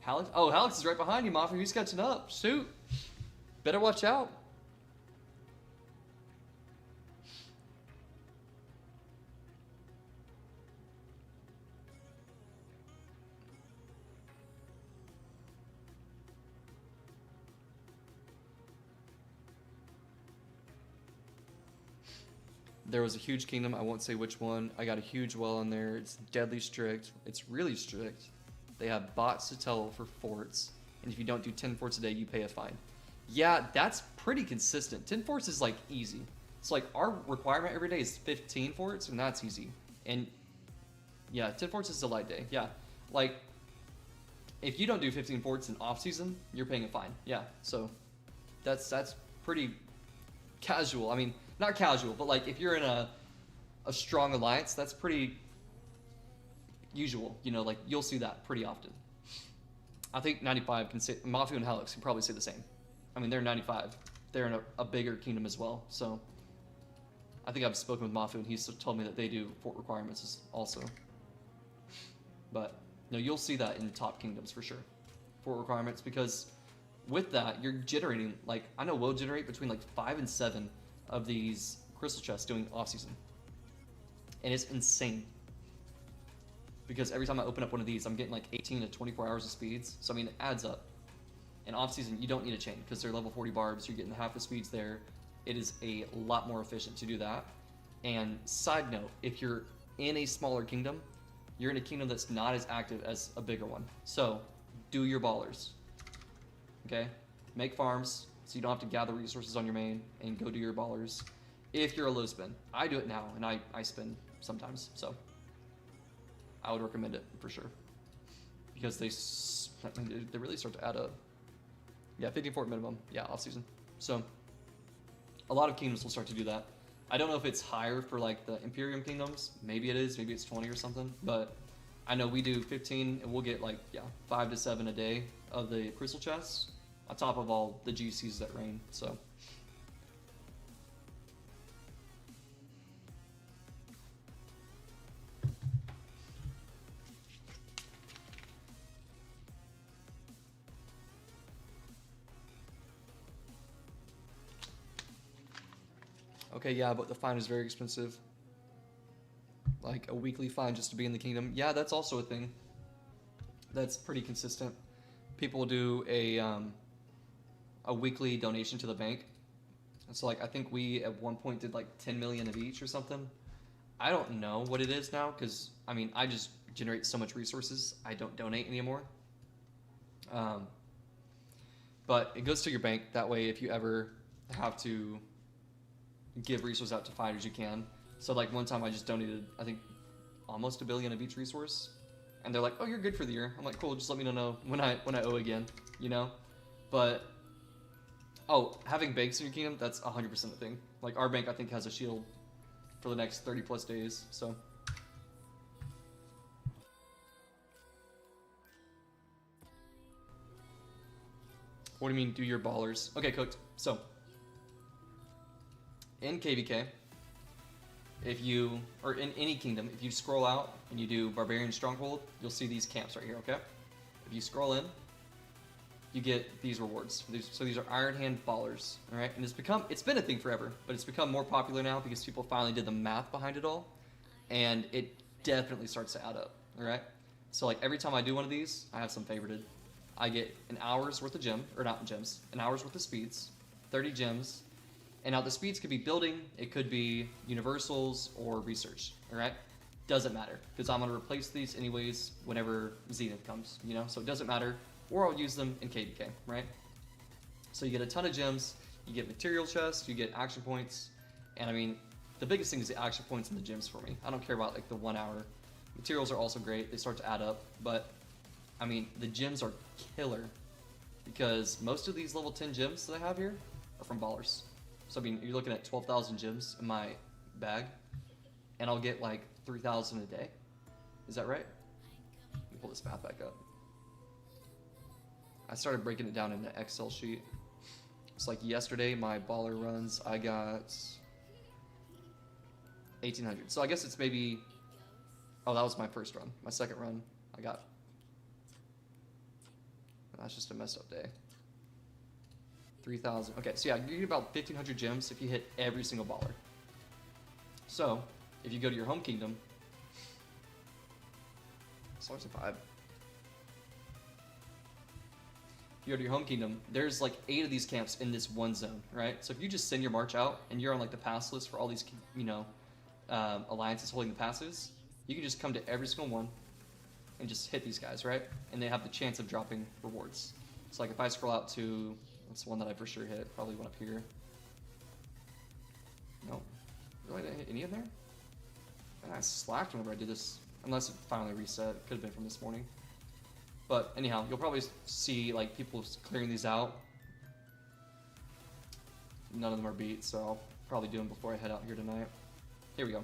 Hallex. Oh, Hallex is right behind you, Mafu. He's catching up. Shoot. Better watch out. There was a huge kingdom, I won't say which one. I got a huge well in there. It's deadly strict. It's really strict. They have bots to tell for forts. And if you don't do 10 forts a day, you pay a fine. Yeah, that's pretty consistent. 10 forts is like easy. It's like our requirement every day is 15 forts, and that's easy. And yeah, 10 forts is a light day. Yeah, like if you don't do 15 forts in off season, you're paying a fine. Yeah, so that's pretty casual. I mean, not casual, but like if you're in a strong alliance, that's pretty usual. You know, like you'll see that pretty often. I think 95 can say, Mafu and Hallex can probably say the same. I mean, they're 95. They're in a bigger kingdom as well. So I think I've spoken with Mafu and he's told me that they do fort requirements also. But no, you'll see that in top kingdoms for sure. Fort requirements, because with that, you're generating, like, I know we'll generate between like 5 and 7 of these crystal chests doing off-season. And it's insane. Because every time I open up one of these, I'm getting like 18 to 24 hours of speeds. So, I mean, it adds up. And off-season, you don't need a chain because they're level 40 barbs. You're getting half the speeds there. It is a lot more efficient to do that. And side note, if you're in a smaller kingdom, you're in a kingdom that's not as active as a bigger one. So, do your ballers. Okay? Make farms so you don't have to gather resources on your main and go do your ballers. If you're a low spin. I do it now, and I spin sometimes, so I would recommend it for sure. because they really start to add up. Yeah, 54 minimum. Yeah, off season. So a lot of kingdoms will start to do that. I don't know if it's higher for like the Imperium kingdoms. Maybe it is. Maybe it's 20 or something. But I know we do 15, and we'll get like 5 to 7 a day of the crystal chests on top of all the GCs that rain. So. Okay, yeah, but the fine is very expensive. Like a weekly fine just to be in the kingdom. Yeah, that's also a thing. That's pretty consistent. People do a weekly donation to the bank. And so like I think we at one point did like 10 million of each or something. I don't know what it is now because I mean I just generate so much resources. I don't donate anymore. But it goes to your bank. That way, if you ever have to give resources out to fighters, you can. So like one time I just donated, I think, almost 1 billion of each resource, and they're like, "Oh, you're good for the year." I'm like, "Cool, just let me know when I owe again," you know. But having banks in your kingdom, that's 100% a thing. Like our bank, I think, has a shield for the next 30 plus days. So. What do you mean, do your ballers? Okay, cooked. So, in KvK, or in any kingdom, if you scroll out and you do Barbarian Stronghold, you'll see these camps right here, okay? If you scroll in, you get these rewards. So these are Iron Hand ballers, all right? And it's been a thing forever, but it's become more popular now because people finally did the math behind it all, and it definitely starts to add up, all right? So like every time I do one of these, I have some favorited. I get an hour's worth of an hour's worth of speeds, 30 gems, and now the speeds could be building, it could be universals or research, all right? Doesn't matter, because I'm gonna replace these anyways whenever Zenith comes, you know? So it doesn't matter, or I'll use them in KvK, right? So you get a ton of gems, you get material chests, you get action points, and I mean, the biggest thing is the action points and the gems for me. I don't care about like the 1 hour. Materials are also great, they start to add up, but I mean, the gems are killer because most of these level 10 gems that I have here are from ballers. So I mean, you're looking at 12,000 gems in my bag, and I'll get like 3,000 a day. Is that right? Let me pull this math back up. I started breaking it down in the Excel sheet. It's like yesterday, my baller runs, I got 1,800. So I guess it's maybe, that was my first run. My second run, I got, that's just a messed up day. 3,000. Okay, so yeah, you get about 1,500 gems if you hit every single baller. So, if you go to your home kingdom, Solar's a 5. If you go to your home kingdom, there's like 8 of these camps in this one zone, right? So if you just send your march out and you're on like the pass list for all these, alliances holding the passes, you can just come to every single one and just hit these guys, right? And they have the chance of dropping rewards. So like if I scroll out to, that's the one that I for sure hit, probably one up here. No, really didn't hit any in there? And I slacked whenever I did this, unless it finally reset. It could have been from this morning. But anyhow, you'll probably see like people clearing these out. None of them are beat, so I'll probably do them before I head out here tonight. Here we go.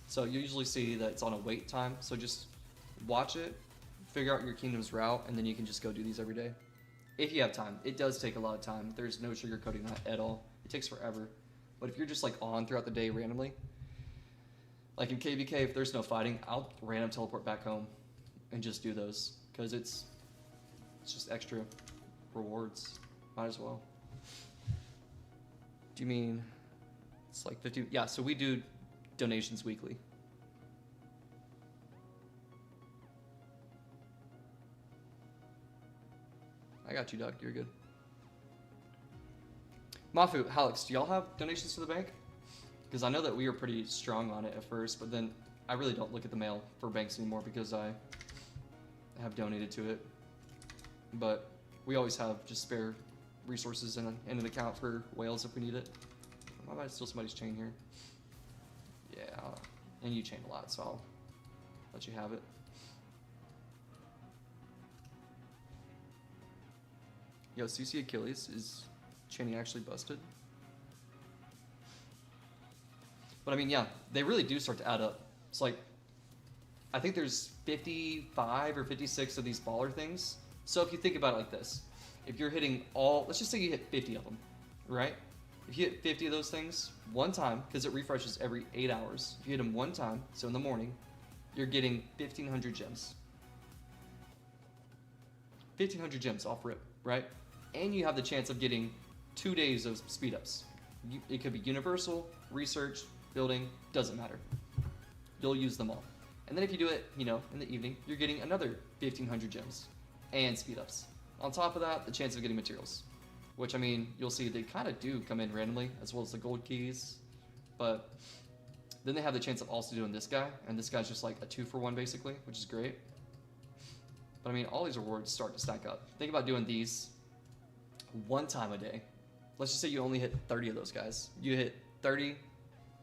So you usually see that it's on a wait time, so just watch it, figure out your kingdom's route, and then you can just go do these every day. If you have time. It does take a lot of time. There's no sugarcoating that at all. It takes forever. But if you're just like on throughout the day randomly, like in KvK, if there's no fighting, I'll random teleport back home and just do those, because it's just extra rewards. Might as well. Do you mean it's like 50? Yeah, so we do donations weekly. I got you, Doug. You're good. Mafu, Halix, do y'all have donations to the bank? Because I know that we were pretty strong on it at first, but then I really don't look at the mail for banks anymore because I have donated to it. But we always have just spare resources in an account for whales if we need it. I might steal somebody's chain here. Yeah, and you chain a lot, so I'll let you have it. Yo, CC Achilles, is chaining actually busted? But I mean, yeah, they really do start to add up. It's like, I think there's 55 or 56 of these baller things. So if you think about it like this, if you're hitting all, let's just say you hit 50 of them, right? If you hit 50 of those things one time, because it refreshes every 8 hours, if you hit them one time, so in the morning, you're getting 1,500 gems. 1,500 gems off rip, right? And you have the chance of getting 2 days of speed ups. It could be universal, research, building, doesn't matter. You'll use them all. And then if you do it, you know, in the evening, you're getting another 1,500 gems and speed ups. On top of that, the chance of getting materials, which I mean, you'll see they kind of do come in randomly, as well as the gold keys. But then they have the chance of also doing this guy, and this guy's just like a 2-for-1 basically, which is great. But I mean, all these rewards start to stack up. Think about doing these one time a day. Let's just say you only hit 30 of those guys. You hit 30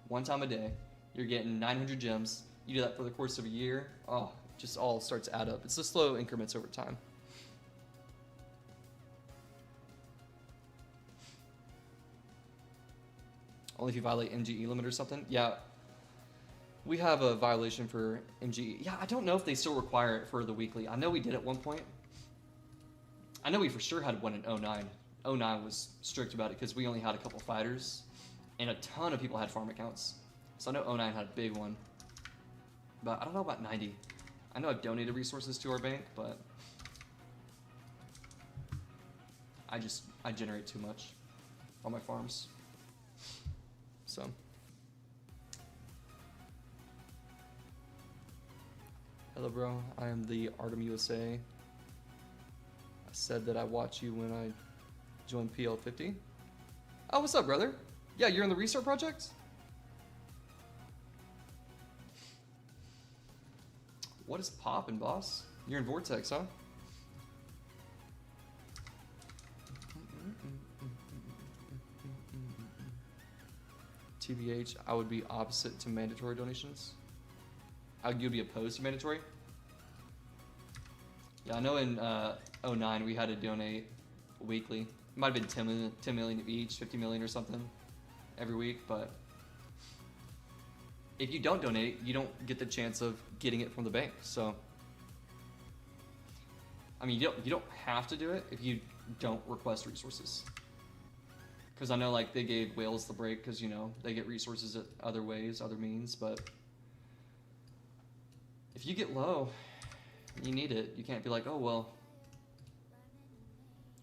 one time a day, you're getting 900 gems. You do that for the course of a year, oh, just all starts to add up. It's the slow increments over time. Only if you violate MGE limit or something? Yeah, we have a violation for MGE. Yeah, I don't know if they still require it for the weekly. I know we did at one point. I know we for sure had one in 09. 09 was strict about it because we only had a couple fighters and a ton of people had farm accounts. So I know 09 had a big one. But I don't know about 90. I know I've donated resources to our bank, but I generate too much on my farms. So hello bro, I am the Artem USA. I said that I watch you when I joined PL50. Oh, what's up, brother? Yeah, you're in the restart project? What is poppin', boss? You're in Vortex, huh? TBH, I would be opposite to mandatory donations. You'd be opposed to mandatory? Yeah, I know in 09 we had to donate weekly. It might have been 10 million each, 50 million or something every week, but if you don't donate, you don't get the chance of getting it from the bank. So, I mean, you don't have to do it if you don't request resources. Because I know, like, they gave whales the break because, you know, they get resources at other ways, other means, but if you get low, you need it. You can't be like, oh, well,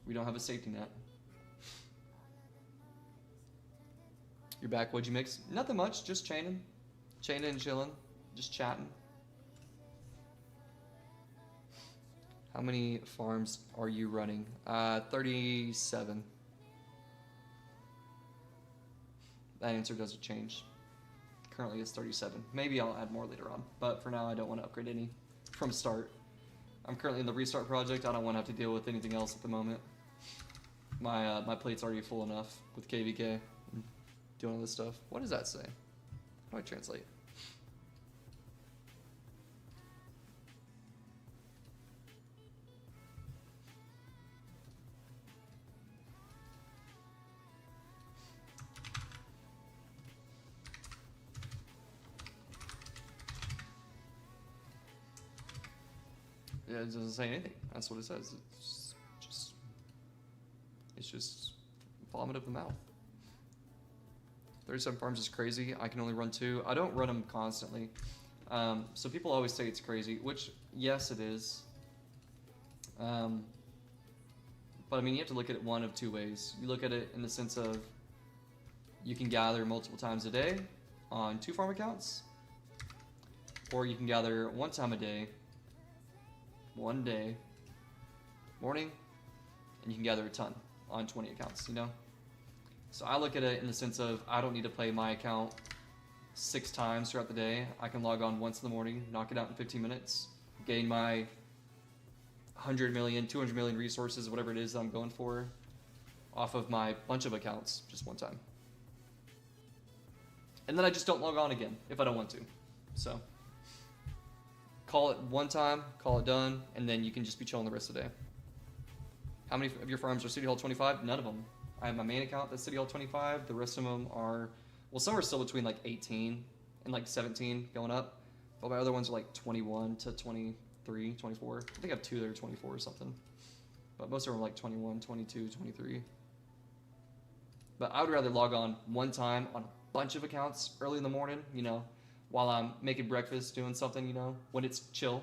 we don't have a safety net. You're back, what'd you mix? Nothing much, just chaining and chilling, just chatting. How many farms are you running? 37. That answer doesn't change. Currently it's 37. Maybe I'll add more later on, but for now I don't want to upgrade any from start. I'm currently in the restart project. I don't want to have to deal with anything else at the moment. My plate's already full enough with KvK. Doing all this stuff. What does that say? How do I translate? Yeah, it doesn't say anything. That's what it says. It's just vomit of the mouth. 37 farms is crazy. I can only run 2. I don't run them constantly. So people always say it's crazy, which, yes, it is. But I mean, you have to look at it one of 2 ways. You look at it in the sense of you can gather multiple times a day on 2 farm accounts, or you can gather 1 time a day, 1 day, morning, and you can gather a ton on 20 accounts, you know? So I look at it in the sense of I don't need to play my account 6 times throughout the day. I can log on once in the morning, knock it out in 15 minutes, gain my 100 million, 200 million resources, whatever it is that I'm going for, off of my bunch of accounts just 1 time. And then I just don't log on again if I don't want to. So call it 1 time, call it done, and then you can just be chilling the rest of the day. How many of your farms are City Hall 25? None of them. I have my main account that's City Hall 25. The rest of them are, well, some are still between like 18 and like 17 going up. But my other ones are like 21 to 23, 24. I think I have 2 that are 24 or something. But most of them are like 21, 22, 23. But I would rather log on one time on a bunch of accounts early in the morning, you know, while I'm making breakfast, doing something, you know, when it's chill.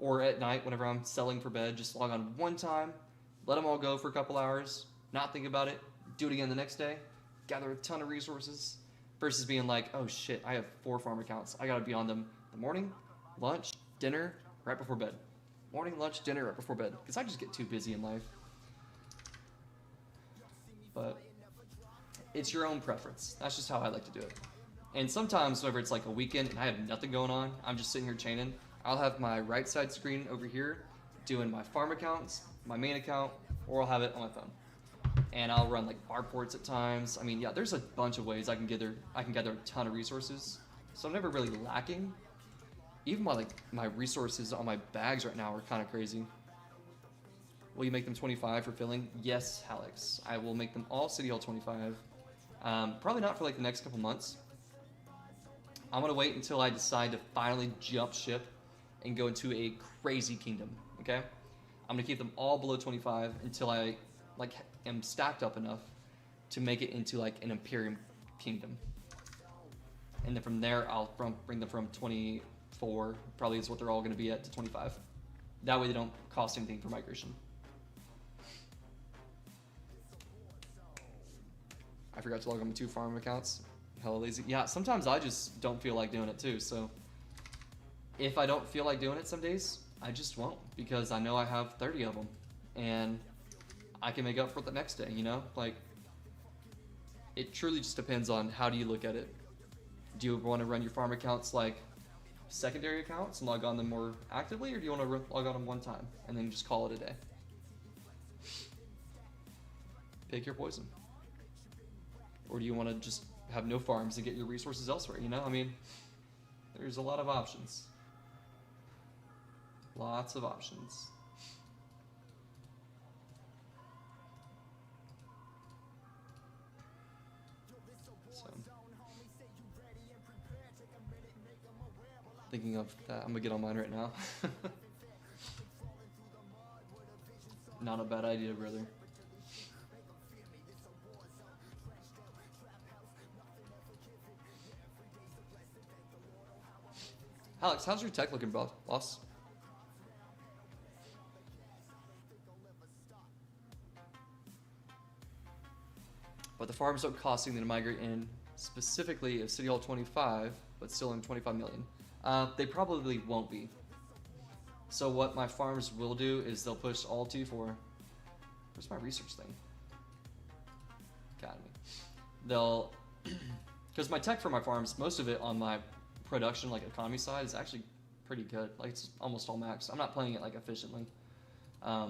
Or at night, whenever I'm selling for bed, just log on one time, let them all go for a couple hours, not think about it, do it again the next day, gather a ton of resources, versus being like, oh shit, I have 4 farm accounts. I gotta be on them the morning, lunch, dinner, right before bed. Morning, lunch, dinner, right before bed. Because I just get too busy in life. But it's your own preference. That's just how I like to do it. And sometimes, whenever it's like a weekend and I have nothing going on, I'm just sitting here chaining, I'll have my right side screen over here doing my farm accounts, my main account, or I'll have it on my phone. And I'll run like Barb ports at times. I mean, yeah, there's a bunch of ways I can gather a ton of resources. So I'm never really lacking. Even my resources on my bags right now are kind of crazy. Will you make them 25 for filling? Yes, Alex. I will make them all City Hall 25. Probably not for like the next couple months. I'm gonna wait until I decide to finally jump ship and go into a crazy kingdom. Okay, I'm gonna keep them all below 25 until I like am stacked up enough to make it into like an Imperium kingdom, and then from there I'll bring them from 24 probably is what they're all gonna be at to 25. That way they don't cost anything for migration. I forgot to log on to 2 farm accounts. Hella lazy. Yeah, sometimes I just don't feel like doing it too. So if I don't feel like doing it some days, I just won't, because I know I have 30 of them and I can make up for it the next day, you know? Like, it truly just depends on how do you look at it. Do you want to run your farm accounts like secondary accounts and log on them more actively, or do you want to log on them one time and then just call it a day? Pick your poison. Or do you want to just have no farms and get your resources elsewhere, you know? I mean, there's a lot of options. Lots of options. So, thinking of that, I'm gonna get on mine right now. Not a bad idea, brother. Alex, how's your tech looking, boss? But the farms don't cost anything to migrate in, specifically of City Hall 25, but still in 25 million. They probably won't be. So what my farms will do is they'll push all T4. Where's my research thing? Academy. They'll, because my tech for my farms, most of it on my production, like economy side, is actually pretty good. Like, it's almost all maxed. I'm not playing it like efficiently. I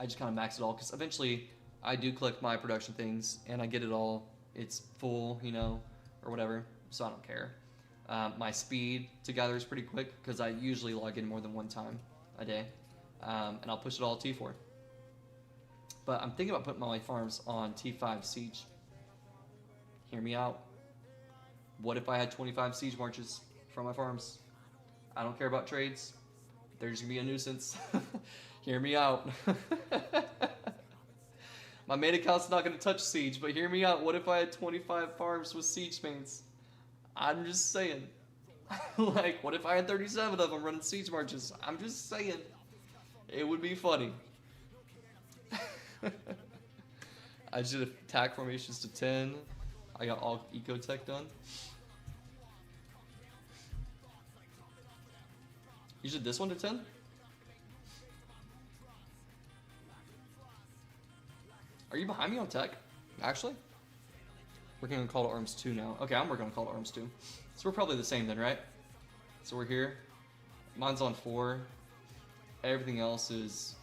just kind of max it all, because eventually I do click my production things and I get it all. It's full, you know, or whatever, so I don't care. My speed to gather is pretty quick because I usually log in more than one time a day, and I'll push it all T4. But I'm thinking about putting my farms on T5 siege. Hear me out. What if I had 25 siege marches from my farms? I don't care about trades. They're just gonna be a nuisance. Hear me out. My main account's not gonna touch siege, but hear me out. What if I had 25 farms with siege mains? I'm just saying. Like, what if I had 37 of them running siege marches? I'm just saying. It would be funny. I should have attack formations to 10. I got all eco tech done. You should this one to 10? Are you behind me on tech? Actually? Working on Call to Arms 2 now. Okay, I'm working on Call to Arms 2. So we're probably the same then, right? So we're here. Mine's on 4. Everything else is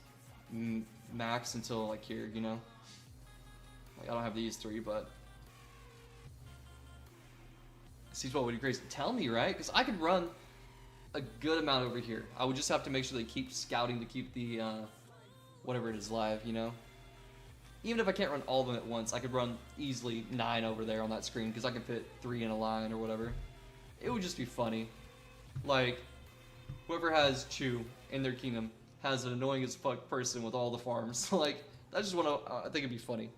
max until like here, you know? Like, I don't have these 3, but Siege Ball would be crazy. Tell me, right? Because I could run a good amount over here. I would just have to make sure they keep scouting to keep the whatever it is live, you know? Even if I can't run all of them at once, I could run easily 9 over there on that screen because I can fit 3 in a line or whatever. It would just be funny. Like, whoever has Chew in their kingdom has an annoying as fuck person with all the farms. Like, that's just what I think it'd be funny.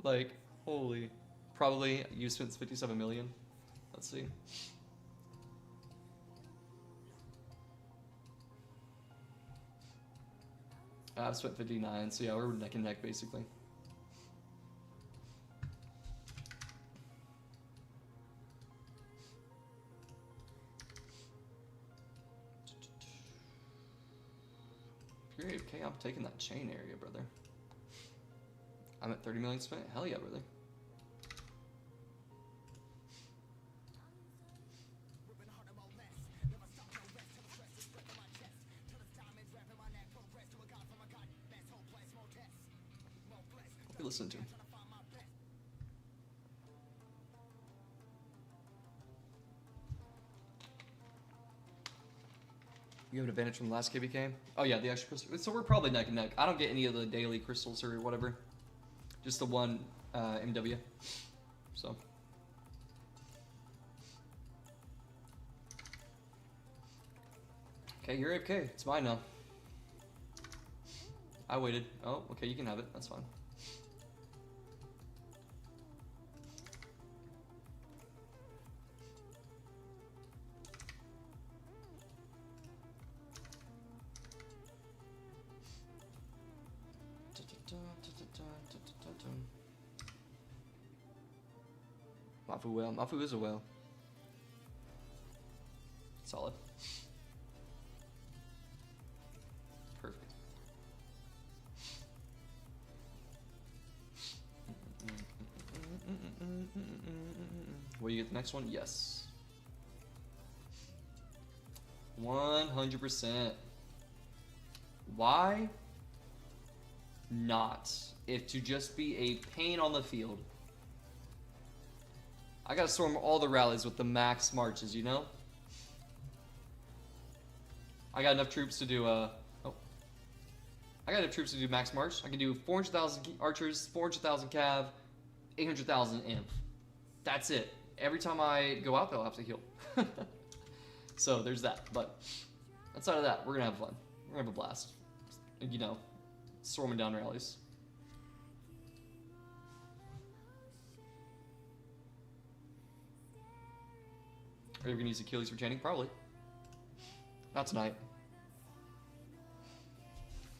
Like, holy. Probably you spent 57 million. Let's see. I've spent 59, so yeah, we're neck and neck basically. If you're AFK, I'm taking that chain area, brother. I'm at 30 million spent. Hell yeah, brother. Listen to him. You have an advantage from the last KvK? Oh yeah, the extra crystal. So we're probably neck and neck. I don't get any of the daily crystals or whatever. Just the one MW. So. Okay, you're AFK. It's mine now. I waited. Oh, okay, you can have it. That's fine. Mafu whale. Mafu is a whale. Solid. Perfect. Will you get the next one? Yes. 100%. Why not? If to just be a pain on the field. I gotta storm all the rallies with the max marches, you know? I got enough troops to do I got enough troops to do max march. I can do 400,000 archers, 400,000 cav, 800,000 imp. That's it. Every time I go out, they'll have to heal. So there's that. But outside of that, we're gonna have fun. We're gonna have a blast. You know, storming down rallies. Are you gonna use Achilles for chaining? Probably. Not tonight.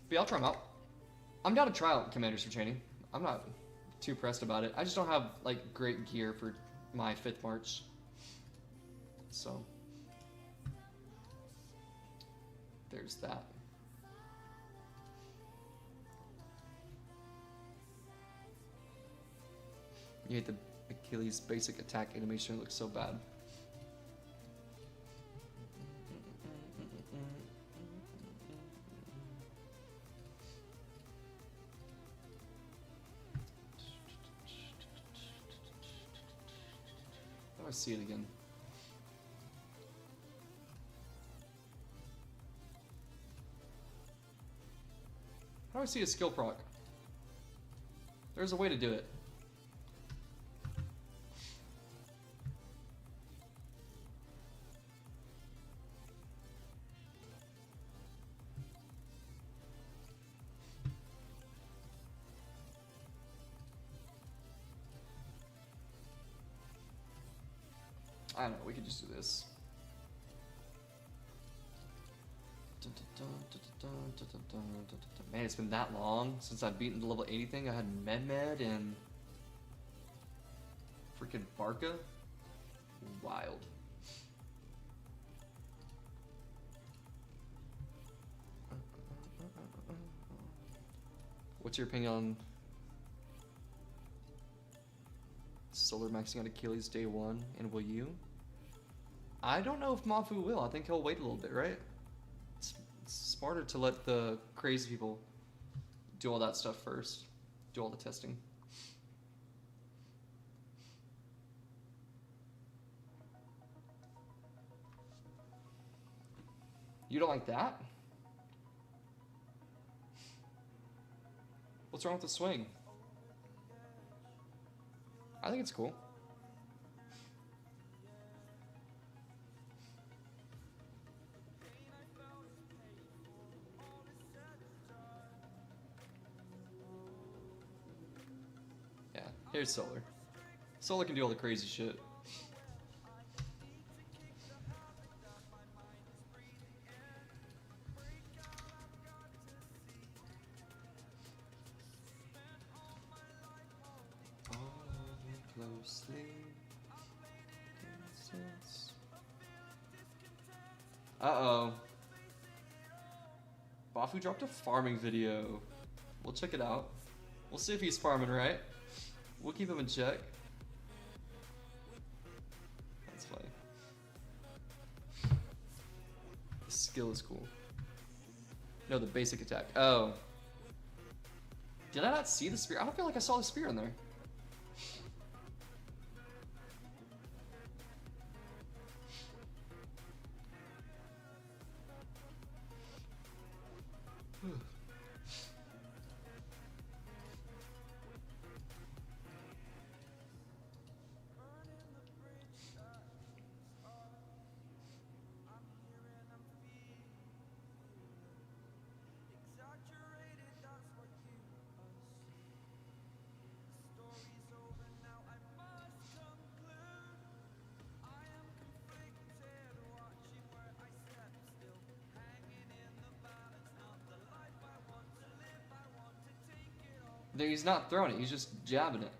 But yeah, I'll try them out. I'm down to try out commanders for chaining. I'm not too pressed about it. I just don't have like great gear for my 5th March. So there's that. You hate the Achilles basic attack animation, it looks so bad. I see it again. How do I see a skill proc? There's a way to do it. I don't know, we could just do this. Man, it's been that long since I've beaten the level 80 thing. I had Med and freaking Barca. Wild. What's your opinion on Solar maxing out Achilles day 1, and will you? I don't know if Mafu will. I think he'll wait a little bit, right? It's smarter to let the crazy people do all that stuff first. Do all the testing. You don't like that? What's wrong with the swing? I think it's cool. Yeah, here's Solar. Solar can do all the crazy shit. Uh-oh. Bafu dropped a farming video. We'll check it out. We'll see if he's farming right. We'll keep him in check. That's funny. The skill is cool. No, the basic attack. Oh. Did I not see the spear? I don't feel like I saw the spear in there. He's not throwing it, he's just jabbing it.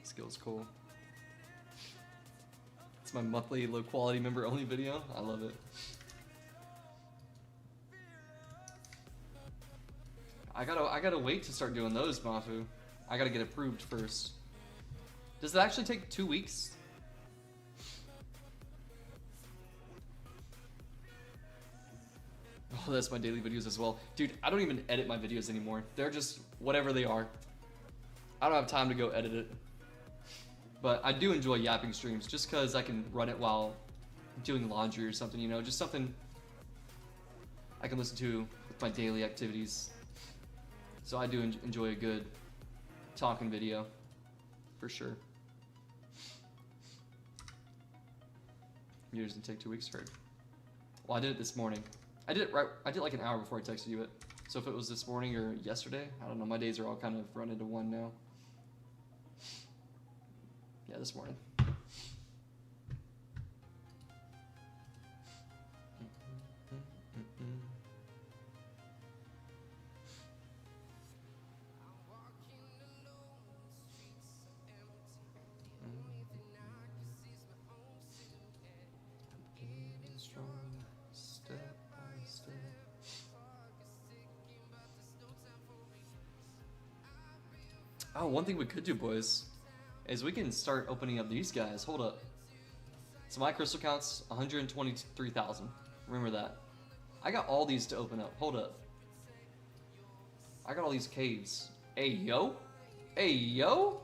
Skill's cool. It's my monthly low quality member only video. I love it. I gotta wait to start doing those, Mafu. I gotta get approved first. Does it actually take 2 weeks? Oh, that's my daily videos as well. Dude, I don't even edit my videos anymore. They're just whatever they are. I don't have time to go edit it. But I do enjoy yapping streams just because I can run it while doing laundry or something, you know? Just something I can listen to with my daily activities. So I do enjoy a good talking video, for sure. Yours didn't take 2 weeks, heard. Well, I did it this morning. I did it like an hour before I texted you it. So if it was this morning or yesterday, I don't know. My days are all kind of run into one now. Yeah, this morning. Oh, one thing we could do, boys, is we can start opening up these guys. Hold up. So my crystal count's 123,000. Remember that. I got all these to open up. Hold up. I got all these caves. Hey, yo. Hey, yo.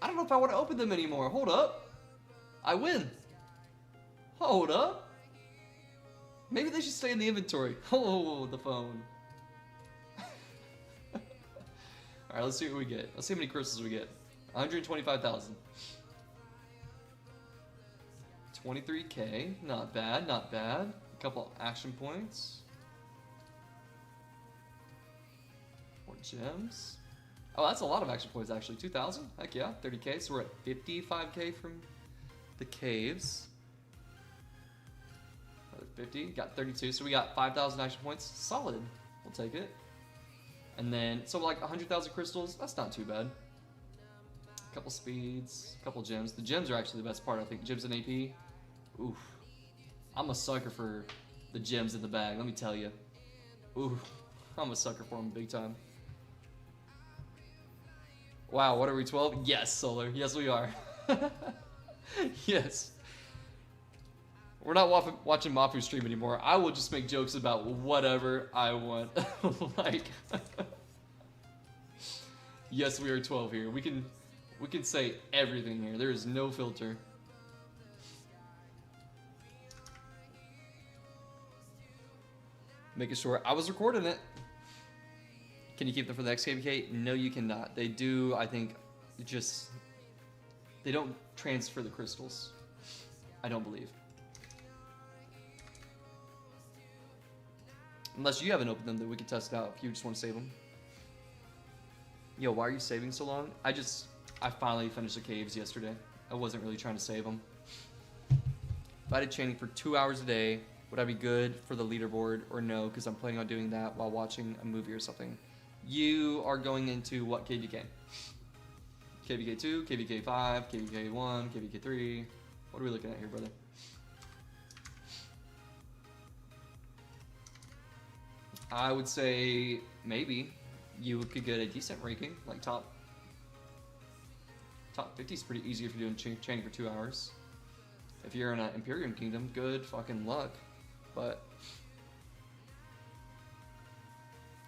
I don't know if I want to open them anymore. Hold up. I win. Hold up. Maybe they should stay in the inventory. Oh, the phone. Alright, let's see what we get. Let's see how many crystals we get. 125,000. 23k. Not bad, not bad. A couple action points. 4 gems. Oh, that's a lot of action points, actually. 2,000? Heck yeah. 30k. So we're at 55k from the caves. Another 50. Got 32. So we got 5,000 action points. Solid. We'll take it. And then, so like 100,000 crystals, that's not too bad. A couple speeds, a couple gems. The gems are actually the best part, I think. Gems and AP. Oof. I'm a sucker for the gems in the bag, let me tell you. Oof. I'm a sucker for them big time. Wow, what are we, 12? Yes, Solar. Yes, we are. Yes. We're not watching Mafu stream anymore. I will just make jokes about whatever I want. Like, Yes, we are 12 here. We can say everything here. There is no filter. Making sure I was recording it. Can you keep them for the next KvK? No, you cannot. They do, I think, just... They don't transfer the crystals. I don't believe. Unless you haven't opened them, then we can test it out if you just want to save them. Yo, why are you saving so long? I finally finished the caves yesterday. I wasn't really trying to save them. If I did chaining for 2 hours a day, would I be good for the leaderboard or no? Because I'm planning on doing that while watching a movie or something. You are going into what KvK? KvK 2, KvK 5, KvK 1, KvK 3. What are we looking at here, brother? I would say maybe you could get a decent ranking, like top 50 is pretty easy if you're doing chaining for 2 hours. If you're in an Imperium Kingdom, good fucking luck. But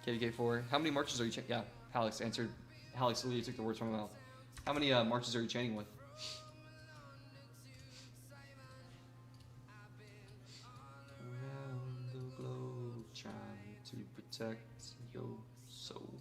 KvK 4, how many marches are you chaining? Yeah, Alex answered. Alex literally took the words from my mouth. How many marches are you chaining with? Around the globe, trying to protect your soul.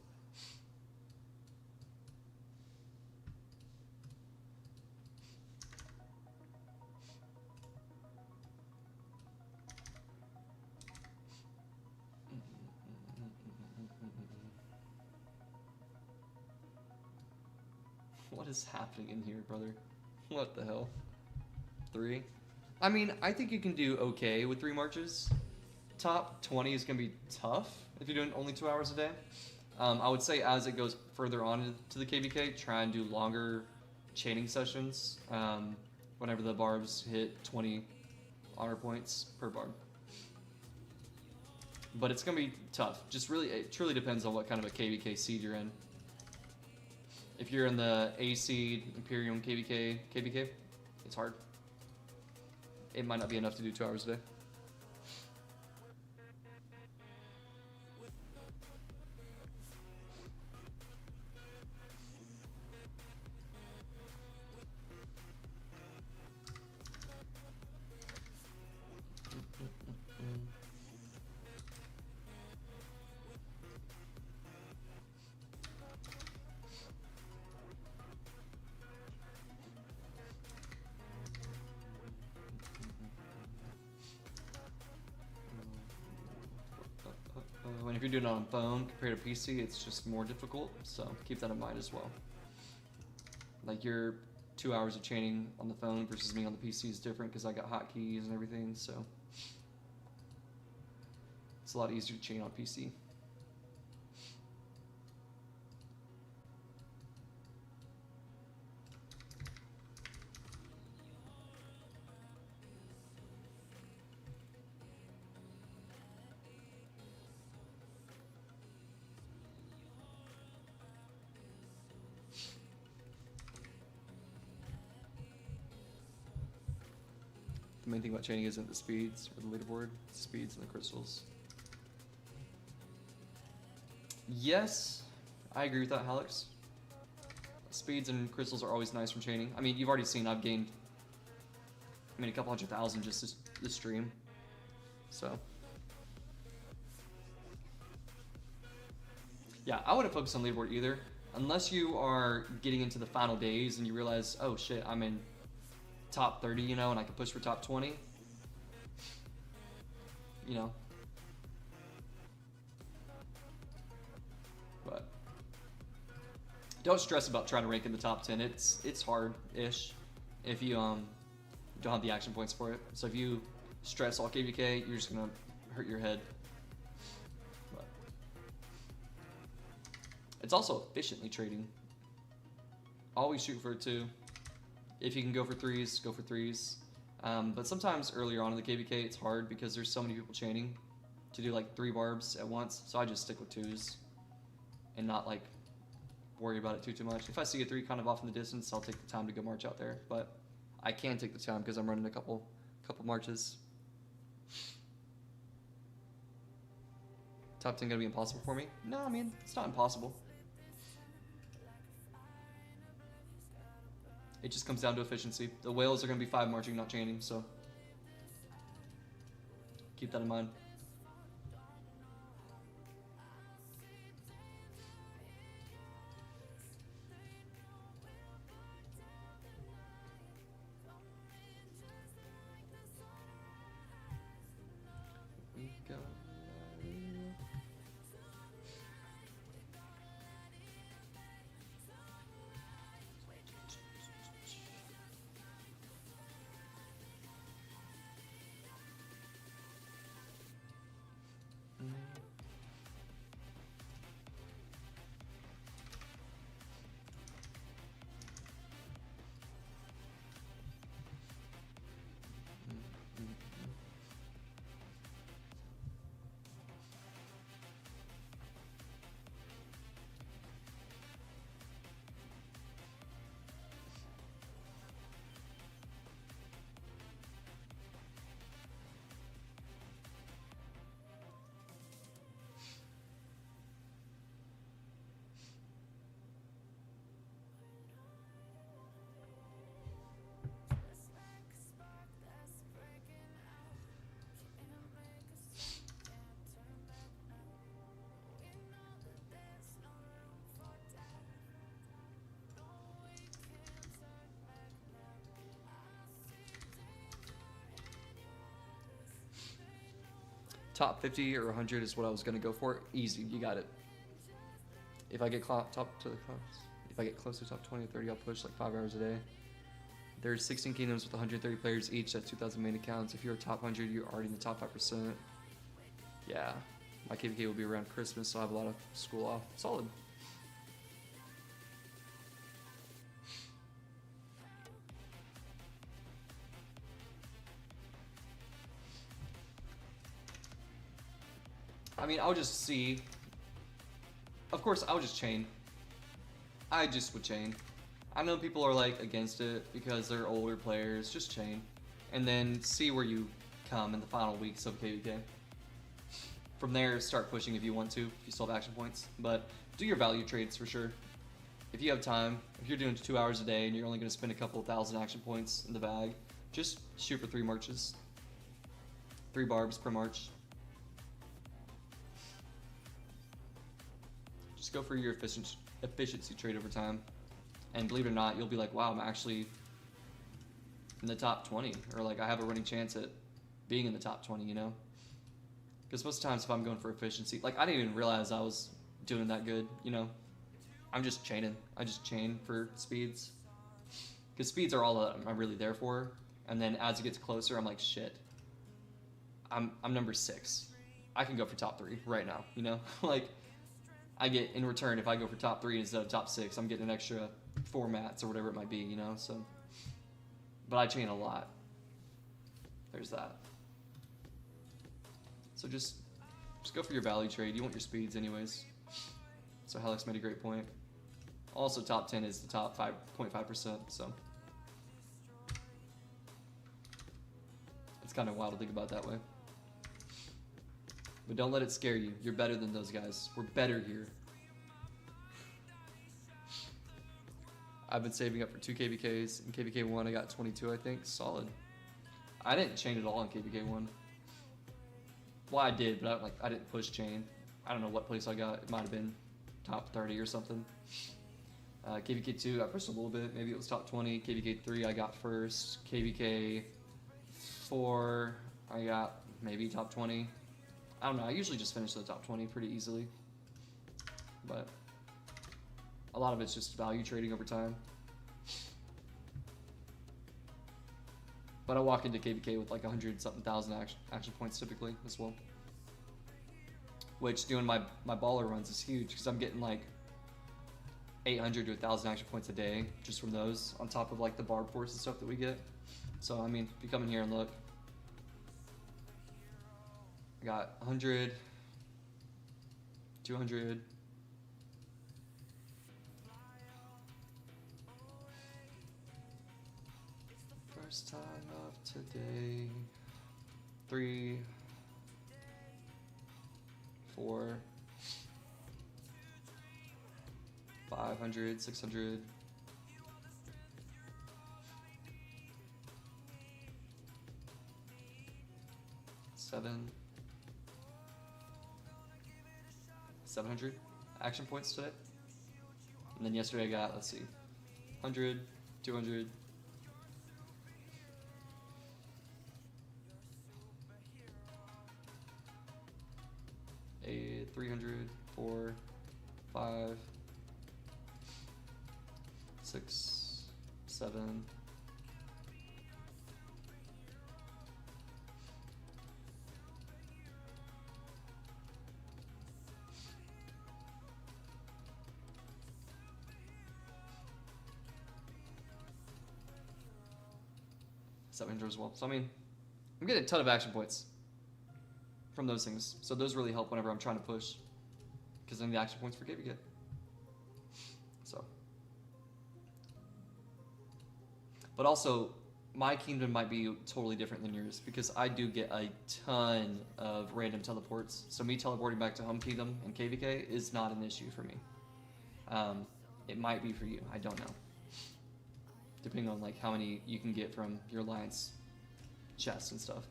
What is happening in here, brother? What the hell? 3? I mean, I think you can do okay with 3 marches. Top 20 is going to be tough if you're doing only 2 hours a day. I would say as it goes further on to the KvK, try and do longer chaining sessions whenever the barbs hit 20 honor points per barb. But it's going to be tough. It truly depends on what kind of a KvK seed you're in. If you're in the A seed, Imperium, KvK, it's hard. It might not be enough to do 2 hours a day. When if you're doing it on phone compared to PC, it's just more difficult, so keep that in mind as well. Like your 2 hours of chaining on the phone versus me on the PC is different because I got hotkeys and everything, so it's a lot easier to chain on PC. The main thing about chaining isn't the speeds or the leaderboard, it's the speeds and the crystals. Yes, I agree with that, Alex. Speeds and crystals are always nice from chaining. I mean, you've already seen I've gained, a couple 100,000 just this stream. So. Yeah, I wouldn't focus on leaderboard either. Unless you are getting into the final days and you realize, oh shit, I'm in top 30, and I can push for top 20. But don't stress about trying to rank in the top 10. It's hard-ish if you don't have the action points for it. So if you stress all KvK, you're just gonna hurt your head. But it's also efficiently trading. Always shoot for a 2. If you can go for 3s, go for 3s. But sometimes earlier on in the KvK, it's hard because there's so many people chaining to do like 3 barbs at once. So I just stick with 2s and not like worry about it too much. If I see a 3 kind of off in the distance, I'll take the time to go march out there. But I can take the time because I'm running a couple marches. Top 10 gonna be impossible for me? No, I mean, it's not impossible. It just comes down to efficiency. The whales are going to be 5 marching, not chaining, so keep that in mind. Top 50 or 100 is what I was gonna go for. Easy, you got it. If I get close to top 20 or 30, I'll push like 5 hours a day. There's 16 kingdoms with 130 players each. That's 2,000 main accounts. If you're a top 100, you're already in the top 5%. Yeah, my KvK will be around Christmas, so I have a lot of school off. Solid. I mean, I'll just see. Of course, I would just chain. I just would chain. I know people are like against it because they're older players. Just chain. And then see where you come in the final weeks of KvK. From there, start pushing if you want to, if you still have action points. But do your value trades for sure. If you have time, if you're doing 2 hours a day and you're only going to spend a couple thousand action points in the bag, just shoot for 3 marches. 3 barbs per march. Just go for your efficiency trade over time. And believe it or not, you'll be like, wow, I'm actually in the top 20. Or like, I have a running chance at being in the top 20, you know? Because most of the times if I'm going for efficiency, like I didn't even realize I was doing that good, you know? I'm just chaining. I just chain for speeds. Because speeds are all that I'm really there for. And then as it gets closer, I'm like, shit. I'm number 6. I can go for top 3 right now, you know? Like, I get, in return, if I go for top 3 instead of top 6, I'm getting an extra 4 mats or whatever it might be, you know? So, but I chain a lot. There's that. So just go for your value trade. You want your speeds anyways. So Helix made a great point. Also, top 10 is the top 5.5%, so. It's kind of wild to think about that way. But don't let it scare you. You're better than those guys. We're better here. I've been saving up for 2 KvKs. In KvK 1, I got 22, I think. Solid. I didn't chain at all in KvK 1. Well, I did, but I didn't push chain. I don't know what place I got. It might have been top 30 or something. KvK 2, I pushed a little bit. Maybe it was top 20. KvK 3, I got first. KvK 4, I got maybe top 20. I don't know, I usually just finish the top 20 pretty easily. But a lot of it's just value trading over time. But I walk into KvK with like 100-something thousand action points typically as well. Which doing my baller runs is huge because I'm getting like 800 to 1,000 action points a day just from those on top of like the Barb force and stuff that we get. So I mean, if you come in here and look, I got 100, 200, first time of today, 3, 4, 500, 600, 700 action points today. And then yesterday I got, let's see, 100, 200, a 300, 4, 5, 6, 7, 700 as well. So I mean, I'm getting a ton of action points from those things. So those really help whenever I'm trying to push, because then the action points for KvK. So, but also my kingdom might be totally different than yours, because I do get a ton of random teleports. So me teleporting back to home kingdom and KvK is not an issue for me. It might be for you. I don't know. Depending on like how many you can get from your alliance chests and stuff.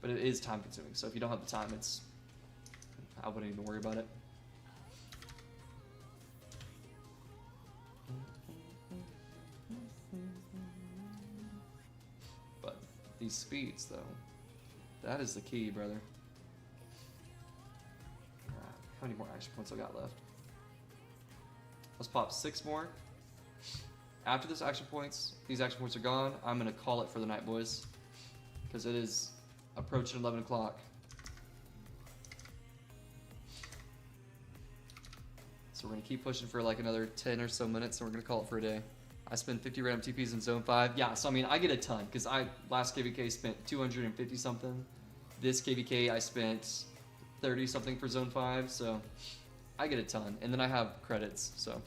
But it is time consuming, so if you don't have the time, I wouldn't even worry about it. But these speeds though, that is the key, brother. How many more action points I got left? Let's pop 6 more. After this action points, these action points are gone, I'm gonna call it for the night, boys. Because it is approaching 11 o'clock. So we're gonna keep pushing for like another 10 or so minutes and we're gonna call it for a day. I spent 50 random TPs in zone 5. Yeah, so I mean, I get a ton, because last KvK spent 250 something. This KvK I spent 30 something for zone 5, so I get a ton. And then I have credits, so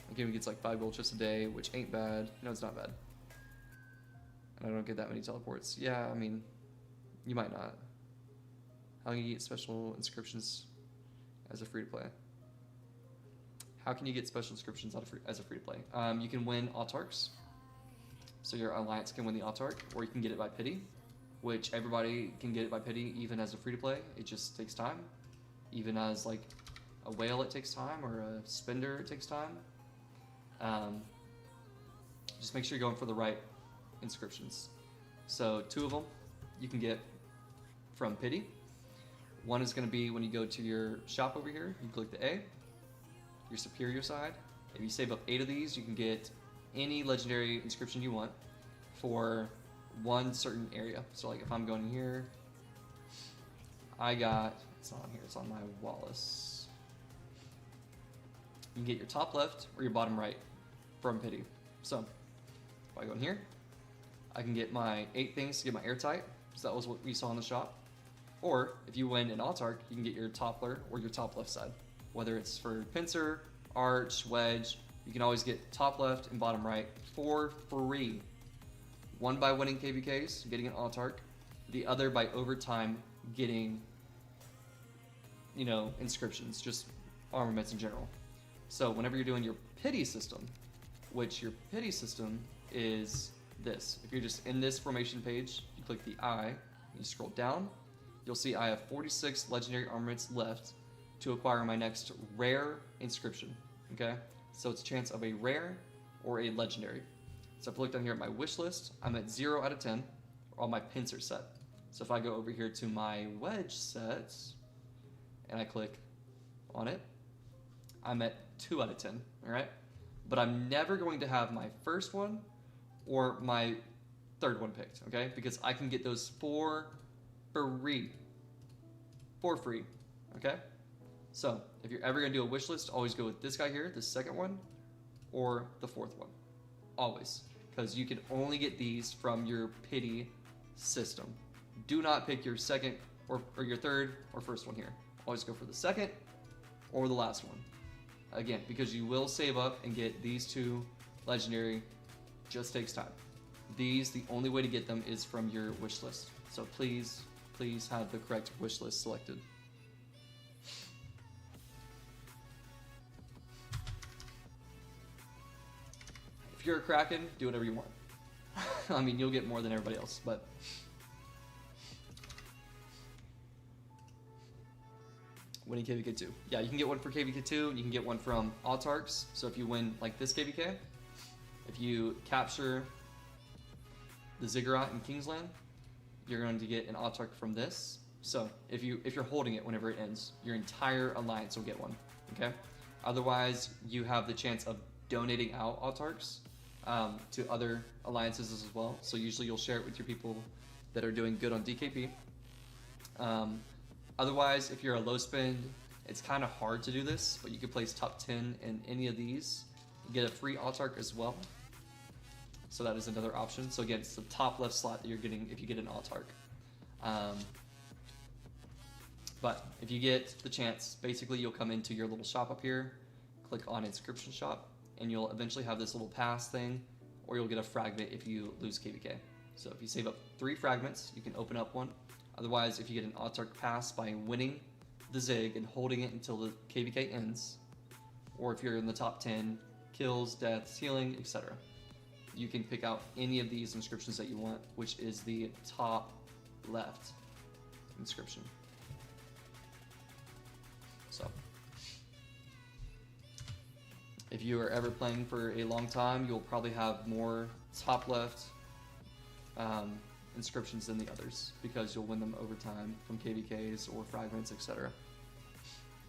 the game gets like 5 gold chests a day, which ain't bad. No, it's not bad. And I don't get that many teleports. Yeah, I mean, you might not. How can you get special inscriptions as a free-to-play? How can you get special inscriptions as a free-to-play? You can win autarchs. So your alliance can win the autarch, or you can get it by pity, which everybody can get it by pity, even as a free-to-play. It just takes time. Even as like a whale, it takes time, or a spender, it takes time. Just make sure you're going for the right inscriptions. So 2 of them you can get from pity. One is going to be when you go to your shop over here, you click the A, your superior side. If you save up 8 of these, you can get any legendary inscription you want for one certain area. So like if I'm going here, I got, it's not on here, it's on my Wallace. You can get your top left or your bottom right from pity. So if I go in here, I can get my 8 things to get my airtight. So that was what we saw in the shop. Or if you win an autarch, you can get your toppler or your top left side. Whether it's for pincer, arch, wedge, you can always get top left and bottom right for free. One by winning KvKs, getting an autarch. The other by overtime getting, you know, inscriptions, just armaments in general. So whenever you're doing your pity system, which your pity system is this. If you're just in this formation page, you click the I, you scroll down, you'll see I have 46 legendary armaments left to acquire my next rare inscription, okay? So it's a chance of a rare or a legendary. So if I look down here at my wish list, I'm at 0 out of 10 on my pincer set. So if I go over here to my wedge set and I click on it, I'm at 2 out of 10, all right? But I'm never going to have my first one or my third one picked, okay? Because I can get those for free. For free, okay? So if you're ever gonna do a wish list, always go with this guy here, the second one, or the fourth one. Always. Because you can only get these from your pity system. Do not pick your second or your third or first one here. Always go for the second or the last one. Again, because you will save up and get these 2 legendary, just takes time. These, the only way to get them is from your wish list. So please, please have the correct wish list selected. If you're a Kraken, do whatever you want. I mean, you'll get more than everybody else, but... Winning KvK 2. Yeah, you can get one for KvK 2, and you can get one from Autarchs. So if you win, like, this KvK, if you capture the Ziggurat in Kingsland, you're going to get an Autarch from this. So if you're holding it whenever it ends, your entire alliance will get one, okay? Otherwise, you have the chance of donating out Autarchs to other alliances as well. So usually you'll share it with your people that are doing good on DKP. Otherwise, if you're a low spend, it's kind of hard to do this, but you can place top 10 in any of these. You get a free Autarch as well. So that is another option. So again, it's the top left slot that you're getting if you get an Autarch. But if you get the chance, basically you'll come into your little shop up here, click on inscription shop, and you'll eventually have this little pass thing, or you'll get a fragment if you lose KvK. So if you save up 3 fragments, you can open up one. Otherwise, if you get an Autarch pass by winning the Zig and holding it until the KvK ends, or if you're in the top 10, kills, deaths, healing, etc., you can pick out any of these inscriptions that you want, which is the top left inscription. So, if you are ever playing for a long time, you'll probably have more top left inscriptions than the others, because you'll win them over time from KvKs or fragments, etc.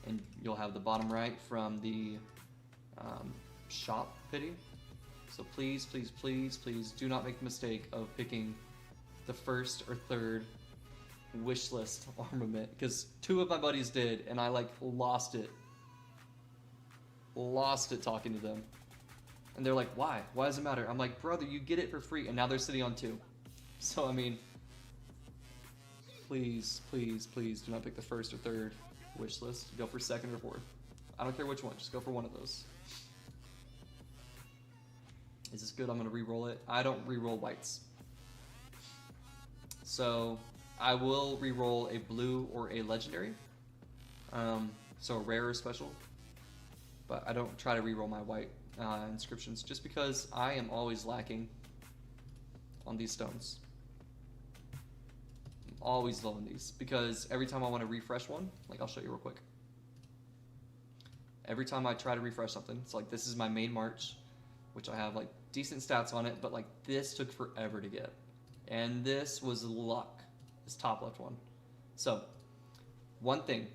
And you'll have the bottom right from the shop pity. So please, please, please, please do not make the mistake of picking the first or third wish list armament, because 2 of my buddies did, and I like lost it talking to them, and they're like, why does it matter? I'm like, brother, you get it for free, and now they're sitting on 2. So I mean, please, please, please do not pick the first or third wish list. Go for second or fourth. I don't care which one, just go for one of those. Is this good? I'm gonna re-roll it. I don't re-roll whites, so I will re-roll a blue or a legendary, so a rare or special, but I don't try to re-roll my white inscriptions, just because I am always lacking on these stones. I'm always low on these, because every time I want to refresh one, like I'll show you real quick. Every time I try to refresh something, it's like this is my main march, which I have like decent stats on it, but like this took forever to get. And this was luck, this top left one. So, one thing,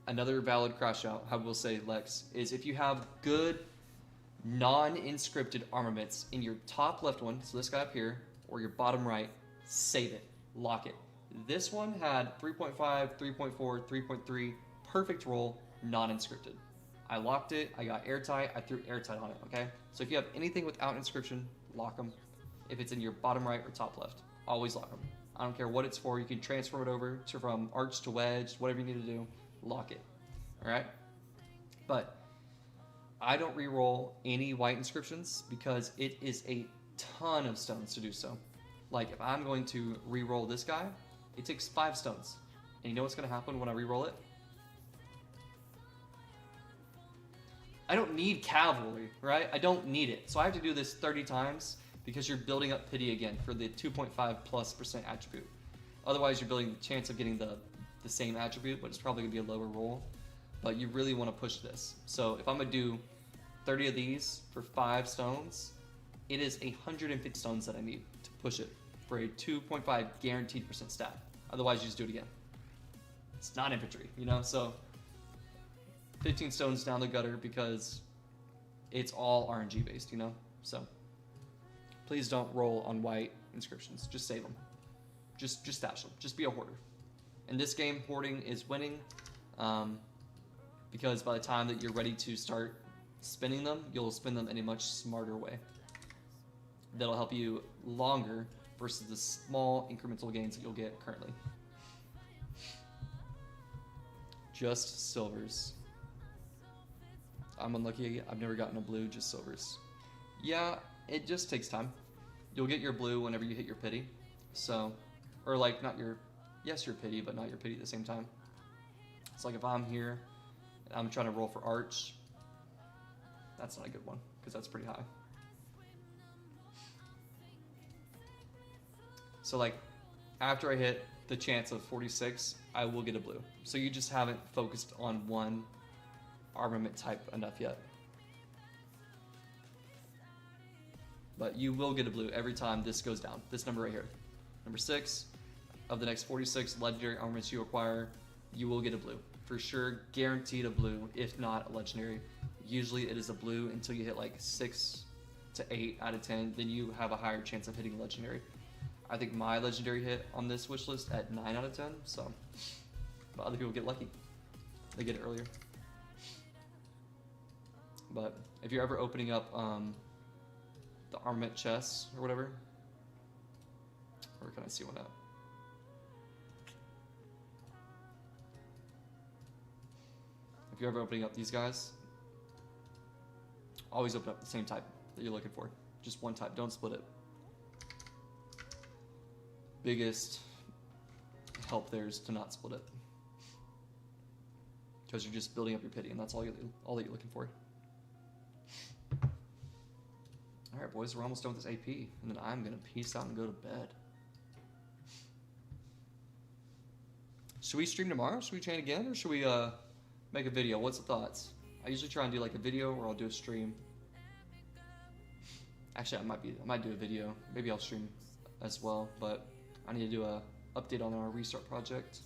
another valid crash out, I will say, Lex, is if you have good non-inscripted armaments in your top left one, so this guy up here, or your bottom right, save it, lock it. This one had 3.5, 3.4, 3.3, perfect roll, non-inscripted. I locked it, I got airtight, I threw airtight on it, okay? So if you have anything without inscription, lock them. If it's in your bottom right or top left, always lock them. I don't care what it's for, you can transfer it over to from arch to wedge, whatever you need to do, lock it, all right? But I don't re-roll any white inscriptions because it is a ton of stones to do so. Like if I'm going to re-roll this guy, it takes 5 stones. And you know what's gonna happen when I re-roll it? I don't need cavalry, right? I don't need it. So I have to do this 30 times because you're building up pity again for the 2.5+% attribute. Otherwise, you're building the chance of getting the same attribute, but it's probably gonna be a lower roll. But you really wanna push this. So if I'm gonna do 30 of these for 5 stones, it is 150 stones that I need to push it for a 2.5 guaranteed % stat. Otherwise, you just do it again. It's not infantry, you know? So 15 stones down the gutter because it's all RNG based, you know? So please don't roll on white inscriptions. Just save them. Just stash them. Just be a hoarder. In this game, hoarding is winning because by the time that you're ready to start spending them, you'll spend them in a much smarter way. That'll help you longer versus the small incremental gains that you'll get currently. Just silvers. I'm unlucky, I've never gotten a blue, just silvers. Yeah, it just takes time. You'll get your blue whenever you hit your pity. So, or like not your, yes your pity, but not your pity at the same time. It's like if I'm here, and I'm trying to roll for arch, that's not a good one, because that's pretty high. So like, after I hit the chance of 46, I will get a blue. So you just haven't focused on one armament type enough yet. But you will get a blue every time this goes down. This number right here. Number 6, of the next 46 legendary armaments you acquire, you will get a blue. For sure, guaranteed a blue, if not a legendary. Usually it is a blue until you hit like 6 to 8 out of 10, then you have a higher chance of hitting a legendary. I think my legendary hit on this wish list at 9 out of 10, so. But other people get lucky. They get it earlier. But if you're ever opening up the armament chests or whatever, where can I see one at? If you're ever opening up these guys, always open up the same type that you're looking for. Just one type, don't split it. Biggest help there is to not split it, because you're just building up your pity, and that's all that you're looking for. All right, boys, we're almost done with this AP, and then I'm gonna peace out and go to bed. Should we stream tomorrow? Should we chain again, or should we make a video? What's the thoughts? I usually try and do like a video, or I'll do a stream. Actually, I might do a video. Maybe I'll stream as well, but I need to do a update on our restart project.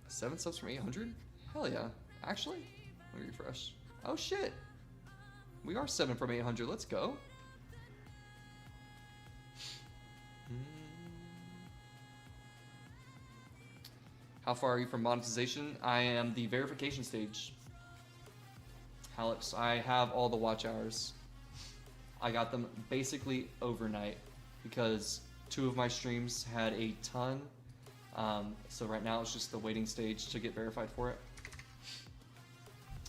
Seven subs from 800? Hell yeah. Actually, let me refresh. Oh shit. We are 7 from 800. Let's go. How far are you from monetization? I am the verification stage. Alex, I have all the watch hours. I got them basically overnight because 2 of my streams had a ton. So right now it's just the waiting stage to get verified for it.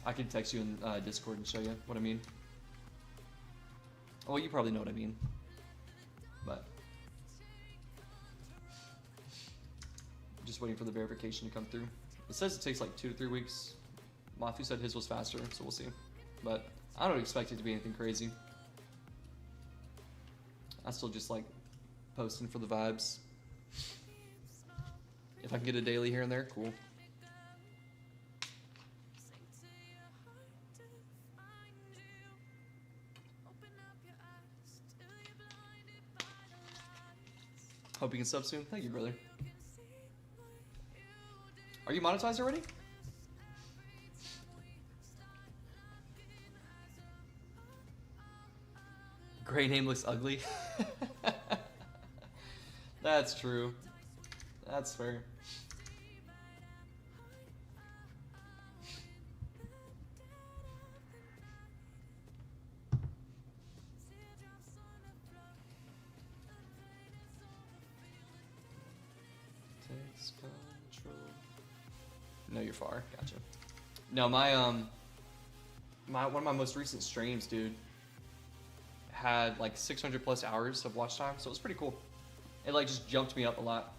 I can text you in Discord and show you what I mean. Oh, you probably know what I mean. But just waiting for the verification to come through. It says it takes like 2 to 3 weeks. Matthew said his was faster, so we'll see. But I don't expect it to be anything crazy. I still just like posting for the vibes. If I can get a daily here and there, cool. Hope you can sub soon. Thank you, brother. Are you monetized already? Gray name looks ugly. That's true. That's fair. Takes control. No, you're far. Gotcha. No, my one of my most recent streams, dude, had like 600 plus hours of watch time, so it was pretty cool. It like just jumped me up a lot.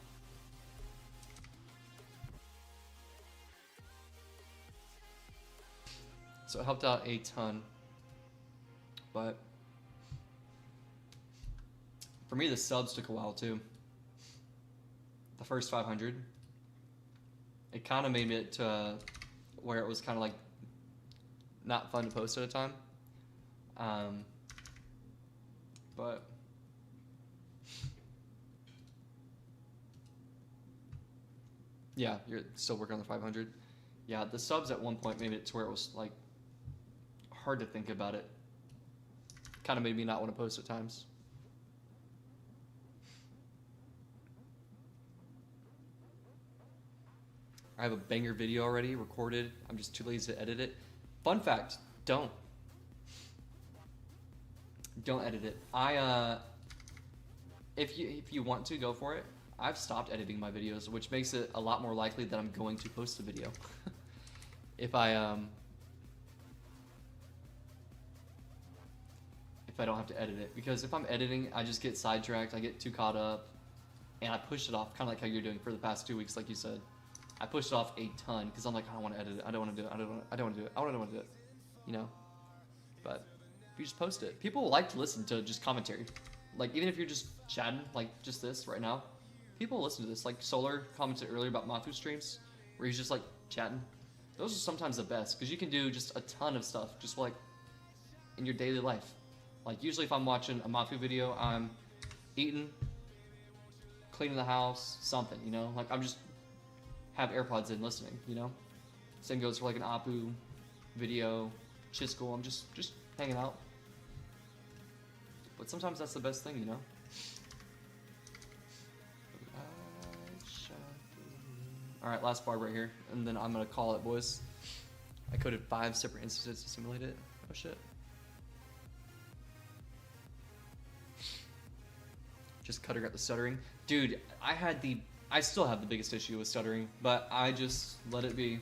So it helped out a ton. But for me, the subs took a while too. The first 500. It kind of made it to where it was kind of like not fun to post at a time. But yeah, you're still working on the 500. Yeah, the subs at one point made it to where it was like hard to think about it. Kind of made me not want to post at times. I have a banger video already recorded. I'm just too lazy to edit it. Fun fact, don't edit it. If you want to, go for it. I've stopped editing my videos, which makes it a lot more likely that I'm going to post a video. If if I don't have to edit it. Because if I'm editing, I just get sidetracked, I get too caught up, and I push it off, kind of like how you're doing for the past 2 weeks, like you said. I pushed it off a ton, because I'm like, I don't want to edit it, I don't want to do it, I don't want to do it, I don't want to do it, you know? But if you just post it, people like to listen to just commentary. Like, even if you're just chatting, like just this right now, people listen to this. Like Solar commented earlier about Mafu streams, where he's just like chatting. Those are sometimes the best, because you can do just a ton of stuff, just like in your daily life. Like usually if I'm watching a Mafu video, I'm eating, cleaning the house, something, you know? Like I'm just have AirPods in listening, you know? Same goes for like an Apu video, Chisco, I'm just hanging out. But sometimes that's the best thing, you know? Alright, last Barb right here, and then I'm gonna call it, boys. I coded 5 separate instances to simulate it. Oh shit. Just Cutter got the stuttering. Dude, I still have the biggest issue with stuttering, but I just let it be.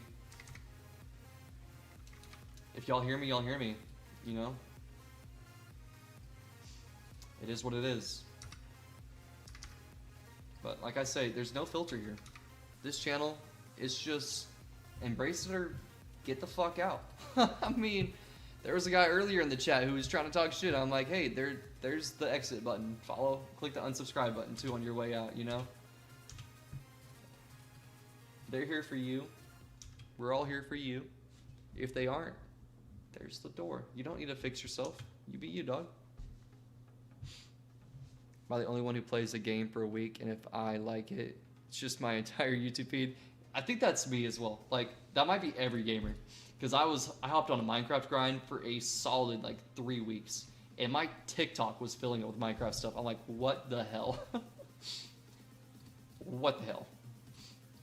If y'all hear me, y'all hear me, you know? It is what it is. But like I say, there's no filter here. This channel is just embrace it or get the fuck out. I mean, there was a guy earlier in the chat who was trying to talk shit. I'm like, hey, there's the exit button. Follow, click the unsubscribe button too on your way out, you know? They're here for you. We're all here for you. If they aren't, there's the door. You don't need to fix yourself. You be you, dog. Am I the only one who plays a game for a week, and if I like it, it's just my entire YouTube feed? I think that's me as well. Like, that might be every gamer. Because I hopped on a Minecraft grind for a solid, like, 3 weeks. And my TikTok was filling it with Minecraft stuff. I'm like, what the hell? What the hell?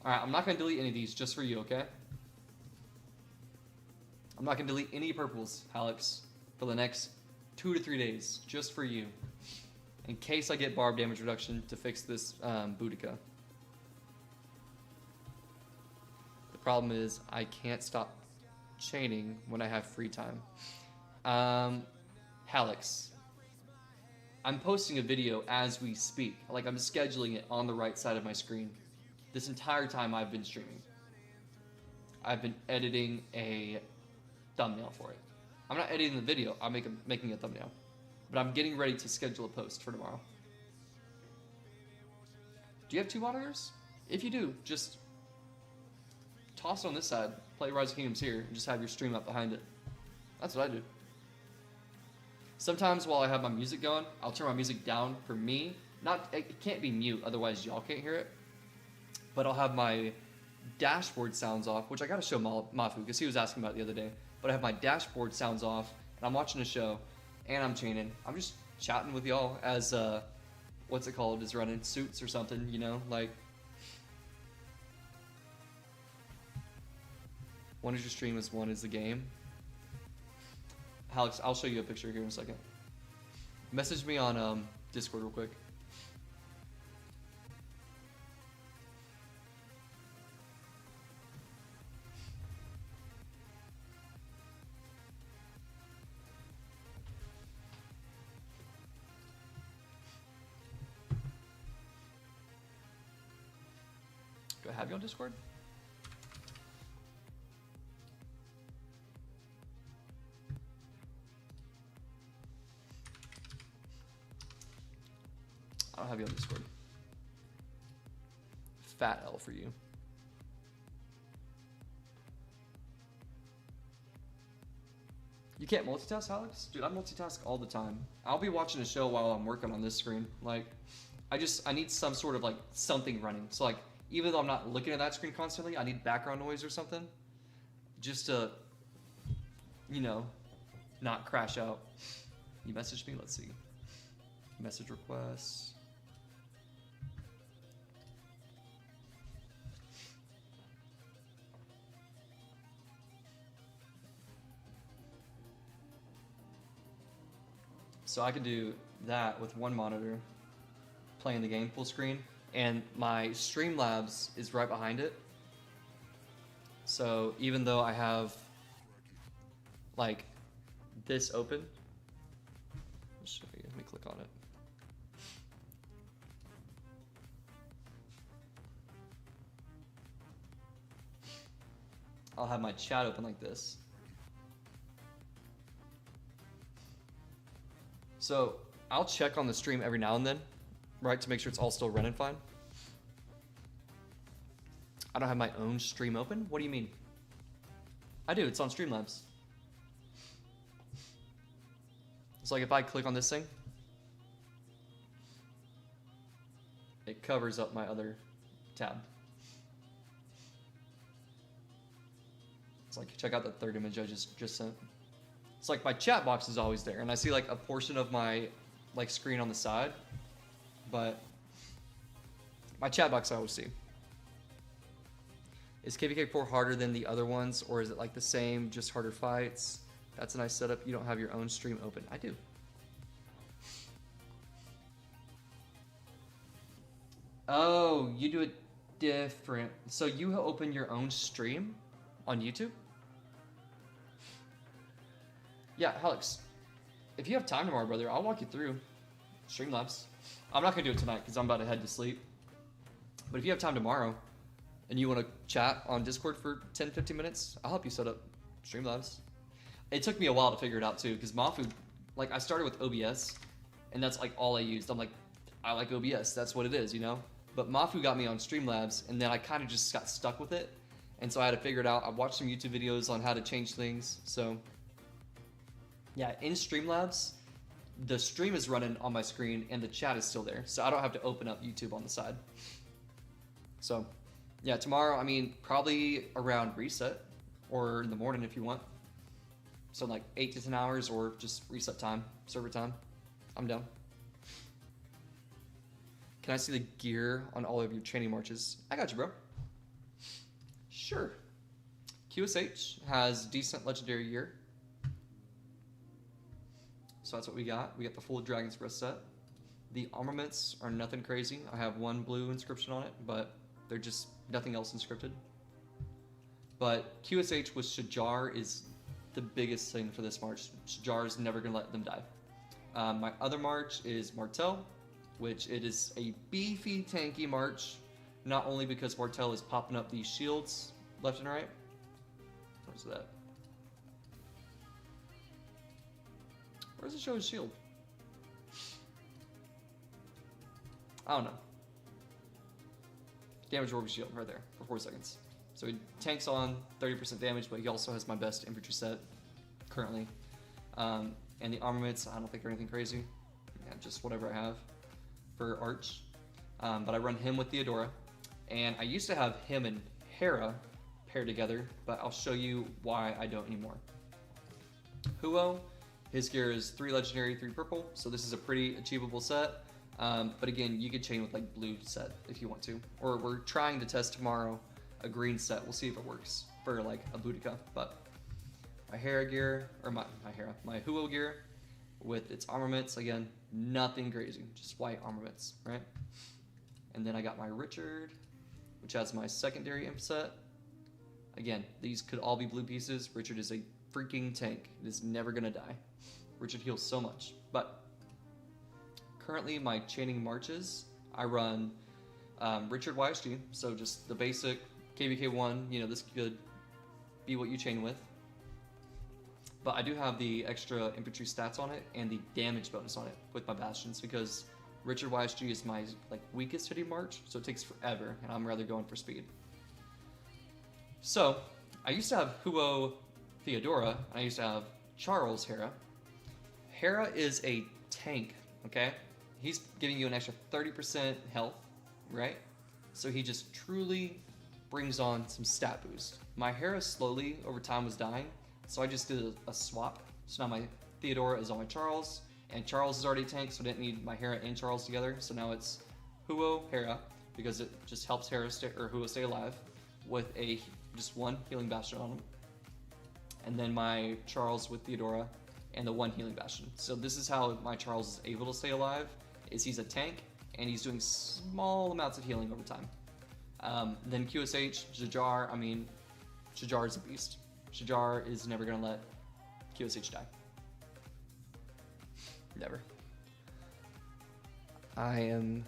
Alright, I'm not going to delete any of these just for you, okay? I'm not going to delete any purples, Alex, for the next 2 to 3 days, just for you. In case I get Barb damage reduction to fix this Boudica. The problem is I can't stop chaining when I have free time. Halix, I'm posting a video as we speak. Like, I'm scheduling it on the right side of my screen. This entire time I've been streaming. I've been editing a thumbnail for it. I'm not editing the video, I'm making a thumbnail. But I'm getting ready to schedule a post for tomorrow. Do you have 2 monitors? If you do, just toss it on this side, play Rise of Kingdoms here, and just have your stream up behind it. That's what I do. Sometimes while I have my music going, I'll turn my music down for me. It can't be mute, otherwise y'all can't hear it. But I'll have my dashboard sounds off, which I gotta show Mafu, because he was asking about it the other day. But I have my dashboard sounds off, and I'm watching a show, and I'm chaining. I'm just chatting with y'all as, what's it called, is running Suits or something, you know, like. One is your stream, as one is the game. Alex, I'll show you a picture here in a second. Message me on Discord real quick. Do I have you on Discord? I don't have you on Discord. Fat L for you. You can't multitask, Alex? Dude, I multitask all the time. I'll be watching a show while I'm working on this screen. Like, I need some sort of, like, something running. So, like, even though I'm not looking at that screen constantly, I need background noise or something. Just to, you know, not crash out. You messaged me? Let's see. Message requests. So I can do that with one monitor, playing the game full screen, and my Streamlabs is right behind it. So even though I have like this open, me click on it. I'll have my chat open like this. So I'll check on the stream every now and then, right, to make sure it's all still running fine. I don't have my own stream open? What do you mean? I do, it's on Streamlabs. It's like if I click on this thing, it covers up my other tab. It's like, check out that third image I just sent. It's like my chat box is always there, and I see like a portion of my like screen on the side, but my chat box I always see. Is KvK 4 harder than the other ones, or is it like the same, just harder fights? That's a nice setup. You don't have your own stream open. I do. Oh, you do it different. So you open your own stream on YouTube? Yeah, Alex, if you have time tomorrow, brother, I'll walk you through Streamlabs. I'm not gonna do it tonight because I'm about to head to sleep. But if you have time tomorrow and you want to chat on Discord for 10-15 minutes, I'll help you set up Streamlabs. It took me a while to figure it out too, because Mafu, like I started with OBS, and that's like all I used. I'm like, I like OBS, that's what it is, you know? But Mafu got me on Streamlabs, and then I kind of just got stuck with it. And so I had to figure it out. I watched some YouTube videos on how to change things. So yeah, in Streamlabs, the stream is running on my screen and the chat is still there. So I don't have to open up YouTube on the side. So yeah, tomorrow, I mean, probably around reset or in the morning if you want. So like 8 to 10 hours or just reset time, server time. I'm down. Can I see the gear on all of your training marches? I got you, bro. Sure. QSH has decent legendary gear. So that's what we got. We got the full Dragon's Breath set. The armaments are nothing crazy. I have one blue inscription on it, but they're just nothing else inscripted. But QSH with Shajar is the biggest thing for this march. Shajar is never going to let them die. My other march is Martel, which it is a beefy, tanky march. Not only because Martel is popping up these shields left and right. Where's that? Where's it show his shield? I don't know. Damage Orb shield right there for 4 seconds. So he tanks on 30% damage, but he also has my best infantry set currently. And the armaments, I don't think are anything crazy. Yeah, just whatever I have for Arch. But I run him with Theodora. And I used to have him and Hera paired together, but I'll show you why I don't anymore. Huo, his gear is 3 legendary, 3 purple, so this is a pretty achievable set. But again, you could chain with like blue set if you want to. Or we're trying to test tomorrow a green set. We'll see if it works for like a Boudica. But my Hera gear, or my Huo gear with its armaments, again, nothing crazy, just white armaments, right? And then I got my Richard, which has my secondary imp set. Again, these could all be blue pieces. Richard is a freaking tank. It is never gonna die. Richard heals so much. But currently my chaining marches, I run Richard YSG, so just the basic KvK 1, you know, this could be what you chain with. But I do have the extra infantry stats on it and the damage bonus on it with my bastions because Richard YSG is my like weakest hitting march, so it takes forever, and I'm rather going for speed. So I used to have Huo Theodora, and I used to have Charles Hera. Hera is a tank, okay? He's giving you an extra 30% health, right? So he just truly brings on some stat boost. My Hera slowly over time was dying, so I just did a swap. So now my Theodora is on my Charles, and Charles is already a tank, so I didn't need my Hera and Charles together. So now it's Huo Hera, because it just helps Hera Huo stay alive with just 1 healing bastion on him. And then my Charles with Theodora and the 1 healing bastion. So this is how my Charles is able to stay alive, is he's a tank and he's doing small amounts of healing over time. Then QSH, Shajar, I mean, Shajar is a beast. Shajar is never gonna let QSH die. Never. in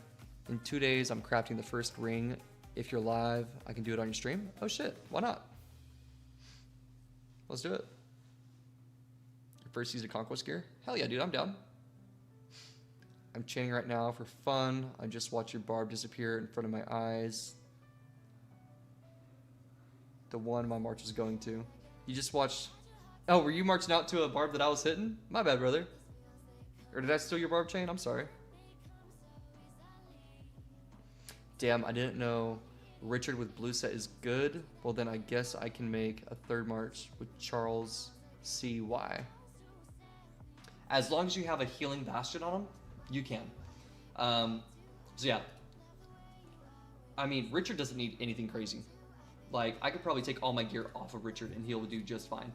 2 days, I'm crafting the first ring. If you're live, I can do it on your stream. Oh shit, why not? Let's do it. Your first season of Conquest gear? Hell yeah, dude, I'm down. I'm chaining right now for fun. I just watched your Barb disappear in front of my eyes. The one my march is going to. You just watched... Oh, were you marching out to a Barb that I was hitting? My bad, brother. Or did I steal your Barb chain? I'm sorry. Damn, I didn't know Richard with blue set is good. Well, then I guess I can make a third march with Charles CY. As long as you have a healing bastion on him, you can. So yeah. I mean, Richard doesn't need anything crazy. Like, I could probably take all my gear off of Richard and he'll do just fine.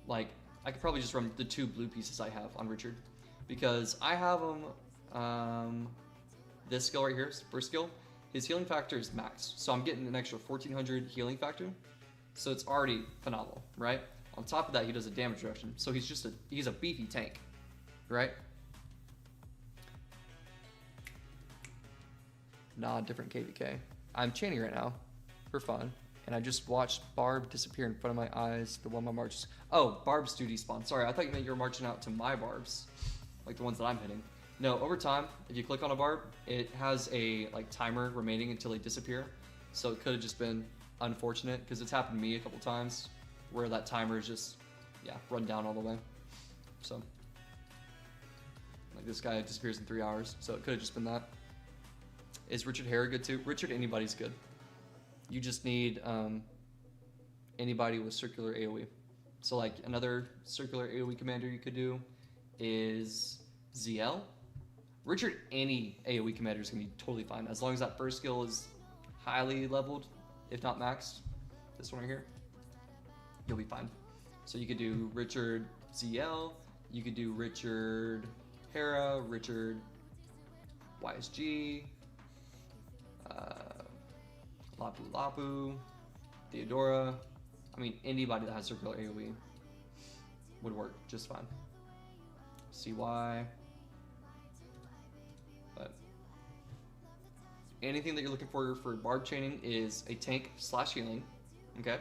Like, I could probably just run the 2 blue pieces I have on Richard. Because I have him, this skill right here, first skill, his healing factor is max. So I'm getting an extra 1400 healing factor. So it's already phenomenal, right? On top of that, he does a damage reduction. So he's a beefy tank, right? Nah, different KvK. I'm chaining right now for fun. And I just watched Barb disappear in front of my eyes. The one my marches. Oh, Barb's do despawn. Sorry, I thought you meant you were marching out to my Barbs. Like the ones that I'm hitting. No, over time, if you click on a Barb, it has a like timer remaining until they disappear. So it could have just been unfortunate because it's happened to me a couple times where that timer is just, yeah, run down all the way. So, like this guy disappears in 3 hours. So it could have just been that. Is Richard Hare good too? Richard, anybody's good. You just need anybody with circular AoE. So like another circular AoE commander you could do is ZL. Richard, any AoE commander is going to be totally fine. As long as that first skill is highly leveled, if not maxed, this one right here, you'll be fine. So you could do Richard ZL, you could do Richard Hera, Richard YSG, Lapu Lapu, Theodora. I mean, anybody that has circular AoE would work just fine. CY. But anything that you're looking for Barb chaining is a tank / healing. Okay.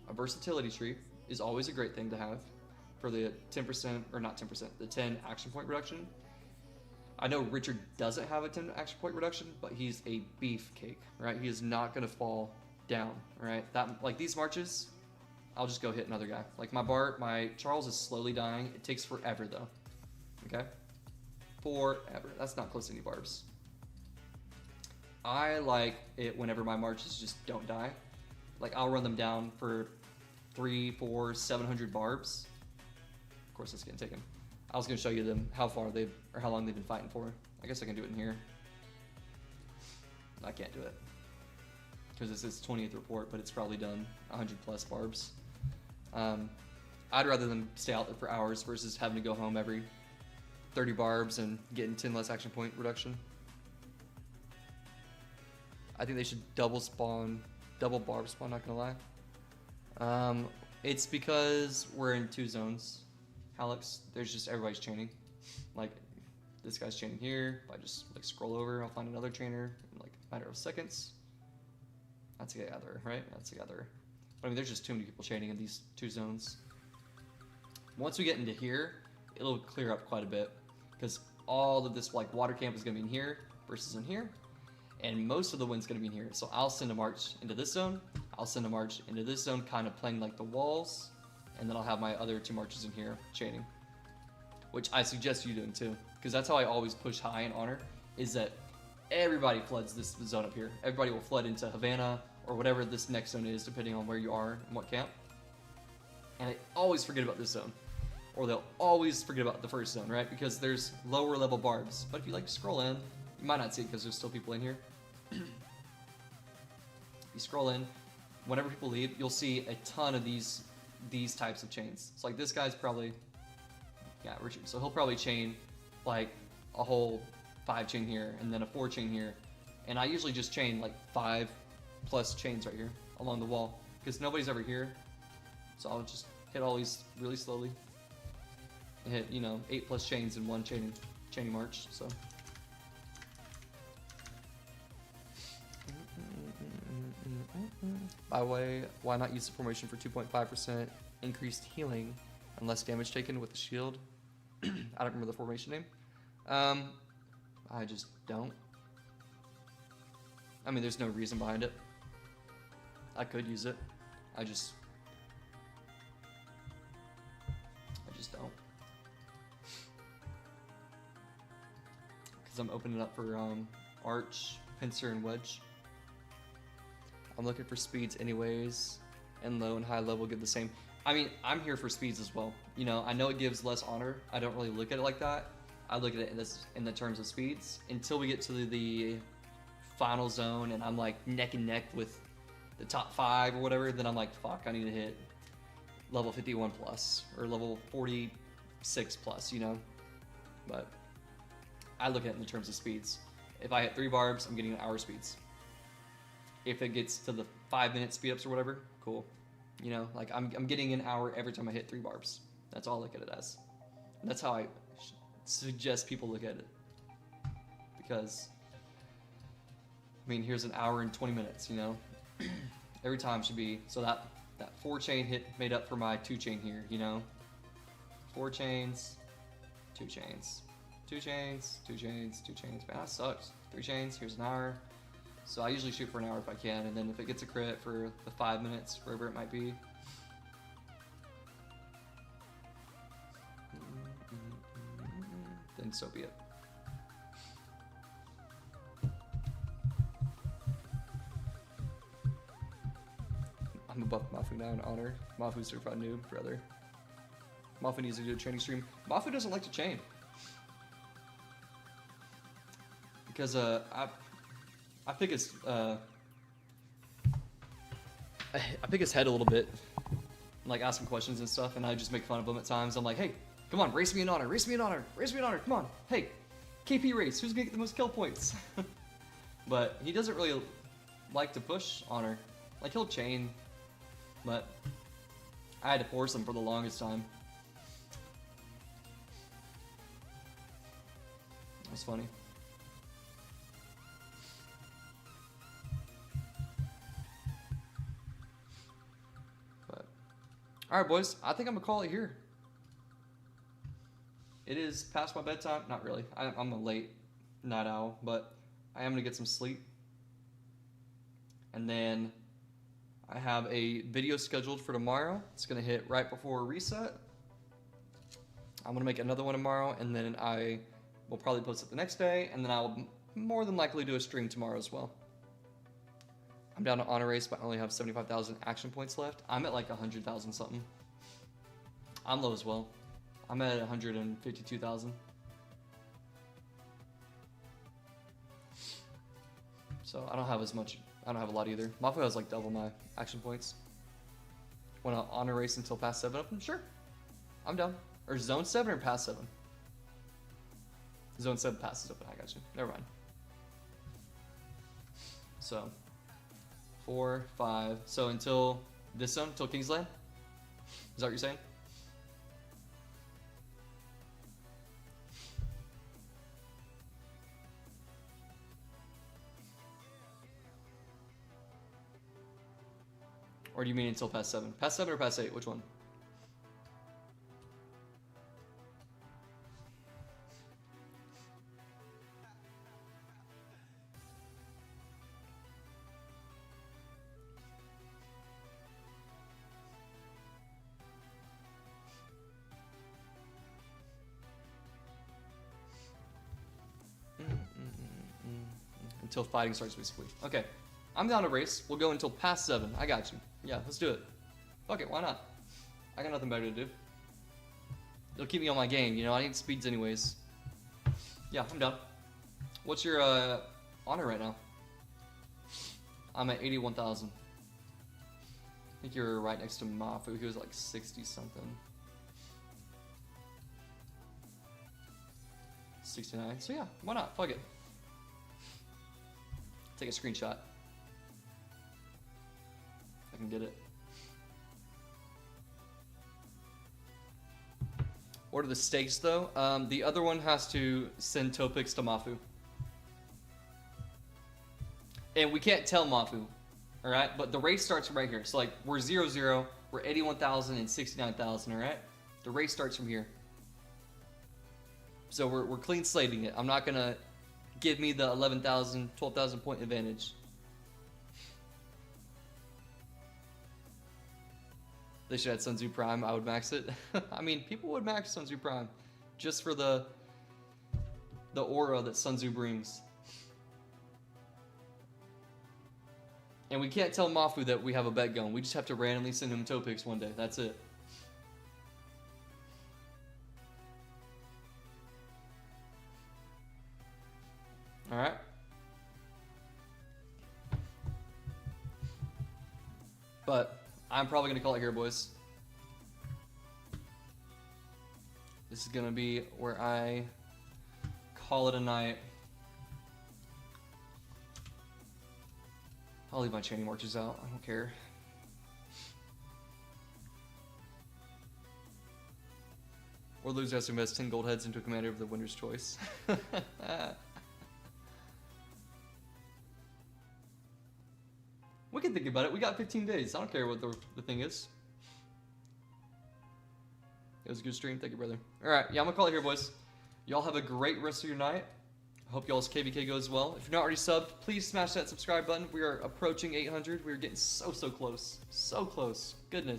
A versatility tree is always a great thing to have for the 10%, or not 10%, the 10 action point reduction. I know Richard doesn't have a 10 action point reduction, but he's a beefcake, right? He is not going to fall down, right? That, like these marches, I'll just go hit another guy. Like my Charles is slowly dying. It takes forever though, okay? Forever. That's not close to any Barbs. I like it whenever my marches just don't die. Like I'll run them down for 300, 400, 700 Barbs. Of course it's getting taken. I was going to show you them how long they've been fighting for. I guess I can do it in here. I can't do it because this is 20th report, but it's probably done 100 plus Barbs. I'd rather them stay out there for hours versus having to go home every 30 Barbs and getting 10 less action point reduction. I think they should double Barb spawn, not gonna lie. It's because we're in 2 zones. Alex, there's just everybody's chaining. Like this guy's chaining here. If I just like scroll over, I'll find another chainer in like a matter of seconds. That's a gather, right? That's a gather. But I mean, there's just too many people chaining in these 2 zones. Once we get into here, it'll clear up quite a bit because all of this like water camp is gonna be in here versus in here, and most of the wind's gonna be in here. So I'll send a march into this zone. I'll send a march into this zone, kind of playing like the walls. And then I'll have my other 2 marches in here chaining, which I suggest you doing too, because that's how I always push high in honor, is that everybody floods this zone up here. Everybody will flood into Havana or whatever this next zone is, depending on where you are and what camp. And they always forget about this zone, or they'll always forget about the first zone, right? Because there's lower level Barbs. But if you like scroll in, you might not see it because there's still people in here. You scroll in, whenever people leave, you'll see a ton of these types of chains. So like this guy's probably, yeah, Richard. So he'll probably chain like a whole 5 chain here and then a 4 chain here. And I usually just chain like 5 plus chains right here along the wall because nobody's ever here. So I'll just hit all these really slowly and hit, you know, 8 plus chains in one chaining march. So By the way, why not use the formation for 2.5% increased healing and less damage taken with the shield? I don't remember the formation name. I just don't. I mean, there's no reason behind it. I could use it. I just don't. Because I'm opening it up for Arch, Pincer, and Wedge. I'm looking for speeds anyways, and low and high level give the same. I mean, I'm here for speeds as well. You know, I know it gives less honor. I don't really look at it like that. I look at it in the terms of speeds until we get to the final zone and I'm like neck and neck with the top 5 or whatever. Then I'm like, fuck, I need to hit level 51 plus or level 46 plus, you know. But I look at it in the terms of speeds. If I hit 3 barbs, I'm getting an hour speeds. If it gets to the 5-minute speed ups or whatever, cool. You know, like I'm getting an hour every time I hit 3 barbs. That's all I look at it as. And that's how I suggest people look at it. Because, I mean, here's an hour and 20 minutes, you know. Every time should be, so that 4 chain hit made up for my 2 chain here, you know. 4 chains, 2 chains, 2 chains, 2 chains, 2 chains. Man, that sucks. 3 chains, here's an hour. So I usually shoot for an hour if I can, and then if it gets a crit for the 5 minutes, wherever it might be. Then so be it. I'm above Mafu now in honor. Mafu's certified noob, brother. Mafu needs to do a training stream. Mafu doesn't like to chain. Because I pick his I pick his head a little bit, like ask him questions and stuff, and I just make fun of him at times. I'm like, hey, come on, race me in honor, race me in honor, race me in honor, come on, hey, KP race, who's gonna get the most kill points? But he doesn't really like to push honor. Like he'll chain, but I had to force him for the longest time. That's funny. Alright, boys, I think I'm gonna call it here. It is past my bedtime. Not really. I'm a late night owl, but I am gonna get some sleep. And then I have a video scheduled for tomorrow. It's gonna hit right before reset. I'm gonna make another one tomorrow, and then I will probably post it the next day, and then I'll more than likely do a stream tomorrow as well. I'm down to honor race, but I only have 75,000 action points left. I'm at like 100,000 something. I'm low as well. I'm at 152,000. So I don't have as much. I don't have a lot either. Mafu has like double my action points. Want to honor race until past 7 up? Sure. I'm down. Or zone 7 or past 7? Zone 7 passes open. I got you. Never mind. So 4, 5. So until this zone, until Kingsland? Is that what you're saying? Or do you mean until past 7? Past 7 or past 8? Which one? Until fighting starts, basically. Okay. I'm down to race. We'll go until past 7. I got you. Yeah, let's do it. Fuck it, why not? I got nothing better to do. It'll keep me on my game, you know, I need speeds anyways. Yeah, I'm done. What's your honor right now? I'm at 81,000. I think you're right next to Mafu. He was like 60 something. 69. So yeah, why not? Fuck it. Take a screenshot. I can get it. What are the stakes though? The other one has to send Topix to Mafu. And we can't tell Mafu. All right, but the race starts from right here. So like we're 0-0, we're 81,000 and 69,000. All right, the race starts from here. So we're clean slating it. I'm not gonna give me the 11,000, 12,000 point advantage. They should add Sun Tzu Prime. I would max it. I mean, people would max Sun Tzu Prime just for the aura that Sun Tzu brings. And we can't tell Mafu that we have a bet going. We just have to randomly send him toe picks one day. That's it. All right. But I'm probably going to call it here, boys. This is going to be where I call it a night. I'll leave my chaining marches out. I don't care. Or loser has to invest 10 gold heads into a commander of the winner's choice. We can think about it. We got 15 days. I don't care what the thing is. It was a good stream. Thank you, brother. All right. Yeah, I'm going to call it here, boys. Y'all have a great rest of your night. I hope y'all's KvK goes well. If you're not already subbed, please smash that subscribe button. We are approaching 800. We're getting so close. So close. Goodness.